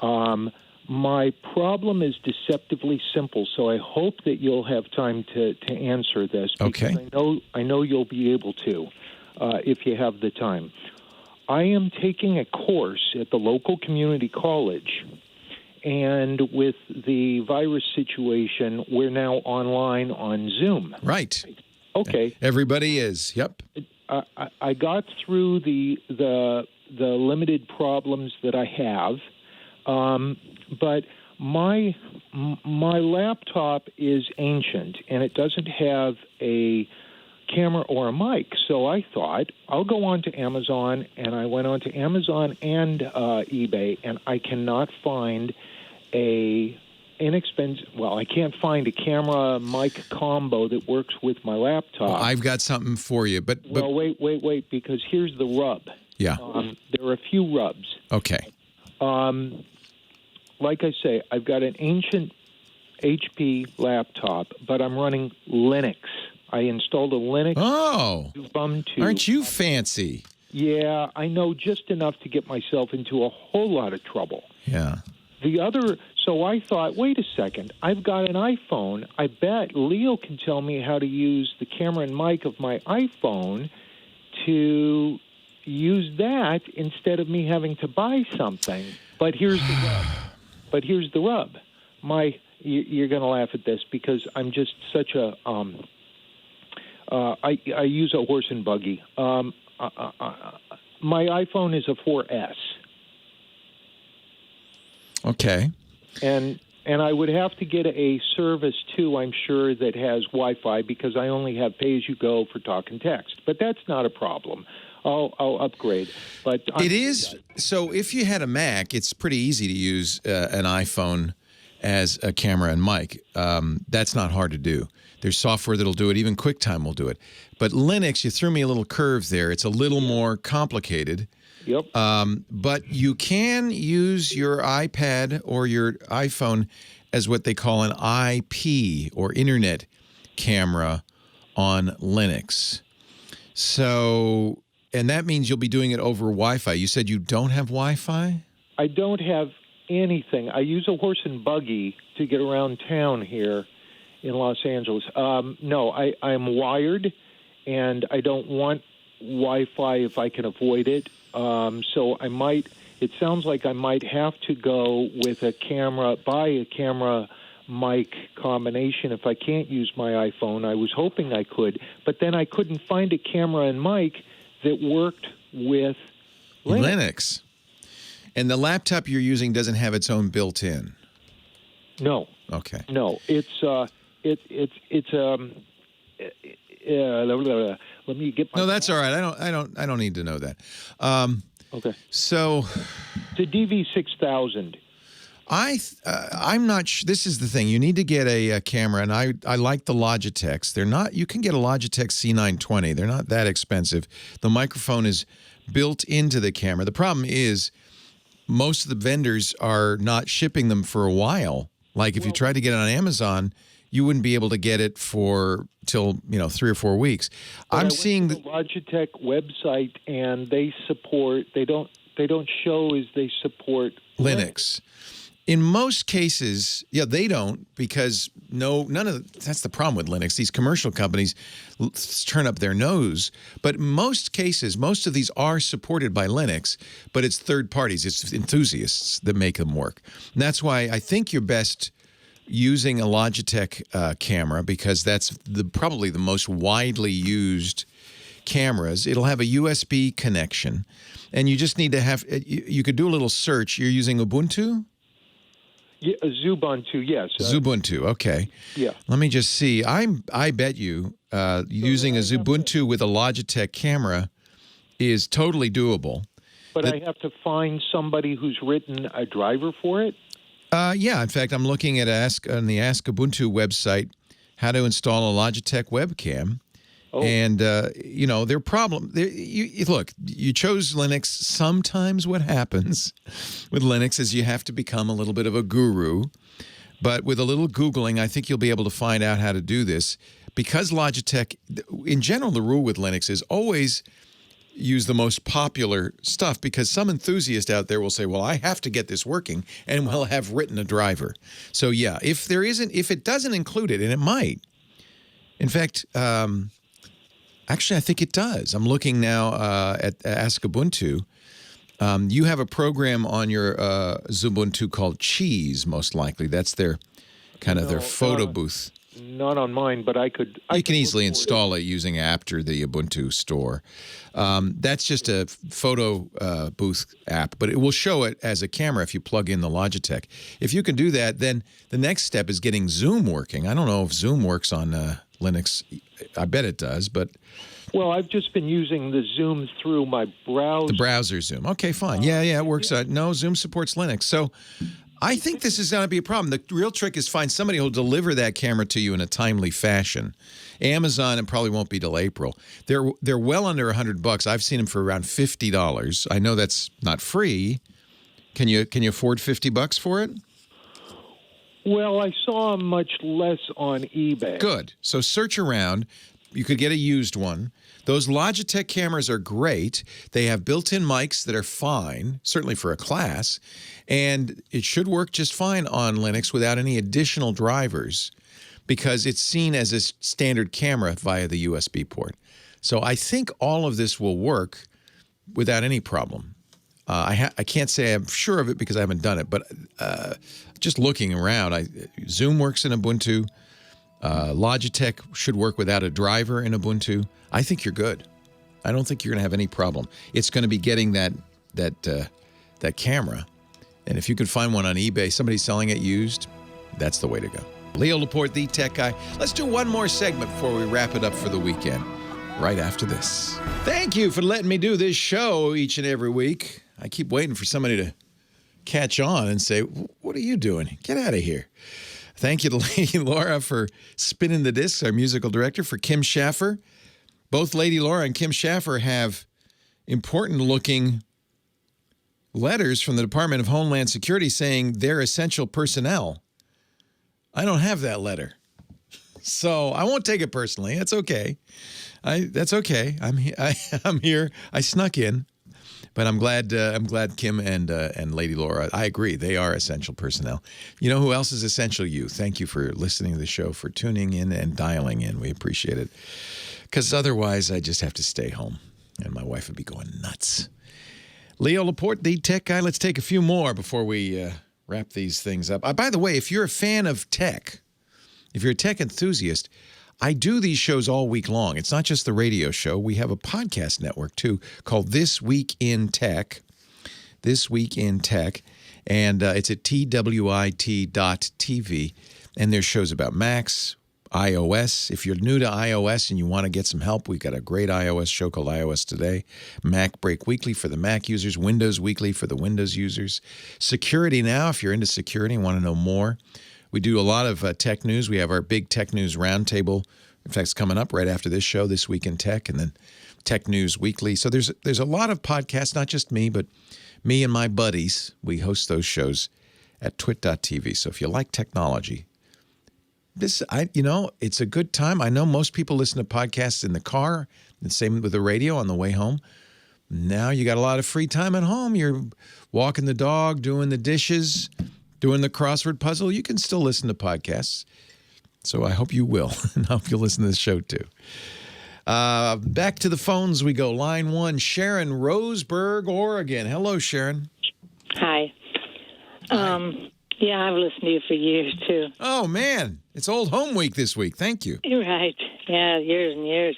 S14: My problem is deceptively simple, so I hope that you'll have time to answer this.
S3: Okay.
S14: Because I know you'll be able to. If you have the time. I am taking a course at the local community college, and with the virus situation, we're now online on Zoom.
S3: Right.
S14: Okay.
S3: Everybody is. Yep.
S14: I got through the limited problems that I have, but my laptop is ancient, and it doesn't have a camera or a mic. So I thought, I'll go on to Amazon, and I went on to Amazon and eBay, and I cannot find I can't find a camera mic combo that works with my laptop.
S3: Well, I've got something for you, but
S14: Well, wait, because here's the rub.
S3: Yeah.
S14: There are a few rubs.
S3: Okay.
S14: Like I say, I've got an ancient HP laptop, but I'm running Linux. I installed a Linux.
S3: Oh,
S14: Ubuntu.
S3: Aren't you fancy?
S14: Yeah, I know just enough to get myself into a whole lot of trouble.
S3: Yeah.
S14: So I thought, wait a second, I've got an iPhone. I bet Leo can tell me how to use the camera and mic of my iPhone to use that instead of me having to buy something. But here's the rub. You're going to laugh at this because I'm just such a I use a horse and buggy. My iPhone is a 4S.
S3: Okay.
S14: And I would have to get a service, too, I'm sure, that has Wi-Fi because I only have pay-as-you-go for talk and text. But that's not a problem. I'll upgrade. But
S3: it is. So if you had a Mac, it's pretty easy to use an iPhone as a camera and mic. That's not hard to do. There's software that'll do it. Even QuickTime will do it. But Linux, you threw me a little curve there. It's a little more complicated.
S14: Yep.
S3: But you can use your iPad or your iPhone as what they call an IP or internet camera on Linux. So, and that means you'll be doing it over Wi-Fi. You said you don't have Wi-Fi?
S14: I don't have anything. I use a horse and buggy to get around town here in Los Angeles. No, I'm wired, and I don't want Wi-Fi if I can avoid it. So it sounds like I might have to go with buy a camera mic combination if I can't use my iPhone. I was hoping I could, but then I couldn't find a camera and mic that worked with Linux.
S3: And the laptop you're using doesn't have its own built-in?
S14: No.
S3: Okay.
S14: No, let me get my.
S3: No, that's all right. I don't need to know that.
S14: Okay.
S3: So,
S14: the DV6000.
S3: I'm not sure. This is the thing. You need to get a camera, and I like the Logitechs. They're not. You can get a Logitech C920. They're not that expensive. The microphone is built into the camera. The problem is most of the vendors are not shipping them for a while. Like if you try to get it on Amazon, you wouldn't be able to get it till 3 or 4 weeks. I'm seeing
S14: the Logitech website, and they support. They don't show as they support
S3: Linux. In most cases, they don't, because that's the problem with Linux. These commercial companies turn up their nose. But in most cases, most of these are supported by Linux, but it's third parties. It's enthusiasts that make them work. And that's why I think you're best using a Logitech camera, because that's probably the most widely used cameras. It'll have a USB connection, and you just need to have, you could do a little search. You're using Ubuntu?
S14: Yeah, Xubuntu, yes.
S3: Xubuntu, okay.
S14: Yeah.
S3: Let me just see. I bet you using a Xubuntu with a Logitech camera is totally doable.
S14: But I have to find somebody who's written a driver for it?
S3: Yeah, in fact, I'm looking at on the Ask Ubuntu website how to install a Logitech webcam. Oh. And, their problem, look, you chose Linux. Sometimes what happens with Linux is you have to become a little bit of a guru. But with a little Googling, I think you'll be able to find out how to do this. Because Logitech, in general, the rule with Linux is always use the most popular stuff, because some enthusiast out there will say, well, I have to get this working, and will have written a driver. So, yeah, if it doesn't include it, and it might, in fact, actually, I think it does. I'm looking now at Ask Ubuntu. You have a program on your Xubuntu called Cheese, most likely. That's their their photo booth.
S14: Not on mine, but I could.
S3: You can easily install it using Apter, the Ubuntu store. That's just a photo booth app, but it will show it as a camera if you plug in the Logitech. If you can do that, then the next step is getting Zoom working. I don't know if Zoom works on Linux. I bet it does, but...
S14: Well, I've just been using the Zoom through my browser.
S3: The browser Zoom. Okay, fine. Yeah, it works. No, Zoom supports Linux. So I think this is going to be a problem. The real trick is find somebody who will deliver that camera to you in a timely fashion. Amazon, it probably won't be till April. They're well under $100. I've seen them for around $50. I know that's not free. Can you afford $50 for it?
S14: Well, I saw much less on eBay.
S3: Good. So search around. You could get a used one. Those Logitech cameras are great. They have built-in mics that are fine, certainly for a class, and it should work just fine on Linux without any additional drivers, because it's seen as a standard camera via the USB port. So I think all of this will work without any problem. I can't say I'm sure of it because I haven't done it, but just looking around, Zoom works in Ubuntu. Logitech should work without a driver in Ubuntu. I think you're good. I don't think you're going to have any problem. It's going to be getting that camera, and if you could find one on eBay, somebody selling it used, that's the way to go. Leo Laporte, the tech guy. Let's do one more segment before we wrap it up for the weekend, right after this. Thank you for letting me do this show each and every week. I keep waiting for somebody to catch on and say, what are you doing? Get out of here. Thank you to Lady Laura for spinning the discs, our musical director, for Kim Schaffer. Both Lady Laura and Kim Schaffer have important-looking letters from the Department of Homeland Security saying they're essential personnel. I don't have that letter, so I won't take it personally. That's okay. That's okay. I'm here. I snuck in. But I'm glad Kim and Lady Laura, I agree, they are essential personnel. You know who else is essential? You. Thank you for listening to the show, for tuning in and dialing in. We appreciate it. Because otherwise, I just have to stay home, and my wife would be going nuts. Leo Laporte, the tech guy. Let's take a few more before we wrap these things up. By the way, if you're a fan of tech, if you're a tech enthusiast, I do these shows all week long. It's not just the radio show. We have a podcast network, too, called This Week in Tech. This Week in Tech. And it's at TWiT.tv. And there's shows about Macs, iOS. If you're new to iOS and you want to get some help, we've got a great iOS show called iOS Today. MacBreak Weekly for the Mac users. Windows Weekly for the Windows users. Security Now, if you're into security and want to know more. We do a lot of tech news. We have our big tech news roundtable. In fact, it's coming up right after this show, This Week in Tech, and then Tech News Weekly. So there's a lot of podcasts, not just me, but me and my buddies. We host those shows at twit.tv. So if you like technology, it's a good time. I know most people listen to podcasts in the car, and same with the radio on the way home. Now you got a lot of free time at home. You're walking the dog, doing the dishes, doing the crossword puzzle. You can still listen to podcasts. So I hope you will, and I hope you'll listen to this show too. Back to the phones we go. Line 1, Sharon, Roseburg, Oregon. Hello, Sharon.
S15: Hi. Yeah, I've listened to you for years, too.
S3: Oh, man. It's Old Home Week this week. Thank you.
S15: You're right. Yeah, years and years.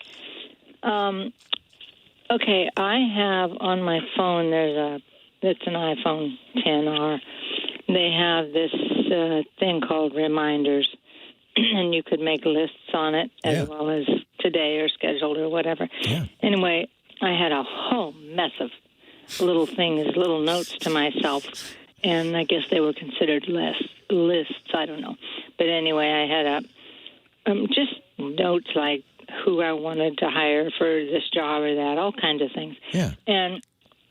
S15: Okay, I have on my phone, it's an iPhone 10R. They have this thing called Reminders, and you could make lists on it as well as today or scheduled or whatever.
S3: Yeah.
S15: Anyway, I had a whole mess of little things, little notes to myself, and I guess they were considered lists. I don't know. But anyway, I had just notes like who I wanted to hire for this job or that, all kinds of things.
S3: Yeah.
S15: And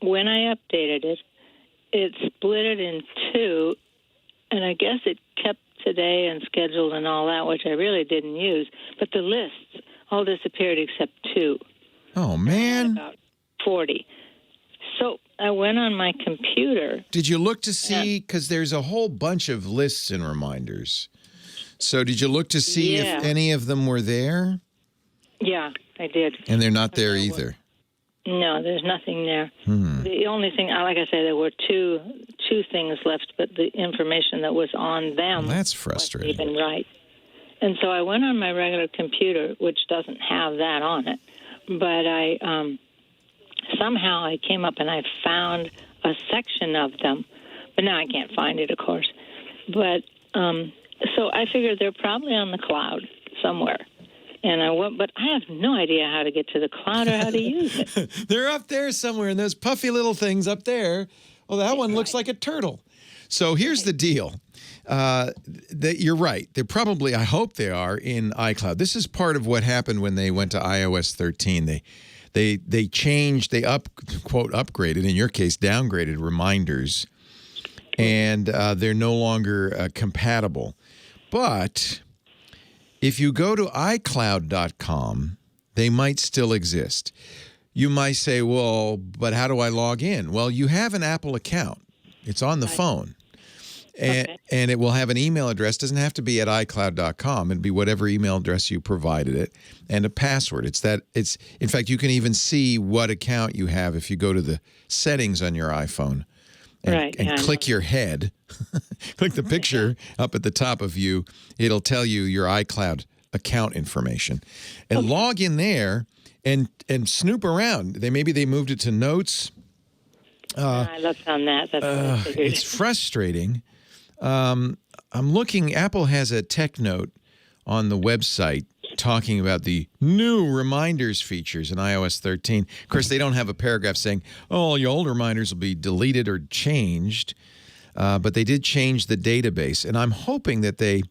S15: when I updated it, it split it in two, and I guess it kept today and scheduled and all that, which I really didn't use. But the lists all disappeared except 2.
S3: Oh, man.
S15: About 40. So I went on my computer.
S3: Did you look to see, because there's a whole bunch of lists and reminders. So did you look to see if any of them were there?
S15: Yeah, I did.
S3: And they're not there either.
S15: No, there's nothing there. The only thing, like I said, there were two things left, but the information that was on them
S3: that's frustrating.
S15: wasn't even right. And so I went on my regular computer, which doesn't have that on it, but I somehow I came up and I found a section of them, but now I can't find it, of course. But so I figured they're probably on the cloud somewhere. And I went, but I have no idea how to get to the cloud or how to use it.
S3: They're up there somewhere, and those puffy little things up there. Well, that one looks like a turtle. So here's the deal. You're right. They're probably, I hope they are, in iCloud. This is part of what happened when they went to iOS 13. They changed, they upgraded, in your case, downgraded reminders, and they're no longer compatible. But if you go to iCloud.com, they might still exist. You might say, well, but how do I log in? Well, you have an Apple account. It's on the phone. And it will have an email address. It doesn't have to be at iCloud.com. It'd be whatever email address you provided it, and a password. In fact, you can even see what account you have if you go to the settings on your iPhone and click your head. Click the picture up at the top of you. It'll tell you your iCloud account information. And log in there and snoop around. Maybe they moved it to notes.
S15: I looked on that. That's what I figured.
S3: It's frustrating. I'm looking. Apple has a tech note on the website talking about the new reminders features in iOS 13. Of course, they don't have a paragraph saying, all your old reminders will be deleted or changed. But they did change the database. And I'm hoping that they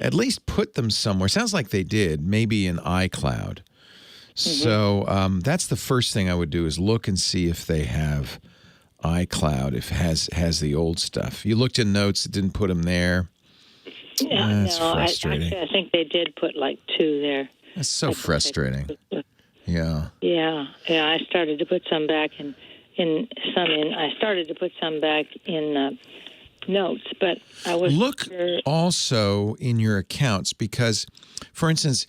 S3: at least put them somewhere. Sounds like they did, maybe in iCloud. So that's the first thing I would do is look and see if they have iCloud, if it has the old stuff. You looked in notes, it didn't put them there.
S15: Yeah,
S3: that's frustrating.
S15: I think they did put like 2 there.
S3: That's so frustrating. Yeah.
S15: Yeah. I started to put some back I started to put some back in notes, but I was
S3: look also in your accounts because, for instance,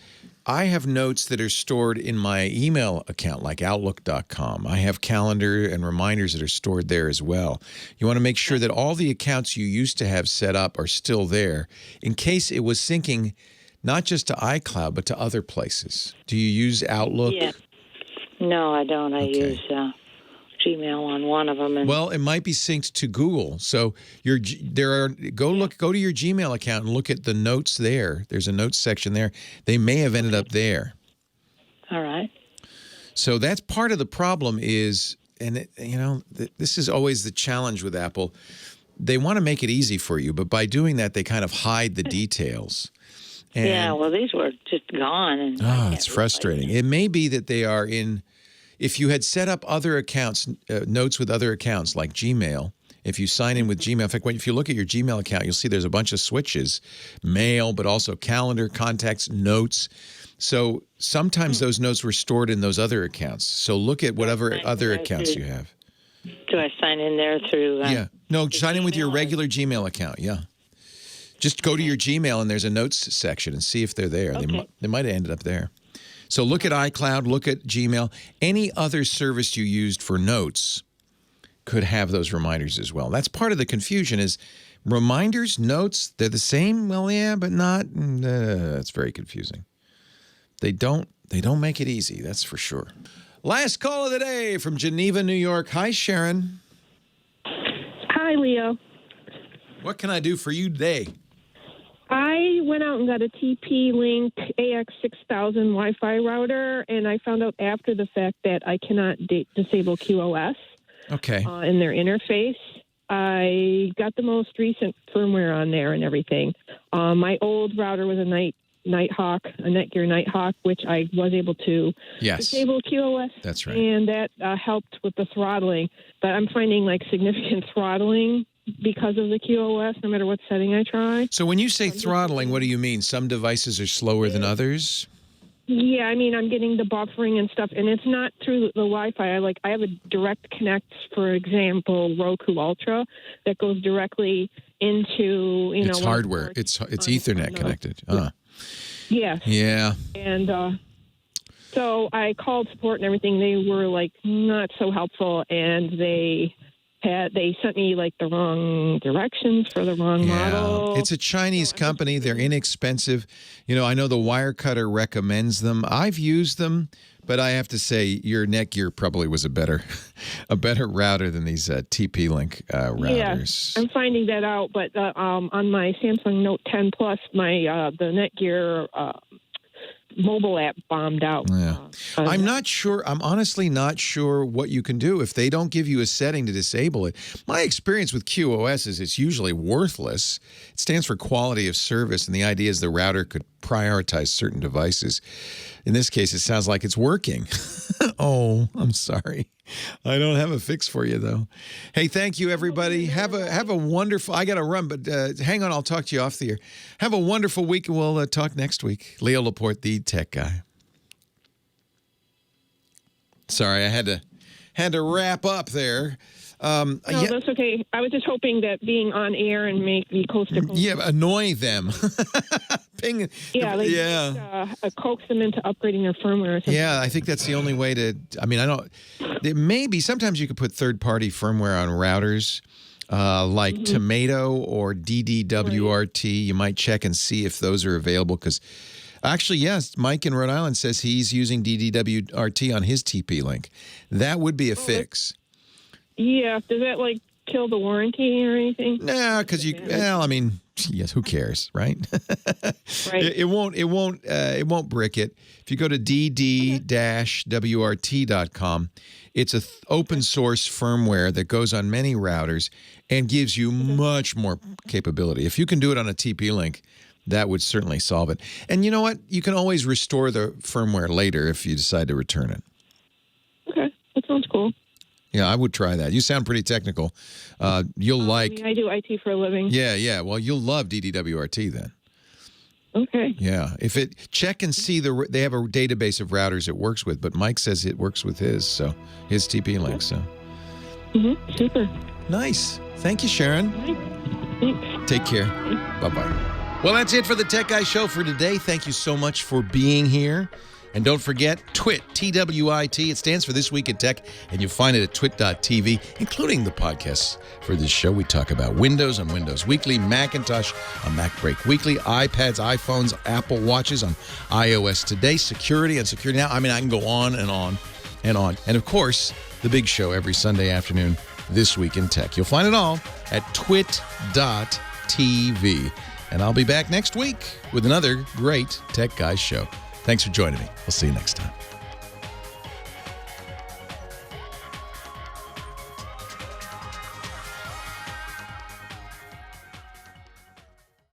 S3: I have notes that are stored in my email account, like Outlook.com. I have calendar and reminders that are stored there as well. You want to make sure that all the accounts you used to have set up are still there in case it was syncing not just to iCloud, but to other places. Do you use Outlook?
S15: Yeah. No, I don't. I use Gmail on one of them. And
S3: Well, it might be synced to Google. So go to your Gmail account and look at the notes there. There's a notes section there. They may have ended up there.
S15: all right.
S3: So that's part of the problem is, and this is always the challenge with Apple. They want to make it easy for you, but by doing that, they kind of hide the details. And,
S15: Yeah, well, these were just gone. And
S3: it's frustrating. It may be that they are in, if you had set up other accounts, notes with other accounts like Gmail, if you sign in with Gmail, in fact, if you look at your Gmail account, you'll see there's a bunch of switches, mail, but also calendar, contacts, notes. So sometimes those notes were stored in those other accounts. So look at whatever other accounts you have.
S15: Do I sign in there through?
S3: Yeah. No, sign in with your regular Gmail account. Yeah. Just go to your Gmail and there's a notes section and see if they're there.
S15: Okay.
S3: They might have ended up there. So look at iCloud, look at Gmail. Any other service you used for notes could have those reminders as well. That's part of the confusion is reminders, notes, they're the same? Well, yeah, but not. It's very confusing. They don't make it easy, that's for sure. Last call of the day from Geneva, New York. Hi, Sharon.
S16: Hi, Leo.
S3: What can I do for you today?
S16: I went out and got a TP-Link AX6000 Wi-Fi router, and I found out after the fact that I cannot disable QoS in their interface. I got the most recent firmware on there and everything. My old router was a Nighthawk, a Netgear Nighthawk, which I was able to disable QoS.
S3: That's right.
S16: And that helped with the throttling. But I'm finding significant throttling because of the QoS, no matter what setting I try.
S3: So when you say throttling, what do you mean? Some devices are slower than others?
S16: Yeah, I mean, I'm getting the buffering and stuff, and it's not through the Wi-Fi. I have a direct connect, for example, Roku Ultra, that goes directly into,
S3: It's hardware. It's Ethernet connected.
S16: Yes.
S3: Yeah.
S16: And so I called support and everything. They were not so helpful, and they sent me the wrong directions for the wrong model.
S3: It's a Chinese company. They're inexpensive. I know the Wirecutter recommends them. I've used them, but I have to say your Netgear probably was a better router than these TP-Link routers.
S16: Yeah, I'm finding that out. But on my Samsung Note 10 Plus, the Netgear mobile app bombed out.
S3: Yeah. I'm not sure. I'm honestly not sure what you can do if they don't give you a setting to disable it. My experience with QoS is it's usually worthless. It stands for quality of service, and the idea is the router could prioritize certain devices. In this case, it sounds like it's working. Oh, I'm sorry. I don't have a fix for you, though. Hey, thank you, everybody. Have a wonderful... I got to run, but hang on. I'll talk to you off the air. Have a wonderful week, and we'll talk next week. Leo Laporte, the tech guy. Sorry, I had to wrap up there.
S16: No, that's okay. I was just hoping that being on air and make the coast to coast.
S3: Yeah, annoy them. Ping.
S16: Yeah, coax them into upgrading their firmware or something.
S3: Yeah, I think that's the only way to. I mean, I don't. Maybe sometimes you could put third-party firmware on routers, like Tomato or DD-WRT. You might check and see if those are available because. Actually, yes, Mike in Rhode Island says he's using DD-WRT on his TP-Link. That would be a fix.
S16: Yeah, does that kill the warranty or anything?
S3: No, because yes, who cares, right?
S16: Right.
S3: It won't brick it. If you go to dd-wrt.com, it's a open source firmware that goes on many routers and gives you much more capability. If you can do it on a TP-Link, that would certainly solve it. And you know what? You can always restore the firmware later if you decide to return it.
S16: Okay, that sounds cool.
S3: Yeah, I would try that. You sound pretty technical. You'll like...
S16: I do IT for a living.
S3: Yeah. Well, you'll love DD-WRT then.
S16: Okay.
S3: Yeah. Check and see they have a database of routers it works with, but Mike says it works with his TP-Link. So.
S16: Super.
S3: Nice. Thank you, Sharon.
S16: Thanks.
S3: Take care. Bye-bye. Well, that's it for the Tech Guy Show for today. Thank you so much for being here. And don't forget, TWiT, TWiT. It stands for This Week in Tech, and you'll find it at twit.tv, including the podcasts for this show. We talk about Windows on Windows Weekly, Macintosh on MacBreak Weekly, iPads, iPhones, Apple Watches on iOS Today, security on Security Now. I mean, I can go on and on. and on. And of course, the big show every Sunday afternoon, This Week in Tech. You'll find it all at twit.tv. And I'll be back next week with another great Tech Guys show. Thanks for joining me. We'll see you next time.